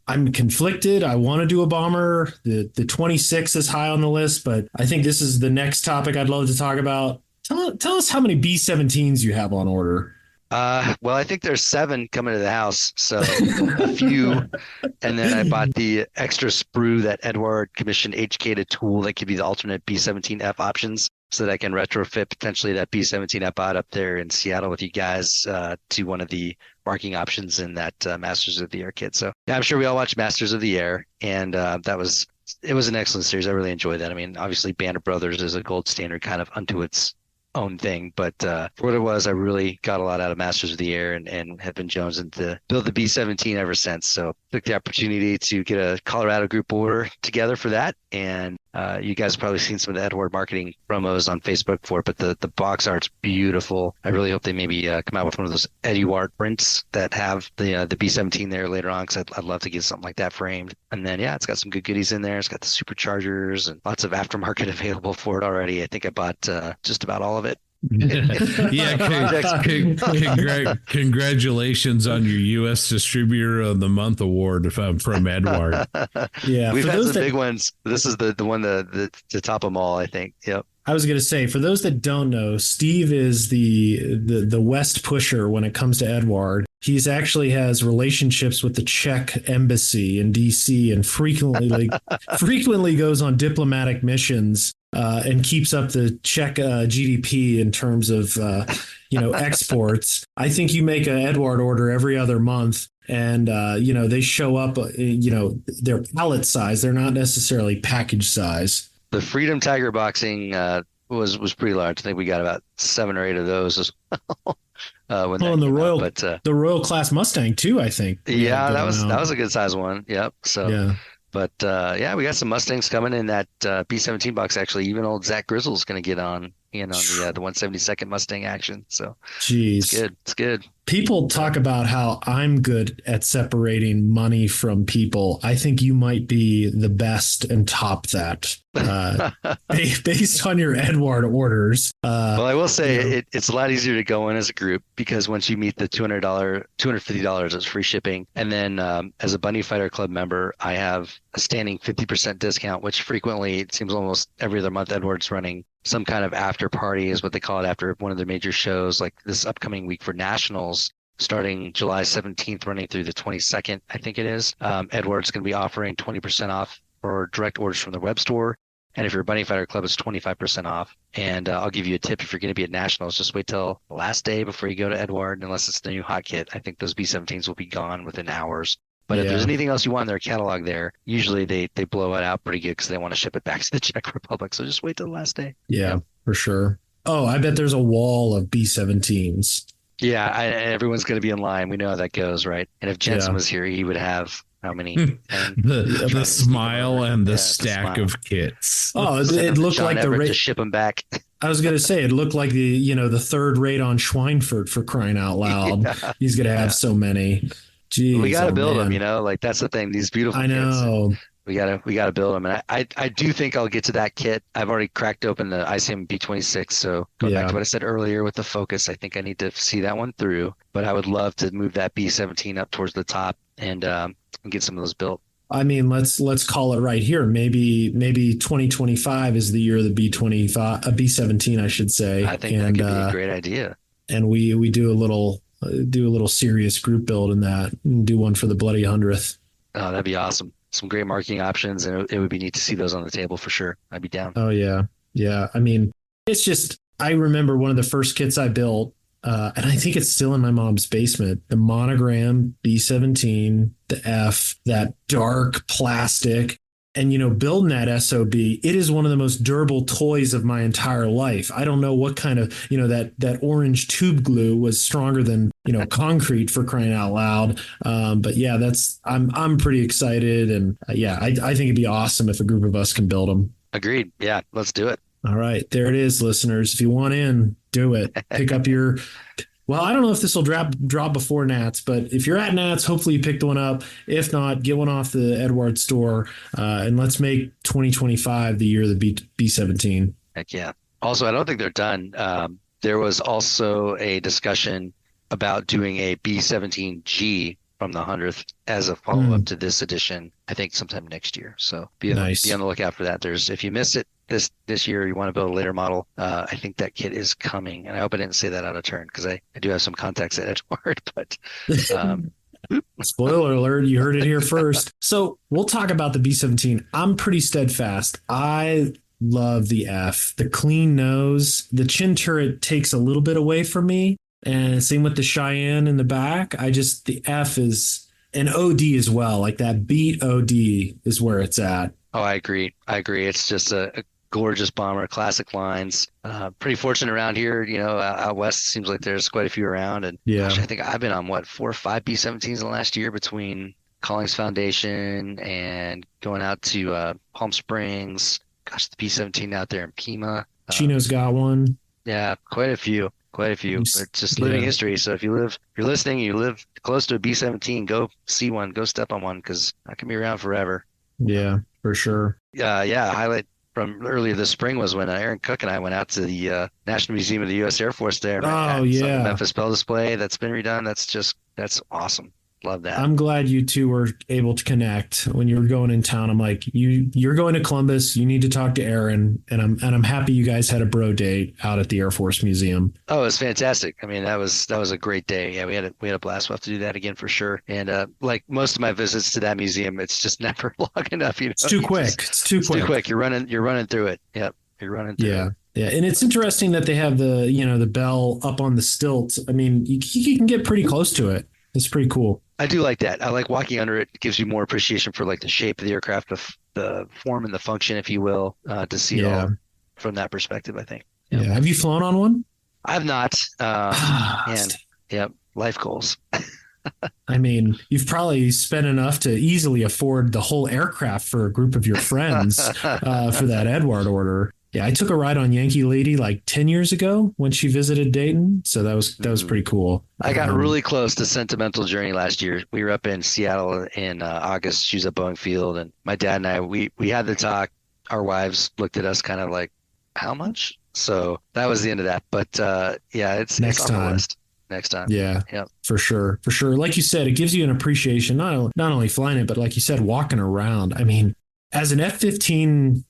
I'm conflicted. I want to do a bomber. The 26 is high on the list, but I think this is the next topic I'd love to talk about. Tell us how many B-17s you have on order. Well, I think there's 7 coming to the house, so a few. And then I bought the extra sprue that Edward commissioned HK to tool that could be the alternate B-17F options, so that I can retrofit potentially that B-17F out up there in Seattle with you guys to one of the marking options in that Masters of the Air kit. So yeah, I'm sure we all watched Masters of the Air, and it was an excellent series. I really enjoyed that. I mean, obviously Band of Brothers is a gold standard kind of unto own thing. But for what it was, I really got a lot out of Masters of the Air and have been jonesing to build the B-17 ever since. So took the opportunity to get a Colorado group order together for that. And you guys have probably seen some of the Edward marketing promos on Facebook for it, but the box art's beautiful. I really hope they maybe come out with one of those Edward prints that have the B-17 there later on, because I'd love to get something like that framed. And then, yeah, it's got some good goodies in there. It's got the superchargers and lots of aftermarket available for it already. I think I bought just about all of it. Yeah, congratulations on your U.S. Distributor of the Month award from Edward. Yeah, we've had some big ones. This is the one to top them all, I think. Yep. I was going to say, for those that don't know, Steve is the West pusher when it comes to Edward. He's actually has relationships with the Czech embassy in D.C. and frequently goes on diplomatic missions and keeps up the Czech GDP in terms of exports. I think you make an Edward order every other month, and they show up. They're pallet size. They're not necessarily package size. The Freedom Tiger boxing was pretty large. I think we got about 7 or 8 of those as well. And the Royal Class Mustang too, I think. Yeah, that was a good size one. Yep. So yeah. But we got some Mustangs coming in that B-17 box. Actually, even old Zach Grizzle's going to get on the 172nd Mustang action. So, jeez, it's good. People talk about how I'm good at separating money from people. I think you might be the best and top that based on your Edward orders. Well, I will say it's a lot easier to go in as a group, because once you meet the $250 as free shipping, and then as a Bunny Fighter Club member, I have a standing 50% discount, which frequently, it seems almost every other month, Edward's running some kind of after party, is what they call it, after one of their major shows, like this upcoming week for Nationals, starting July 17th, running through the 22nd, I think it is. Edward's going to be offering 20% off for direct orders from the web store. And if you're a Bunny Fighter Club, it's 25% off. And I'll give you a tip: if you're going to be at Nationals, just wait till the last day before you go to Edward, unless it's the new hot kit. I think those B-17s will be gone within hours. But if there's anything else you want in their catalog there, usually they blow it out pretty good, because they want to ship it back to the Czech Republic. So just wait till the last day. Yeah, for sure. Oh, I bet there's a wall of B-17s. Yeah, everyone's going to be in line. We know how that goes, right? And if Jensen was here, he would have how many? the smile and the stack of kits. Oh, it looked like the rate to ship them back. I was going to say, it looked like the third rate on Schweinfurt, for crying out loud. Yeah. He's going to have so many. Jeez, we got to build them, like that's the thing. These beautiful I know. Kits, we got to build them. And I do think I'll get to that kit. I've already cracked open the ICM B26. So going back to what I said earlier with the Focus, I think I need to see that one through. But I would love to move that B17 up towards the top and get some of those built. I mean, let's call it right here. Maybe 2025 is the year of the B17, I should say. I think that could be a great idea. And we do a little serious group build in that, and do one for the bloody 100th. Oh, that'd be awesome. Some great marketing options, and it would be neat to see those on the table for sure. I'd be down. Oh yeah. I mean, it's just, I remember one of the first kits I built, and I think it's still in my mom's basement, the monogram B-17, the F, that dark plastic. And, building that SOB, it is one of the most durable toys of my entire life. I don't know what kind of, that orange tube glue was stronger than, concrete, for crying out loud. But yeah, I'm pretty excited. And I think it'd be awesome if a group of us can build them. Agreed. Yeah, let's do it. All right. There it is, listeners. If you want in, do it. Pick up your... Well, I don't know if this will drop before Nats, but if you're at Nats, hopefully you picked one up. If not, get one off the Edward store, and let's make 2025 the year of the B-17. Heck yeah. Also, I don't think they're done. There was also a discussion about doing a B-17G from the 100th as a follow-up to this edition, I think sometime next year. So be on the lookout for that. If you missed it this year, you want to build a later model, I think that kit is coming. And I hope I didn't say that out of turn, because I do have some contacts at Edward, but spoiler alert, you heard it here first. So we'll talk about the B-17. I'm pretty steadfast. I love the F, the clean nose. The chin turret takes a little bit away from me. And same with the Cheyenne in the back. The F is an OD as well. Like that beat OD is where it's at. Oh, I agree. It's just a gorgeous bomber, classic lines. Pretty fortunate around here, out west. It seems like there's quite a few around. And gosh, I think I've been on 4 or 5 B-17s in the last year between Collings Foundation and going out to Palm Springs. Gosh, the B-17 out there in Pima. Chino's got one. Yeah, quite a few. They're just living history. So if you're listening, you live close to a B-17, go see one, go step on one, because that can be around forever. Yeah, for sure. A highlight from earlier this spring was when Aaron Kuck and I went out to the National Museum of the U.S. Air Force there. Oh, yeah. The Memphis Bell display that's been redone. That's awesome. Love that. I'm glad you two were able to connect when you were going in town. I'm like, you're going to Columbus. You need to talk to Aaron, and I'm happy you guys had a bro date out at the Air Force Museum. Oh, it was fantastic. I mean, that was a great day. Yeah, we had a blast. We'll have to do that again for sure. And like most of my visits to that museum, it's just never long enough. It's too quick. It's too quick. You're running through it. Yep, you're running through it. Yeah, and it's interesting that they have the bell up on the stilts. I mean, you can get pretty close to it. It's pretty cool. I do like that. I like walking under it. It gives you more appreciation for like the shape of the aircraft, the form and the function, if you will, to see it all from that perspective, I think. Yeah. Have you flown on one? I've not. Life goals. I mean, you've probably spent enough to easily afford the whole aircraft for a group of your friends for that Edward order. Yeah, I took a ride on Yankee Lady like 10 years ago when she visited Dayton. So that was pretty cool. I got really close to Sentimental Journey last year. We were up in Seattle in August. She was at Boeing Field, and my dad and I, we had the talk. Our wives looked at us kind of like, how much? So that was the end of that. But it's on the list. Next time. Yeah, for sure. Like you said, it gives you an appreciation, not only flying it, but like you said, walking around. I mean, as an F-15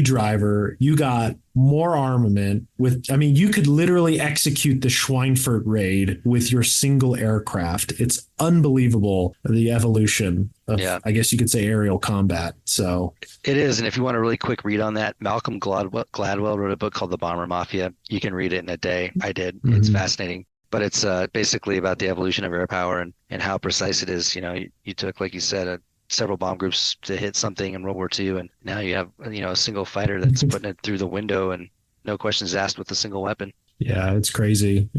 driver, you got more armament you could literally execute the Schweinfurt raid with your single aircraft. It's unbelievable, the evolution of, I guess you could say, aerial combat. So it is. And if you want a really quick read on that, Malcolm Gladwell wrote a book called The Bomber Mafia. You can read it in a day. I did. Mm-hmm. It's fascinating. But it's basically about the evolution of air power and how precise it is. You took, like you said, several bomb groups to hit something in World War II, and now you have a single fighter that's putting it through the window and no questions asked with a single weapon. Yeah, it's crazy.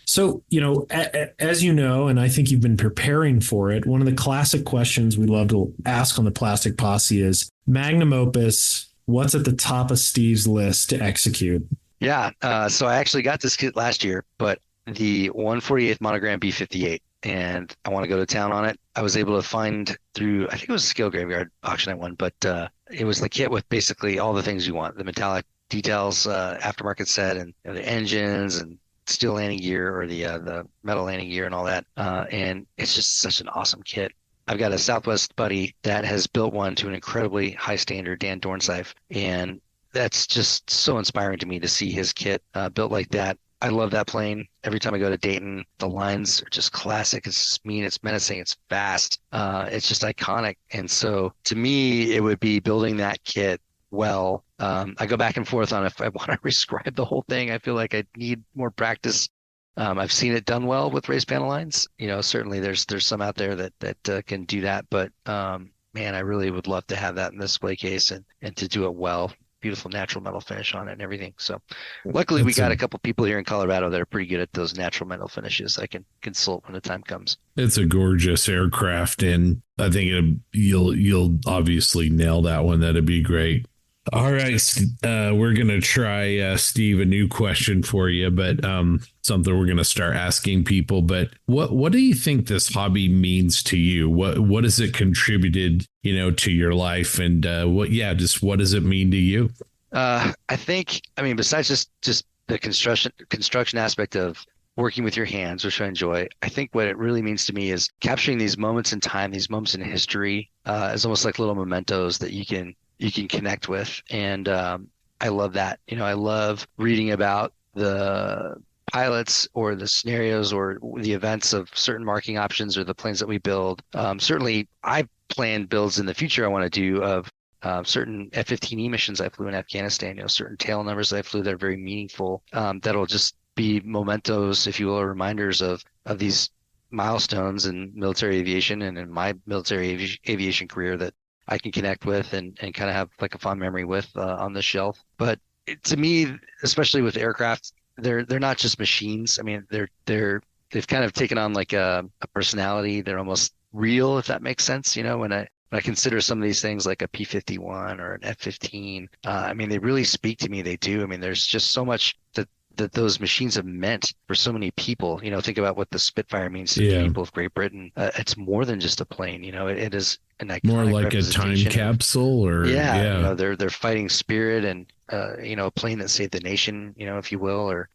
So, as you know, and I think you've been preparing for it, one of the classic questions we love to ask on the Plastic Posse is magnum opus. What's at the top of Steve's list to execute? Yeah, so I actually got this kit last year, but the 148th Monogram B-58. And I want to go to town on it. I was able to find through, I think it was a Scale Graveyard auction I won, but it was the kit with basically all the things you want: the metallic details, aftermarket set, and the engines and steel landing gear, or the metal landing gear and all that. And it's just such an awesome kit. I've got a Southwest buddy that has built one to an incredibly high standard, Dan Dornsife, and that's just so inspiring to me to see his kit built like that. I love that plane. Every time I go to Dayton, the lines are just classic. It's just mean, it's menacing, it's fast. It's just iconic. And so to me, it would be building that kit well. I go back and forth on if I want to rescribe the whole thing. I feel like I need more practice. I've seen it done well with raised panel lines. Certainly there's some out there that can do that. But man, I really would love to have that in this display case and to do it well. Beautiful natural metal finish on it and everything. So luckily we got a couple people here in Colorado that are pretty good at those natural metal finishes. I can consult when the time comes. It's a gorgeous aircraft, and I think you'll obviously nail that one. That'd be great. All right, we're going to try, Steve, a new question for you, but something we're going to start asking people. But what do you think this hobby means to you? What has it contributed, to your life? And what does it mean to you? I think, besides just the construction aspect of working with your hands, which I enjoy, I think what it really means to me is capturing these moments in time, these moments in history, as almost like little mementos that you can connect with. And I love that. I love reading about the pilots or the scenarios or the events of certain marking options or the planes that we build. Certainly, I plan builds in the future I want to do of certain F-15E missions I flew in Afghanistan, certain tail numbers I flew that are very meaningful. That'll just be mementos, if you will, or reminders of these milestones in military aviation and in my military aviation career that I can connect with and kind of have like a fond memory with on the shelf. But to me, especially with aircraft, they're not just machines. I mean, they've kind of taken on like a personality. They're almost real, if that makes sense. When I consider some of these things like a P-51 or an F-15, I mean, they really speak to me. They do. I mean, there's just so much that those machines have meant for so many people. Think about what the Spitfire means to the people of Great Britain. It's more than just a plane. It is an iconic more like a time capsule, or their fighting spirit, and a plane that saved the nation, if you will, or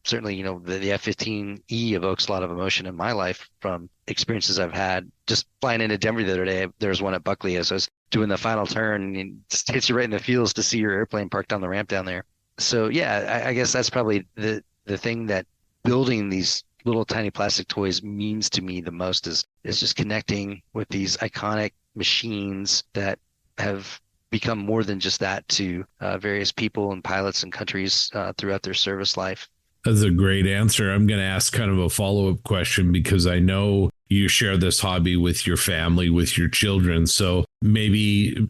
certainly, the F-15E evokes a lot of emotion in my life from experiences I've had. Just flying into Denver the other day, there was one at Buckley as I was doing the final turn, and it just hits you right in the feels to see your airplane parked on the ramp down there. So yeah, I guess that's probably the thing that building these little tiny plastic toys means to me the most is just connecting with these iconic machines that have become more than just that to various people and pilots and countries throughout their service life. That's a great answer. I'm going to ask kind of a follow-up question, because I know you share this hobby with your family, with your children. So maybe,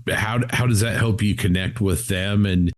how does that help you connect with them, and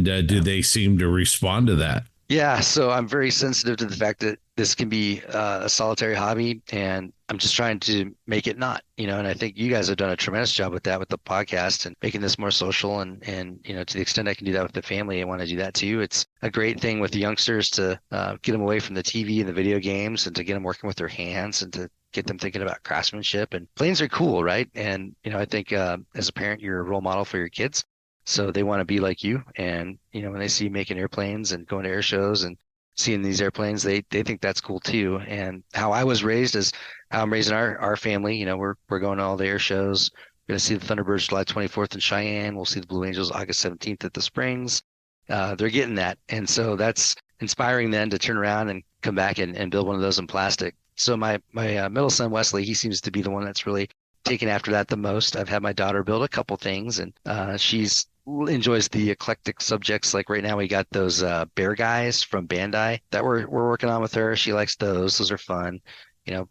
do they seem to respond to that? Yeah, so I'm very sensitive to the fact that this can be a solitary hobby, and I'm just trying to make it not, and I think you guys have done a tremendous job with that, with the podcast and making this more social, and to the extent I can do that with the family, I want to do that too. It's a great thing with the youngsters to get them away from the TV and the video games, and to get them working with their hands, and to get them thinking about craftsmanship. And planes are cool, right? And, I think as a parent, you're a role model for your kids. So they want to be like you. And, when they see you making airplanes and going to air shows and seeing these airplanes, they think that's cool too. And how I was raised is how I'm raising our family. We're going to all the air shows. We're going to see the Thunderbirds July 24th in Cheyenne. We'll see the Blue Angels August 17th at the Springs. They're getting that. And so that's inspiring them to turn around and come back and build one of those in plastic. So my middle son, Wesley, he seems to be the one that's really taken after that the most. I've had my daughter build a couple things, and she's enjoys the eclectic subjects. Like right now we got those bear guys from Bandai that we're working on with her. She likes those. Those are fun.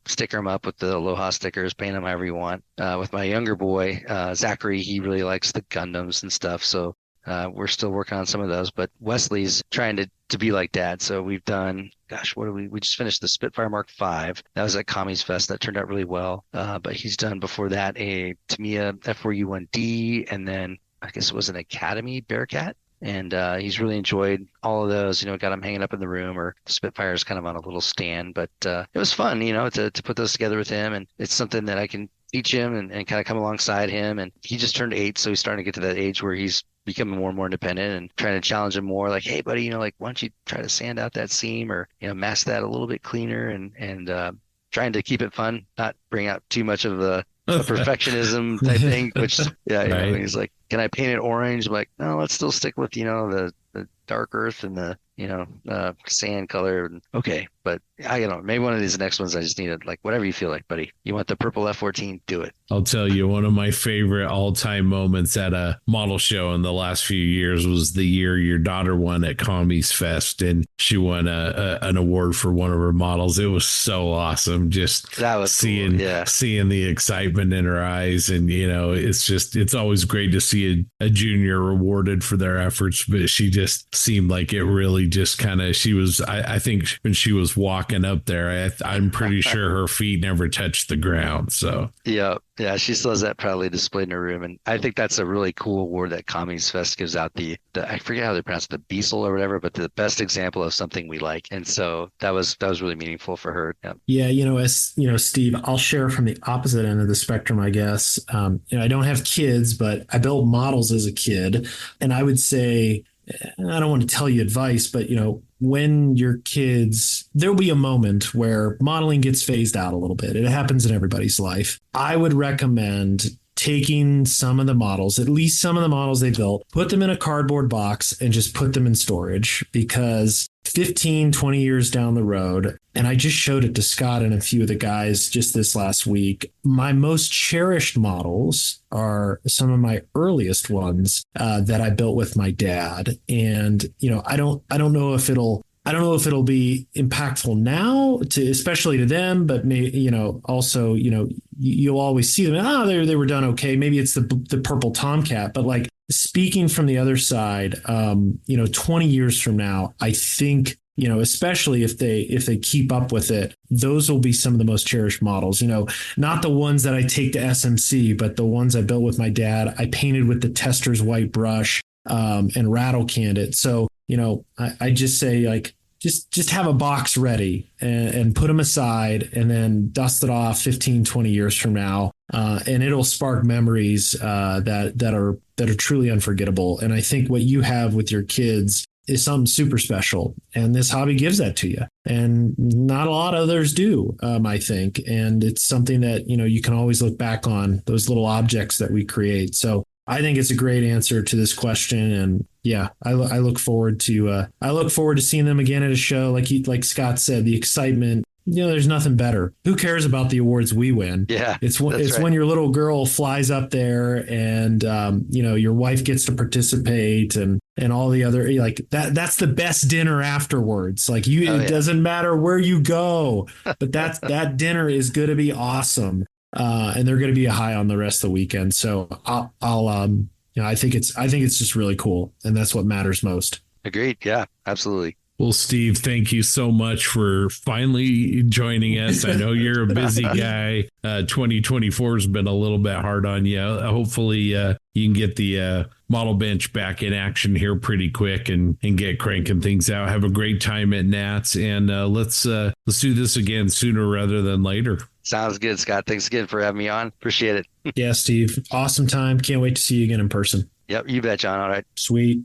Sticker them up with the Aloha stickers, paint them however you want. With my younger boy, Zachary, he really likes the Gundams and stuff. So we're still working on some of those, but Wesley's trying to be like dad. So we've done, we just finished the Spitfire Mark V. That was at Commies Fest. That turned out really well. But he's done before that a Tamiya F4U1D, and then I guess it was an Academy Bearcat. And he's really enjoyed all of those. Got him hanging up in the room, or the Spitfire is kind of on a little stand. But it was fun, to put those together with him. And it's something that I can teach him and kind of come alongside him. And he just turned 8, so he's starting to get to that age where he's becoming more and more independent, and trying to challenge him more. Like, hey, buddy, why don't you try to sand out that seam, or mask that a little bit cleaner, and trying to keep it fun, not bring out too much of a perfectionism type thing. Which right. He's like, can I paint it orange? I'm like, no, let's still stick with the dark earth and the sand color. Okay, but I don't know, maybe one of these next ones I just need like whatever you feel like, buddy. You want the purple F-14? Do it. I'll tell you, one of my favorite all-time moments at a model show in the last few years was the year your daughter won at Commies Fest, and she won an award for one of her models. It was so awesome, just seeing the excitement in her eyes. And it's always great to see a junior rewarded for their efforts, but she just seemed like it really just kind of, I think when she was walking up there, I'm pretty sure her feet never touched the ground. So yeah, she still has that proudly displayed in her room. And I think that's a really cool award that Commies Fest gives out, the I forget how they pronounce it, the Beasel or whatever, but the best example of something we like. And so that was really meaningful for her. As Steve, I'll share from the opposite end of the spectrum, I guess. I don't have kids, but I built models as a kid. And I would say, I don't want to tell you advice, but when your kids, there'll be a moment where modeling gets phased out a little bit. It happens in everybody's life. I would recommend taking some of the models, at least some of the models they built, put them in a cardboard box and just put them in storage, because 15, 20 years down the road, and I just showed it to Scott and a few of the guys just this last week, my most cherished models are some of my earliest ones that I built with my dad. And, I don't know if it'll be impactful now, especially to them, but also, you'll always see them. Oh, they were done okay. Maybe it's the purple Tomcat, but like speaking from the other side, 20 years from now, I think, especially if they keep up with it, those will be some of the most cherished models, not the ones that I take to SMC, but the ones I built with my dad. I painted with the Tester's white brush and rattle canned it. So, I just say like, just have a box ready and put them aside and then dust it off 15, 20 years from now. And it'll spark memories that are truly unforgettable. And I think what you have with your kids is something super special. And this hobby gives that to you. And not a lot of others do, I think. And it's something that, you can always look back on, those little objects that we create. So I think it's a great answer to this question. And yeah, I look forward to seeing them again at a show. Like Scott said, the excitement, there's nothing better. Who cares about the awards we win? Yeah, it's when your little girl flies up there and, your wife gets to participate and all the other, like that's the best dinner afterwards. Like it doesn't matter where you go, but that dinner is going to be awesome. And they're going to be high on the rest of the weekend. So I think it's just really cool. And that's what matters most. Agreed. Yeah, absolutely. Well, Steve, thank you so much for finally joining us. I know you're a busy guy. 2024 has been a little bit hard on you. Hopefully you can get the model bench back in action here pretty quick and get cranking things out. Have a great time at Nats, and let's do this again sooner rather than later. Sounds good, Scott. Thanks again for having me on. Appreciate it. Yeah, Steve. Awesome time. Can't wait to see you again in person. Yep, you bet, John. All right. Sweet.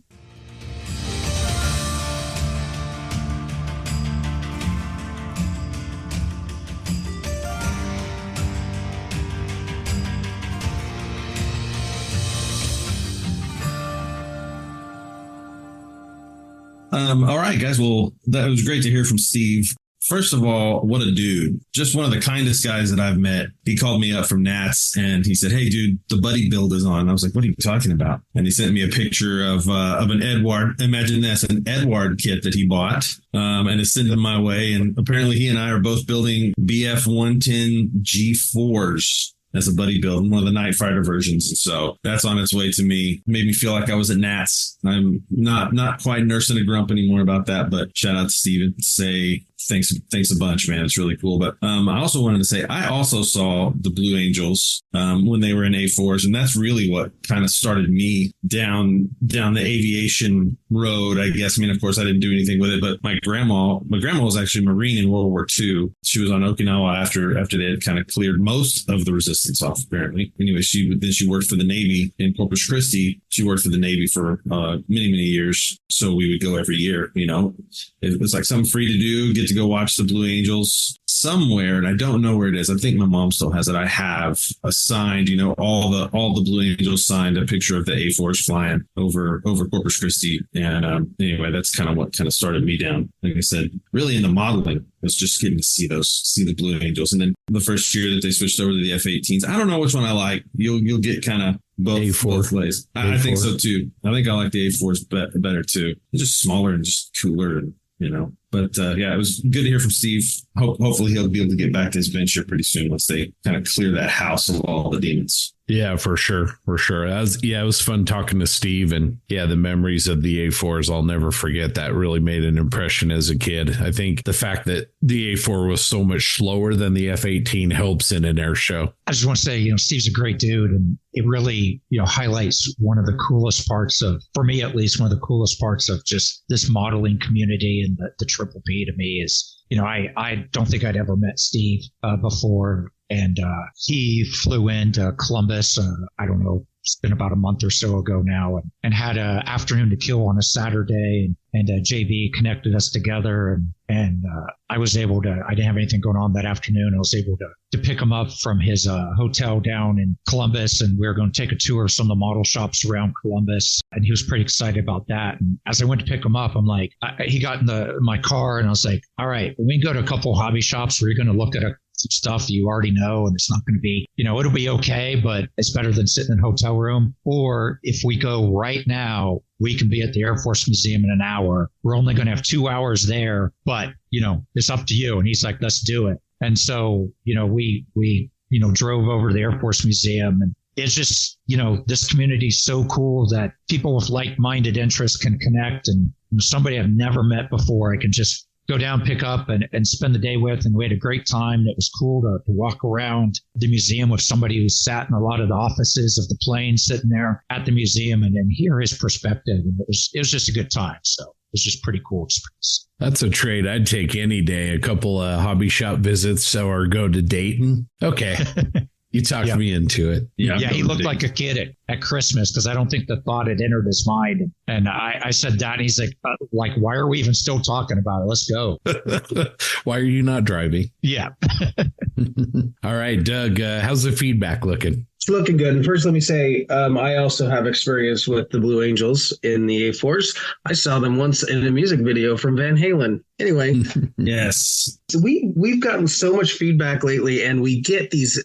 All right, guys. Well, that was great to hear from Steve. First of all, what a dude. Just one of the kindest guys that I've met. He called me up from Nats and he said, "Hey, dude, the buddy build is on." I was like, "What are you talking about?" And he sent me a picture of an Edward. Imagine this, an Edward kit that he bought and is sending my way. And apparently he and I are both building BF 110 G4s. That's a buddy build, one of the Night Fighter versions. And so that's on its way to me. Made me feel like I was at Nats. I'm not quite nursing a grump anymore about that, but shout out to Steven. Say thanks a bunch, man. It's really cool. But I also wanted to say I also saw the Blue Angels when they were in A4s, and that's really what kind of started me down the aviation road, I guess. I mean, of course, I didn't do anything with it, but my grandma was actually a Marine in World War II. She was on Okinawa after they had kind of cleared most of the resistance off, apparently. Anyway, she worked for the Navy in Corpus Christi. She worked for the Navy for many years. So we would go every year, It was like something free to do, get to go watch the Blue Angels somewhere, and I don't know where it is. I think my mom still has it. I have a signed, all the Blue Angels signed, a picture of the A4s flying over Corpus Christi. And anyway, that's kind of what kind of started me down. Like I said, really into modeling. It was just getting to see the Blue Angels. And then the first year that they switched over to the F-18s, I don't know which one I like. You'll get kind of both ways. I think so too. I think I like the A4s better too. They're just smaller and just cooler, and But it was good to hear from Steve. Hopefully he'll be able to get back to his bench here pretty soon once they kind of clear that house of all the demons. Yeah, for sure. It was fun talking to Steve, and the memories of the A4s, I'll never forget. That really made an impression as a kid. I think the fact that the A4 was so much slower than the F-18 helps in an air show. I just want to say, Steve's a great dude, and it really, highlights one of the coolest parts of, for me at least, one of the coolest parts of just this modeling community. And the Triple P to me is, I don't think I'd ever met Steve before. And he flew into Columbus, I don't know, it's been about a month or so ago now, and had an afternoon to kill on a Saturday. And JB connected us together. And I was able to, I didn't have anything going on that afternoon. I was able to pick him up from his hotel down in Columbus. And we were going to take a tour of some of the model shops around Columbus. And he was pretty excited about that. And as I went to pick him up, I'm like, he got in my car and I was like, all right, we can go to a couple hobby shops where you're going to look at some stuff you already know, and it's not going to be, it'll be okay, but it's better than sitting in a hotel room. Or if we go right now, we can be at the Air Force Museum in an hour. We're only going to have 2 hours there, but, it's up to you. And he's like, let's do it. And so, we drove over to the Air Force Museum. And it's just, this community is so cool that people with like-minded interests can connect. And somebody I've never met before, I can just go down, pick up and spend the day with. And we had a great time. It was cool to walk around the museum with somebody who sat in a lot of the offices of the plane, sitting there at the museum and hear his perspective. And it was just a good time. So it was just pretty cool experience. That's a trade I'd take any day. A couple of hobby shop visits or go to Dayton. Okay. You talked me into it. Yeah, he looked like a kid at Christmas because I don't think the thought had entered his mind. And I said that, and he's like, why are we even still talking about it? Let's go. Why are you not driving? Yeah. All right, Doug, how's the feedback looking? It's looking good. And first, let me say, I also have experience with the Blue Angels in the A-Force. I saw them once in a music video from Van Halen. Anyway. Yes. So we've gotten so much feedback lately, and we get these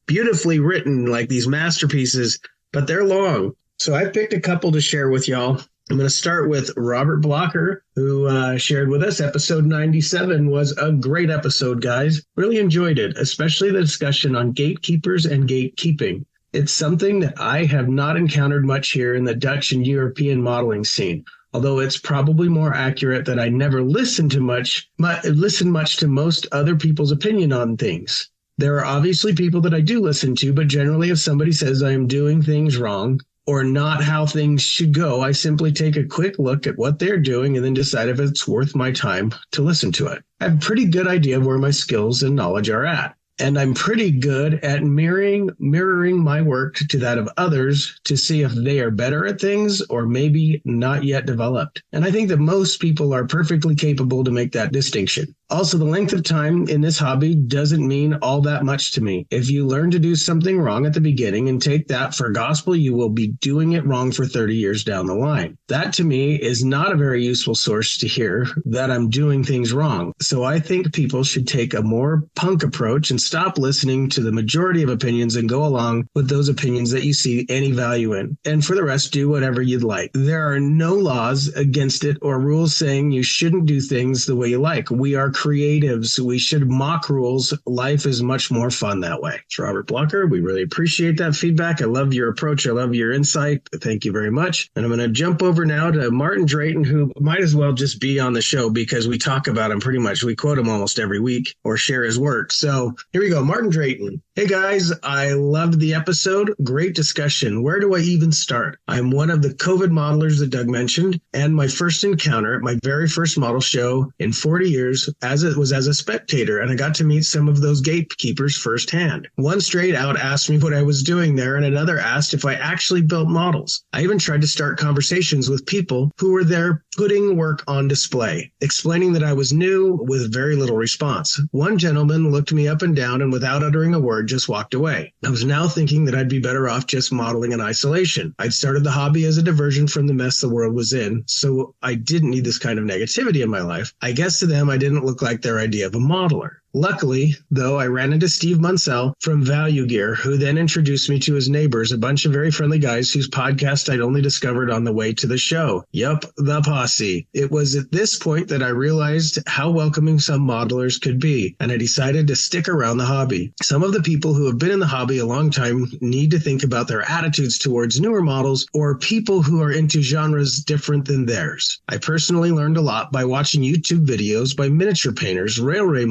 beautifully written, like these masterpieces, but they're long. So I picked a couple to share with y'all. I'm going to start with Robert Blocker, who shared with us. Episode 97 was a great episode, guys. Really enjoyed it, especially the discussion on gatekeepers and gatekeeping. It's something that I have not encountered much here in the Dutch and European modeling scene, although it's probably more accurate that I never listen much to most other people's opinion on things. There are obviously people that I do listen to, but generally if somebody says I am doing things wrong, or not how things should go, I simply take a quick look at what they're doing and then decide if it's worth my time to listen to it. I have a pretty good idea of where my skills and knowledge are at. And I'm pretty good at mirroring my work to that of others to see if they are better at things or maybe not yet developed. And I think that most people are perfectly capable to make that distinction. Also, the length of time in this hobby doesn't mean all that much to me. If you learn to do something wrong at the beginning and take that for gospel, you will be doing it wrong for 30 years down the line. That to me is not a very useful source to hear that I'm doing things wrong. So I think people should take a more punk approach and stop listening to the majority of opinions and go along with those opinions that you see any value in. And for the rest, do whatever you'd like. There are no laws against it or rules saying you shouldn't do things the way you like. We are creatives. We should mock rules. Life is much more fun that way. It's Robert Blocker. We really appreciate that feedback. I love your approach. I love your insight. Thank you very much. And I'm going to jump over now to Martin Drayton, who might as well just be on the show because we talk about him pretty much. We quote him almost every week or share his work. So here we go. Martin Drayton. Hey guys, I loved the episode. Great discussion. Where do I even start? I'm one of the COVID modelers that Doug mentioned, and my first encounter at my very first model show in 40 years as a spectator, and I got to meet some of those gatekeepers firsthand. One straight out asked me what I was doing there, and another asked if I actually built models. I even tried to start conversations with people who were there putting work on display, explaining that I was new with very little response. One gentleman looked me up and down and without uttering a word just walked away. I was now thinking that I'd be better off just modeling in isolation. I'd started the hobby as a diversion from the mess the world was in, so I didn't need this kind of negativity in my life. I guess to them I didn't look like their idea of a modeler. Luckily, though, I ran into Steve Munsell from Value Gear, who then introduced me to his neighbors, a bunch of very friendly guys whose podcast I'd only discovered on the way to the show. Yup, the posse. It was at this point that I realized how welcoming some modelers could be, and I decided to stick around the hobby. Some of the people who have been in the hobby a long time need to think about their attitudes towards newer models or people who are into genres different than theirs. I personally learned a lot by watching YouTube videos by miniature painters, railway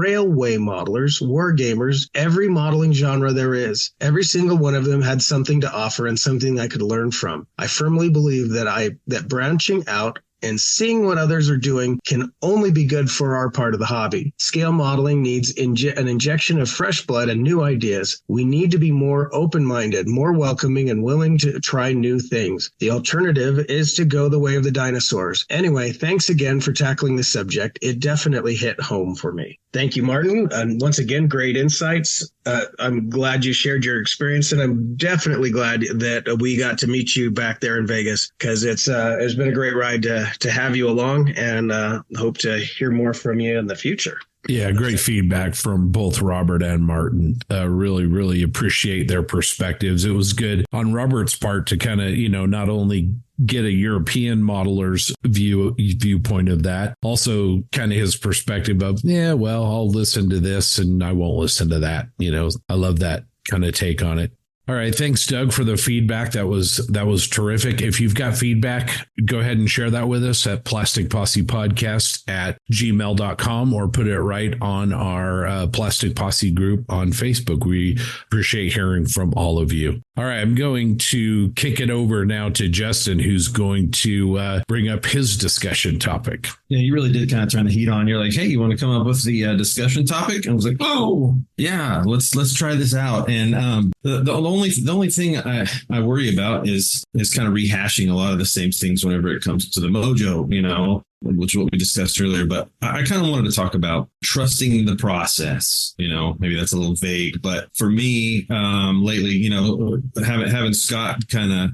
modelers, war gamers, every modeling genre there is. Every single one of them had something to offer and something I could learn from. I firmly believe that branching out and seeing what others are doing can only be good for our part of the hobby. Scale modeling needs an injection of fresh blood and new ideas. We need to be more open-minded, more welcoming, and willing to try new things. The alternative is to go the way of the dinosaurs. Anyway, thanks again for tackling this subject. It definitely hit home for me. Thank you, Martin. And once again, great insights. I'm glad you shared your experience, and I'm definitely glad that we got to meet you back there in Vegas because it's been a great ride to have you along, and hope to hear more from you in the future. Yeah, great feedback from both Robert and Martin. Really, really appreciate their perspectives. It was good on Robert's part to kind of, not only get a European modeler's viewpoint of that. Also kind of his perspective of, yeah, well, I'll listen to this and I won't listen to that. I love that kind of take on it. All right. Thanks, Doug, for the feedback. That was terrific. If you've got feedback, go ahead and share that with us at plasticpossepodcast@gmail.com or put it right on our Plastic Posse group on Facebook. We appreciate hearing from all of you. All right. I'm going to kick it over now to Justin, who's going to bring up his discussion topic. Yeah, you really did kind of turn the heat on. You're like, hey, you want to come up with the discussion topic? And I was like, oh, yeah, let's try this out. And the only thing I worry about is kind of rehashing a lot of the same things whenever it comes to the Mojo, which is what we discussed earlier. But I kind of wanted to talk about trusting the process. Maybe that's a little vague, but for me, lately, having Scott kind of,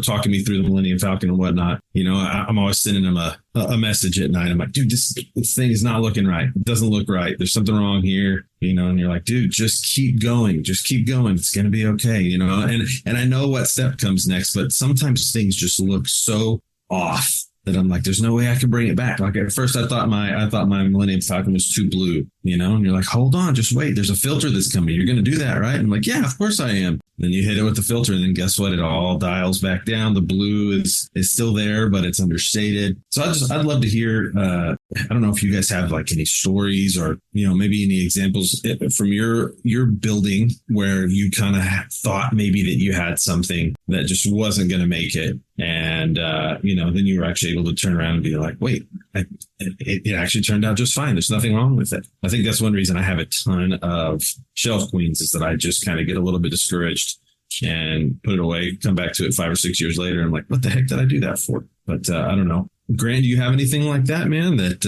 talking me through the Millennium Falcon and whatnot, I'm always sending him a message at night. I'm like, dude, this thing is not looking right. It doesn't look right. There's something wrong here, and you're like, dude, just keep going. Just keep going. It's going to be okay. And I know what step comes next, but sometimes things just look so off that I'm like, there's no way I can bring it back. Like at first I thought my Millennium Falcon was too blue, and you're like, hold on, just wait. There's a filter that's coming. You're going to do that, right? And I'm like, yeah, of course I am. Then you hit it with the filter, and then guess what? It all dials back down. The blue is still there, but it's understated. So I'd love to hear. I don't know if you guys have like any stories or maybe any examples from your building where you kind of thought maybe that you had something that just wasn't going to make it, and then you were actually able to turn around and be like, wait, it actually turned out just fine. There's nothing wrong with it. I think that's one reason I have a ton of shelf queens is that I just kind of get a little bit discouraged and put it away, come back to it 5 or 6 years later. I'm like, what the heck did I do that for? But I don't know. Grant, do you have anything like that, man, that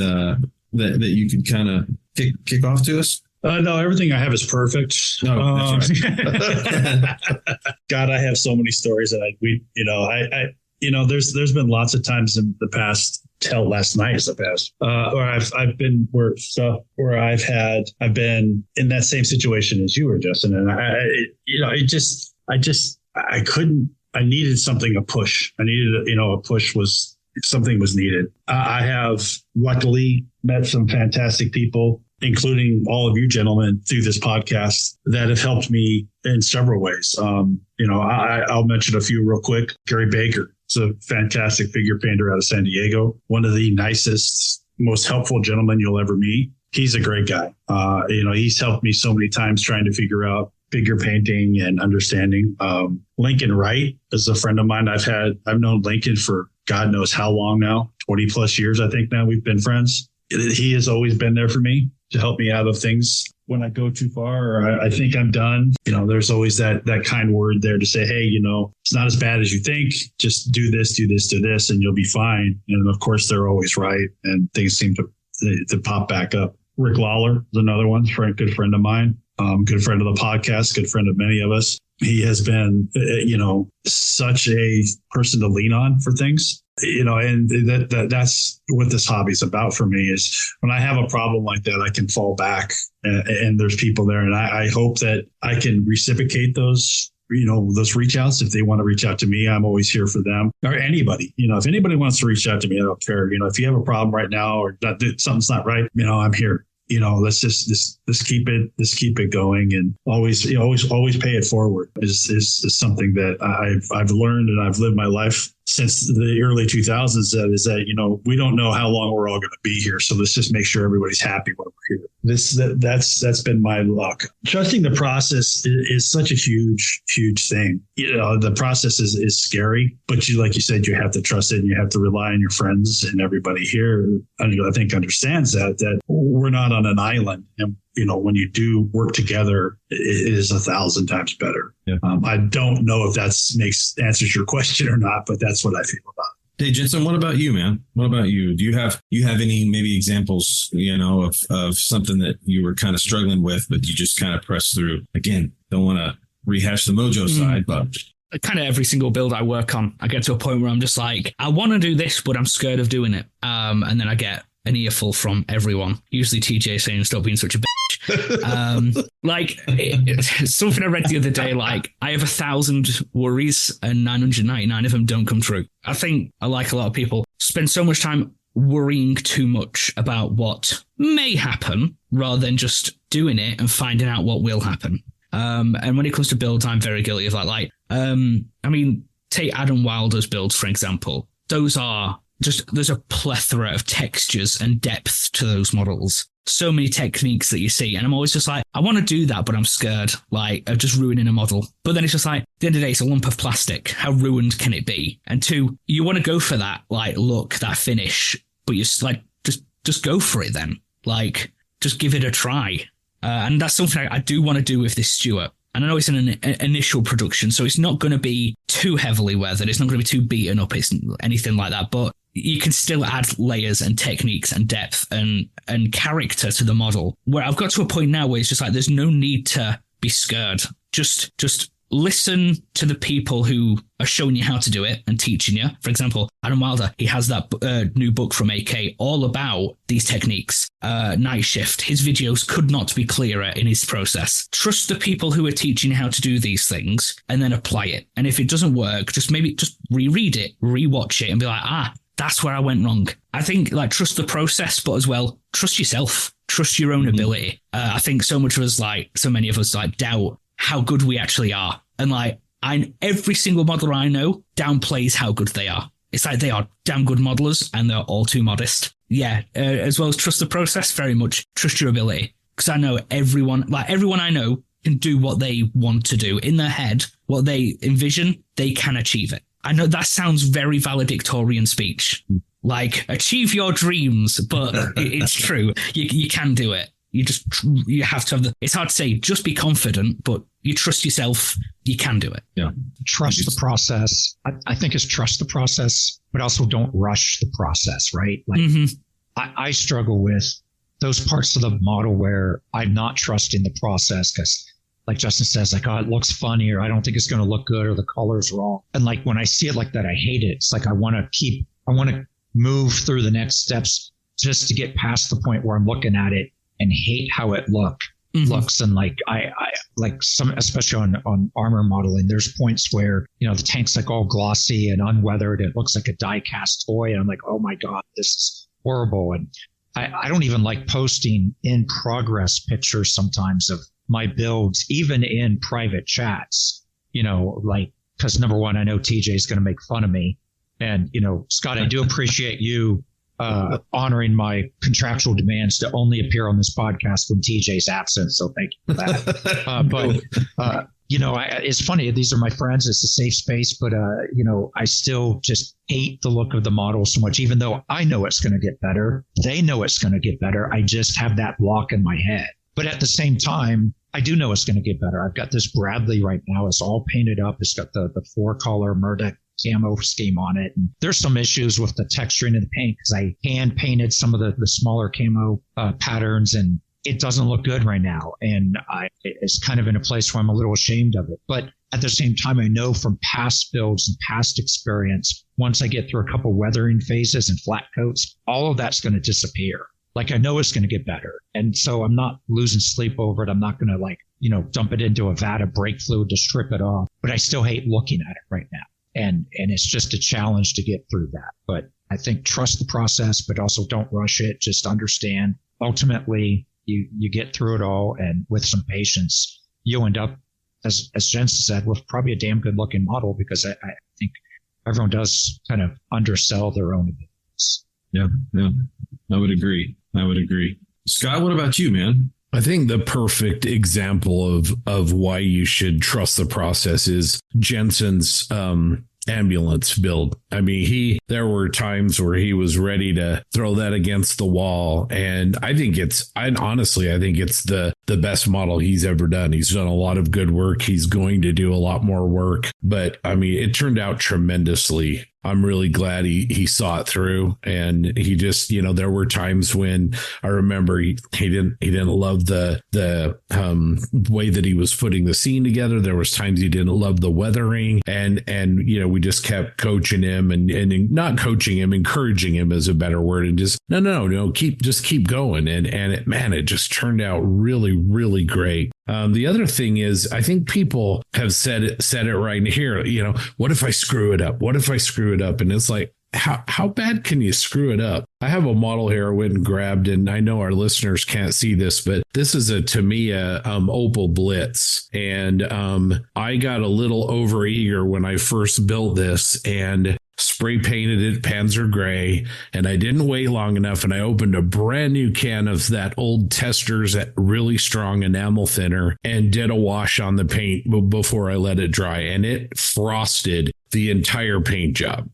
you could kind of kick off to us? No, everything I have is perfect. No, that's right. God, I have so many stories that there's been lots of times in the past. Last night is the best. Or I've been I've been in that same situation as you were, Justin, and I couldn't. I needed something, a push. I needed a push was something was needed. I have luckily met some fantastic people, including all of you gentlemen through this podcast that have helped me in several ways. I'll mention a few real quick. Gary Baker. He's a fantastic figure painter out of San Diego. One of the nicest, most helpful gentlemen you'll ever meet. He's a great guy. He's helped me so many times trying to figure out figure painting and understanding. Lincoln Wright is a friend of mine. I've known Lincoln for God knows how long now, 20 plus years. I think now we've been friends. He has always been there for me to help me out of things when I go too far or I think I'm done. There's always that kind word there to say, hey, it's not as bad as you think. Just do this, and you'll be fine. And of course, they're always right. And things seem to pop back up. Rick Lawler is another one, good friend of mine, good friend of the podcast, good friend of many of us. He has been, such a person to lean on for things. And that's what this hobby is about for me is when I have a problem like that, I can fall back and there's people there. And I hope that I can reciprocate those reach outs. If they want to reach out to me, I'm always here for them or anybody. If anybody wants to reach out to me, I don't care. If you have a problem right now or something's not right, I'm here. Let's keep it going and always pay it forward is something that I've learned and I've lived my life since the early 2000s is that we don't know how long we're all going to be here, so let's just make sure everybody's happy when we're here. That's been my luck. Trusting the process is such a huge thing. The process is scary, but like you said, you have to trust it and you have to rely on your friends, and everybody here I think understands that we're not on an island, and when you do work together, it is 1,000 times better. Yeah. I don't know if that answers your question or not, but that's what I feel about it. Hey, Jensen, what about you, man? What about you? Do you have any maybe examples, of something that you were kind of struggling with, but you just kind of pressed through? Again, don't want to rehash the Mojo side, but kind of every single build I work on, I get to a point where I'm just like, I want to do this, but I'm scared of doing it. And then I get an earful from everyone. Usually TJ saying, stop being such a bitch. Something I read the other day, like I have 1,000 worries and 999 of them don't come true. I think I like a lot of people spend so much time worrying too much about what may happen rather than just doing it and finding out what will happen. And when it comes to builds, I'm very guilty of that. Take Adam Wilder's builds, for example. There's a plethora of textures and depth to those models. So many techniques that you see. And I'm always just like, I want to do that, but I'm scared, of just ruining a model. But then it's just like, at the end of the day, it's a lump of plastic. How ruined can it be? And two, you want to go for that, look, that finish, but you're just go for it then. Just give it a try. And that's something I do want to do with this Stuart. And I know it's an initial production, so it's not going to be too heavily weathered. It's not going to be too beaten up. It's anything like that. But you can still add layers and techniques and depth and character to the model. Where I've got to a point now where it's just like, there's no need to be scared. Just listen to the people who are showing you how to do it and teaching you. For example, Adam Wilder, he has that new book from AK all about these techniques. Night Shift, his videos could not be clearer in his process. Trust the people who are teaching you how to do these things and then apply it. And if it doesn't work, just reread it, rewatch it and be like, that's where I went wrong. I think trust the process, but as well, trust yourself, trust your own ability. I think so much of us, so many of us doubt how good we actually are. And every single modeler I know downplays how good they are. It's like they are damn good modelers and they're all too modest. Yeah, as well as trust the process, very much trust your ability. Because I know everyone I know can do what they want to do in their head, what they envision, they can achieve it. I know that sounds very valedictorian speech, achieve your dreams, but it's true. You can do it. You have to have it's hard to say, just be confident, but you trust yourself, you can do it. Yeah. Trust the process. I think it's trust the process, but also don't rush the process, right? I struggle with those parts of the model where I'm not trusting the process because like Justin says, it looks funny, or I don't think it's going to look good, or the color's wrong. And when I see it like that, I hate it. It's I want to move through the next steps just to get past the point where I'm looking at it and hate how it looks. And especially on armor modeling, there's points where, the tank's all glossy and unweathered. It looks like a die cast toy. And I'm like, oh my God, this is horrible. And I don't even like posting in progress pictures sometimes of my builds, even in private chats, because number one, I know TJ is going to make fun of me. And, Scott, I do appreciate you honoring my contractual demands to only appear on this podcast when TJ's absent. So thank you for that. It's funny. These are my friends. It's a safe space, but, I still just hate the look of the model so much, even though I know it's going to get better. They know it's going to get better. I just have that block in my head. But at the same time, I do know it's going to get better. I've got this Bradley right now. It's all painted up. It's got the 4-color Murdoch camo scheme on it. And there's some issues with the texturing of the paint because I hand painted some of the smaller camo patterns, and it doesn't look good right now. And it's kind of in a place where I'm a little ashamed of it. But at the same time, I know from past builds and past experience, once I get through a couple weathering phases and flat coats, all of that's going to disappear. I know it's going to get better. And so I'm not losing sleep over it. I'm not going to dump it into a vat of brake fluid to strip it off. But I still hate looking at it right now. And it's just a challenge to get through that. But I think trust the process, but also don't rush it. Just understand. Ultimately, you get through it all. And with some patience, you'll end up, as Jensen said, with probably a damn good looking model, because I think everyone does kind of undersell their own abilities. Yeah. I would agree. Scott, what about you, man? I think the perfect example of why you should trust the process is Jensen's ambulance build. I mean, there were times where he was ready to throw that against the wall. And I think it's the best model he's ever done. He's done a lot of good work. He's going to do a lot more work. But I mean, it turned out tremendously I'm really glad he saw it through. And he just, there were times when I remember he didn't love the way that he was putting the scene together. There was times he didn't love the weathering, and we just kept coaching him and not coaching him, encouraging him is a better word, and just no, keep going. And it just turned out really, really great. The other thing is, I think people have said it right here. What if I screw it up? What if I screw it up? And it's like, how bad can you screw it up? I have a model here I went and grabbed, and I know our listeners can't see this, but this is a Tamiya Opal Blitz. And I got a little overeager when I first built this and spray painted it Panzer Gray, and I didn't wait long enough, and I opened a brand new can of that old Testors, that really strong enamel thinner, and did a wash on the paint before I let it dry, and it frosted the entire paint job.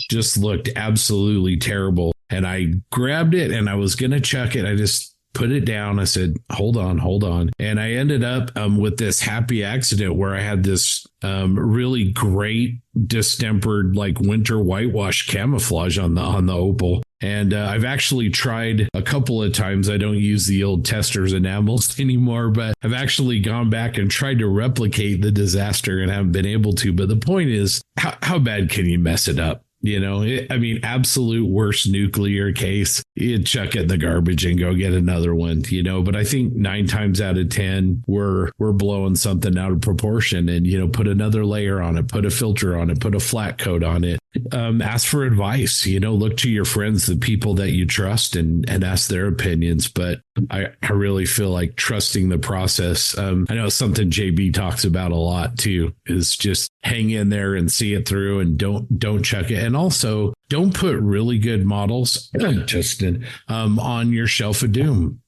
Just looked absolutely terrible. And I grabbed it and I was going to chuck it. I just put it down. I said, hold on. And I ended up with this happy accident where I had this really great distempered, like winter whitewash camouflage on the Opal. And I've actually tried a couple of times. I don't use the old Testors enamels anymore, but I've actually gone back and tried to replicate the disaster and haven't been able to. But the point is, how bad can you mess it up? Absolute worst nuclear case, you'd chuck it in the garbage and go get another one, but I think 9 times out of 10, we're blowing something out of proportion and, put another layer on it, put a filter on it, put a flat coat on it. Ask for advice, look to your friends, the people that you trust, and ask their opinions. But I really feel like trusting the process. I know something JB talks about a lot too, is just hang in there and see it through, and don't chuck it. And also don't put really good models, Justin, on your shelf of doom.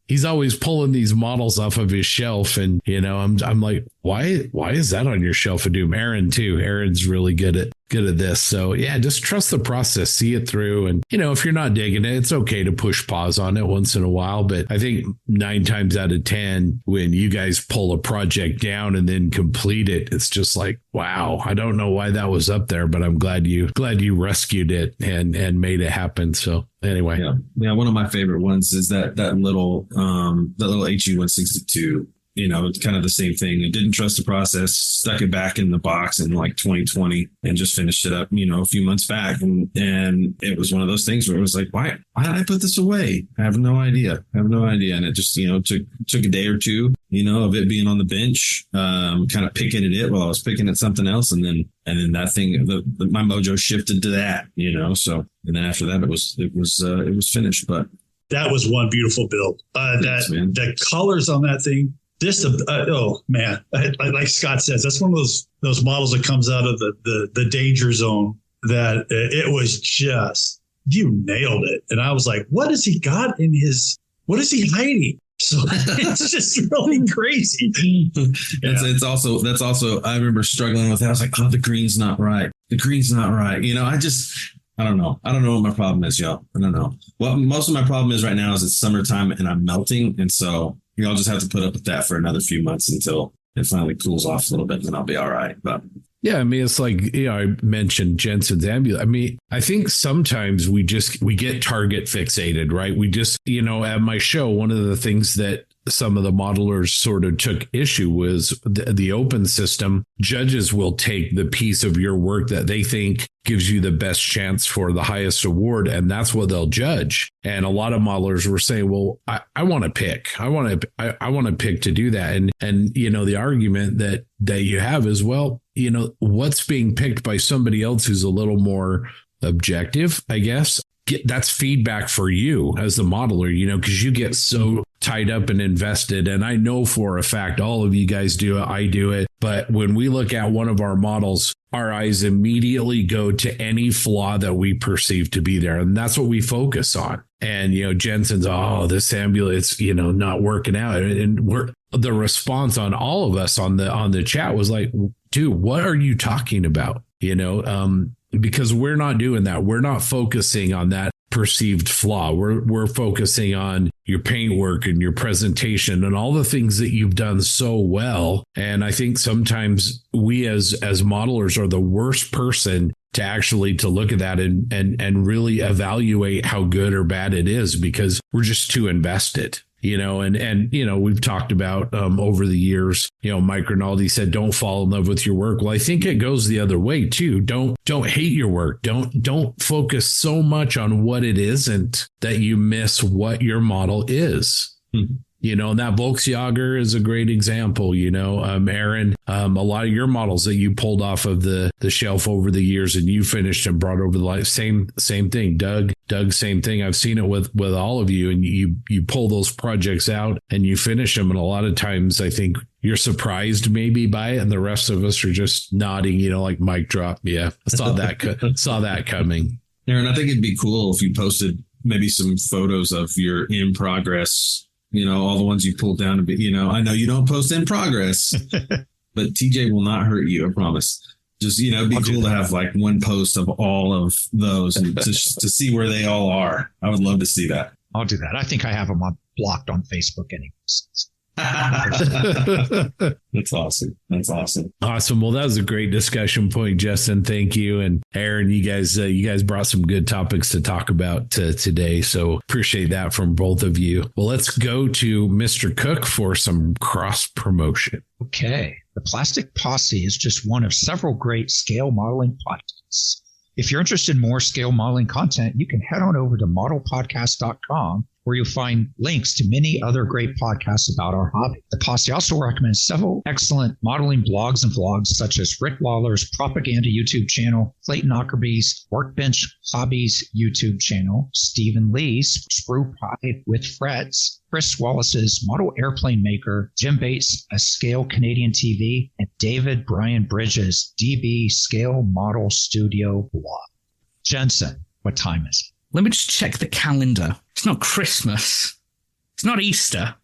He's always pulling these models off of his shelf, and I'm like, why is that on your shelf of doom? Aaron too. Aaron's really good at this. So yeah, just trust the process, see it through. And if you're not digging it, it's okay to push pause on it once in a while. But I think 9 times out of 10, when you guys pull a project down and then complete it, it's just like, wow, I don't know why that was up there, but I'm glad you rescued it and made it happen. So anyway. Yeah. One of my favorite ones is that little HE-162. It's kind of the same thing. It didn't trust the process, stuck it back in the box in like 2020 and just finished it up, a few months back. And it was one of those things where it was like, why did I put this away? I have no idea. And it just, took a day or two, of it being on the bench, kind of picking at it while I was picking at something else. And then that thing, my mojo shifted to that, so, and then after that, it was finished. But that was one beautiful build. The colors on that thing. Oh man! Like Scott says, that's one of those models that comes out of the danger zone. That it was just, you nailed it, and I was like, "What has he got in his? What is he hiding?" So it's just really crazy. That's also. I remember struggling with that. I was like, "Oh, the green's not right. The green's not right." I don't know. I don't know what my problem is, y'all. I don't know. Well, most of my problem is right now is it's summertime and I'm melting, and so. I'll just have to put up with that for another few months until it finally cools off a little bit, and then I'll be all right. But yeah, it's like, I mentioned Jensen's ambulance. I think sometimes we get target fixated, right? We just, at my show, one of the things that some of the modelers sort of took issue was the open system. Judges will take the piece of your work that they think gives you the best chance for the highest award, and that's what they'll judge. And a lot of modelers were saying, well, I want to pick. I want to pick to do that. And the argument that you have is, well, what's being picked by somebody else who's a little more objective, I guess. That's feedback for you as the modeler, because you get so tied up and invested. And I know for a fact, all of you guys do it. I do it. But when we look at one of our models, our eyes immediately go to any flaw that we perceive to be there. And that's what we focus on. And, Jensen's, this ambulance, not working out. And the response on all of us on the chat was like, dude, what are you talking about? Because we're not doing that. We're not focusing on that perceived flaw. We're focusing on your paint work and your presentation and all the things that you've done so well. And I think sometimes we as modelers are the worst person to actually to look at that and really evaluate how good or bad it is, because we're just too invested. And we've talked about over the years, Mike Rinaldi said, don't fall in love with your work. Well, I think it goes the other way too. Don't hate your work. Don't focus so much on what it isn't that you miss what your model is. Mm-hmm. And that Volksjager is a great example. Aaron, a lot of your models that you pulled off of the shelf over the years and you finished and brought over the life. Same thing. Doug, same thing. I've seen it with all of you, and you pull those projects out and you finish them. And a lot of times I think you're surprised maybe by it, and the rest of us are just nodding, like mic drop. Yeah, I saw that coming. Aaron, I think it'd be cool if you posted maybe some photos of your in progress. All the ones you pulled down a bit, I know you don't post in progress, but TJ will not hurt you. I promise. Just, it'd be cool to have like one post of all of those and to see where they all are. I would love to see that. I'll do that. I think I have them blocked on Facebook anyways. That's awesome. Awesome. Well, that was a great discussion point, Justin. Thank you. And Aaron, you guys brought some good topics to talk about today. So appreciate that from both of you. Well, let's go to Mr. Kuck for some cross promotion. Okay. The Plastic Posse is just one of several great scale modeling podcasts. If you're interested in more scale modeling content, you can head on over to modelpodcast.com, where you'll find links to many other great podcasts about our hobby. The Posse also recommends several excellent modeling blogs and vlogs, such as Rick Lawler's Propaganda YouTube channel, Clayton Ockerby's Workbench Hobbies YouTube channel, Stephen Lee's Sprue Pie with Frets, Chris Wallace's Model Airplane Maker, Jim Bates' A Scale Canadian TV, and David Brian Bridges' DB Scale Model Studio blog. Jensen, what time is it? Let me just check the calendar. It's not Christmas. It's not Easter.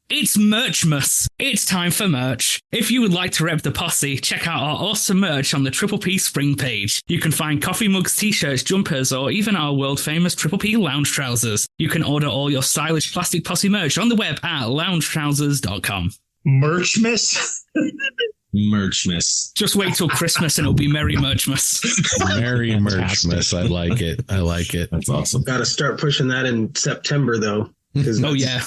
It's Merchmas. It's time for merch. If you would like to rep the posse, check out our awesome merch on the Triple P Spring page. You can find coffee mugs, t-shirts, jumpers, or even our world-famous Triple P lounge trousers. You can order all your stylish Plastic Posse merch on the web at loungetrousers.com. Merchmas? Merchmas. Just wait till Christmas and it'll be Merry Merchmas. Merry Merchmas. I like it. That's awesome. Got to start pushing that in September, though. Oh, yeah.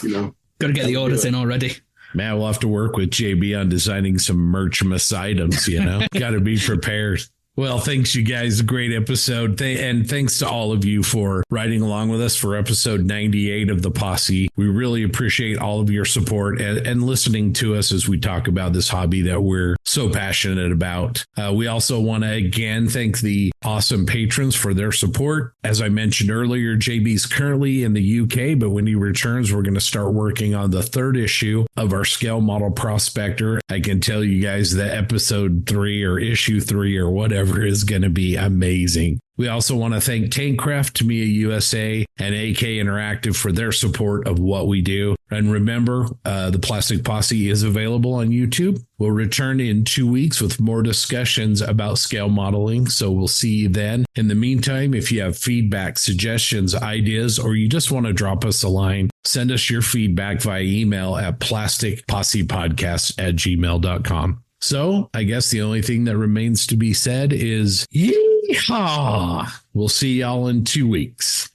Got to get the orders in already. Man, we'll have to work with JB on designing some Merchmas items, Got to be prepared. Well, thanks, you guys. Great episode. And thanks to all of you for riding along with us for episode 98 of The Posse. We really appreciate all of your support and listening to us as we talk about this hobby that we're so passionate about. We also want to again thank the awesome patrons for their support. As I mentioned earlier, JB's currently in the UK, but when he returns, we're going to start working on the third issue of our Scale Model Prospector. I can tell you guys that episode 3 or issue 3 or whatever is going to be amazing. We also want to thank Tankcraft, Tamiya USA, and AK Interactive for their support of what we do. And remember, the Plastic Posse is available on YouTube. We'll return in 2 weeks with more discussions about scale modeling, so we'll see you then. In the meantime, if you have feedback, suggestions, ideas, or you just want to drop us a line, send us your feedback via email at plasticpossepodcast@gmail.com. So I guess the only thing that remains to be said is yeehaw. We'll see y'all in 2 weeks.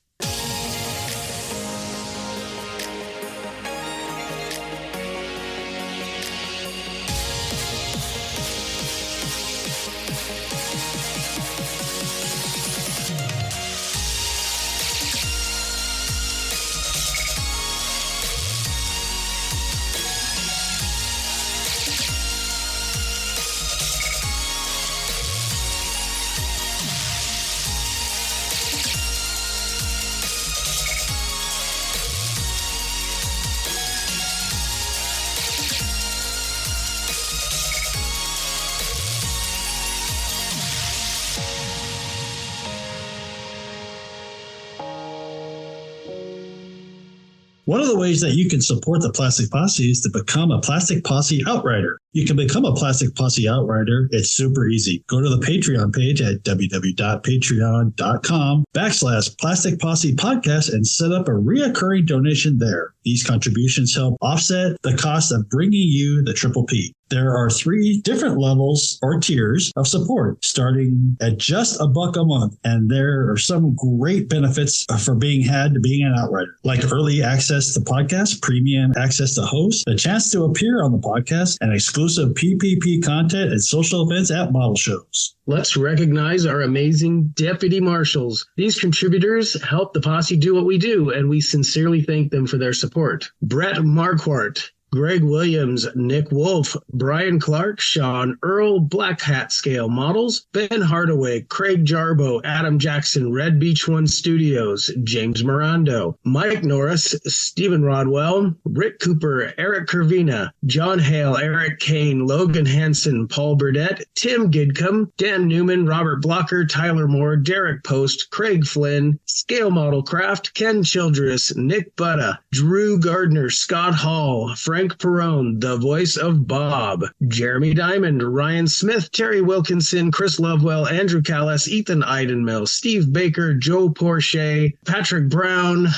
One of the ways that you can support the Plastic Posse is to become a Plastic Posse Outrider. You can become a Plastic Posse Outrider. It's super easy. Go to the Patreon page at www.patreon.com/Plastic Posse Podcast and set up a reoccurring donation there. These contributions help offset the cost of bringing you the Triple P. There are 3 different levels or tiers of support, starting at just $1 a month. And there are some great benefits for being an outrider, like early access to podcasts, premium access to hosts, a chance to appear on the podcast, and exclusive PPP content at social events at model shows. Let's recognize our amazing deputy marshals. These contributors help the posse do what we do, and we sincerely thank them for their support. Brett Marquardt, Greg Williams, Nick Wolf, Brian Clark, Sean Earl, Black Hat Scale Models, Ben Hardaway, Craig Jarbo, Adam Jackson, Red Beach One Studios, James Mirando, Mike Norris, Stephen Rodwell, Rick Cooper, Eric Curvina, John Hale, Eric Kane, Logan Hansen, Paul Burdett, Tim Gidcombe, Dan Newman, Robert Blocker, Tyler Moore, Derek Post, Craig Flynn, Scale Model Craft, Ken Childress, Nick Butta, Drew Gardner, Scott Hall, Frank Perrone, the voice of Bob, Jeremy Diamond, Ryan Smith, Terry Wilkinson, Chris Lovewell, Andrew Callis, Ethan Eidenmill, Steve Baker, Joe Porche, Patrick Brown,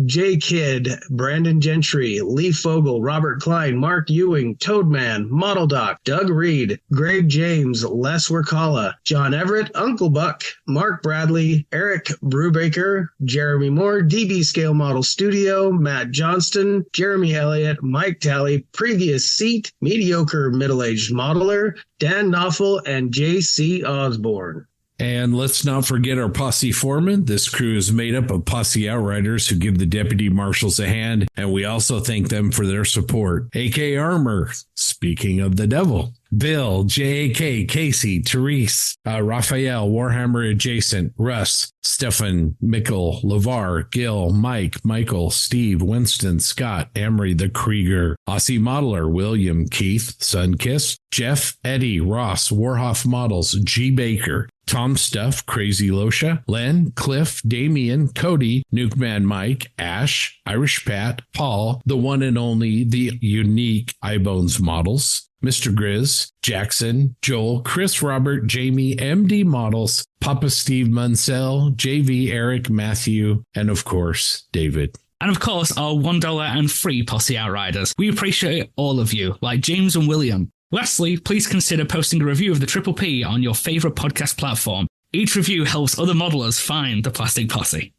Jay Kidd, Brandon Gentry, Lee Fogel, Robert Klein, Mark Ewing, Toadman, Model Doc, Doug Reed, Greg James, Les Workala, John Everett, Uncle Buck, Mark Bradley, Eric Brubaker, Jeremy Moore, DB Scale Model Studio, Matt Johnston, Jeremy Elliott, Mike Talley, Previous Seat, Mediocre Middle-Aged Modeler, Dan Knopfel, and J.C. Osborne. And let's not forget our posse foreman. This crew is made up of posse outriders who give the deputy marshals a hand, and we also thank them for their support. AK Armor, speaking of the devil, Bill, JAK, Casey, Therese, Raphael, Warhammer Adjacent, Russ, Stefan, Mikkel, LeVar, Gil, Mike, Michael, Steve, Winston, Scott, Emery, the Krieger, Aussie Modeler, William, Keith, Sunkiss, Jeff, Eddie, Ross, Warhoff Models, G. Baker, Tom Stuff, Crazy Losha, Len, Cliff, Damian, Cody, Nukeman Mike, Ash, Irish Pat, Paul, the one and only, the unique iBones Models, Mr. Grizz, Jackson, Joel, Chris, Robert, Jamie, MD Models, Papa Steve Munsell, JV, Eric, Matthew, and of course, David. And of course, our $1 and free posse outriders. We appreciate all of you, like James and William. Lastly, please consider posting a review of the Triple P on your favorite podcast platform. Each review helps other modelers find the Plastic Posse.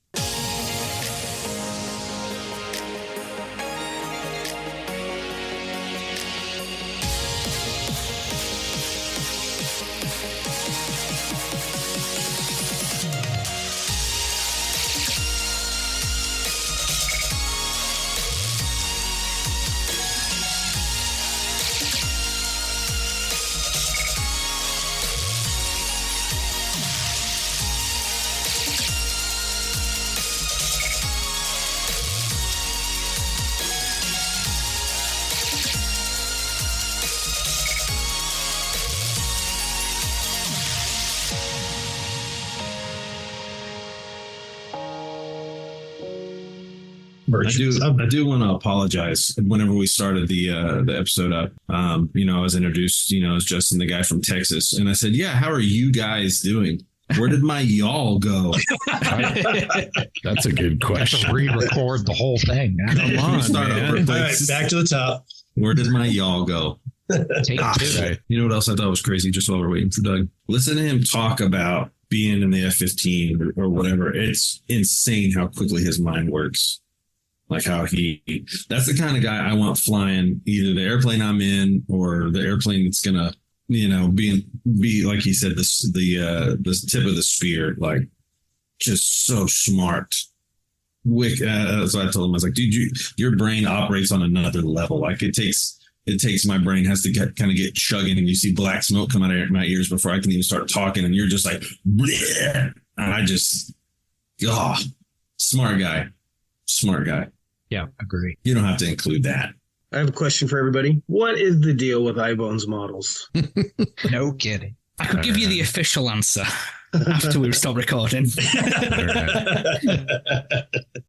I do want to apologize. Whenever we started the episode up, I was introduced, as Justin, the guy from Texas, and I said, "Yeah, how are you guys doing? Where did my y'all go?" That's a good question. Have to re-record the whole thing. Come on, start man. over. All right, back to the top. Where did my y'all go? Take two. You know what else I thought was crazy? Just while we're waiting for Doug, listen to him talk about being in the F-15 or whatever. It's insane how quickly his mind works. Like how that's the kind of guy I want flying either the airplane I'm in or the airplane that's gonna, be like he said, the tip of the spear, like just so smart. So I told him, I was like, dude, your brain operates on another level. Like it takes my brain has to get chugging, and you see black smoke come out of my ears before I can even start talking, and you're just like, bleh. And I just, smart guy. Yeah, agree. You don't have to include that. I have a question for everybody. What is the deal with iBones Models? No kidding. I could give you the official answer after we stop recording.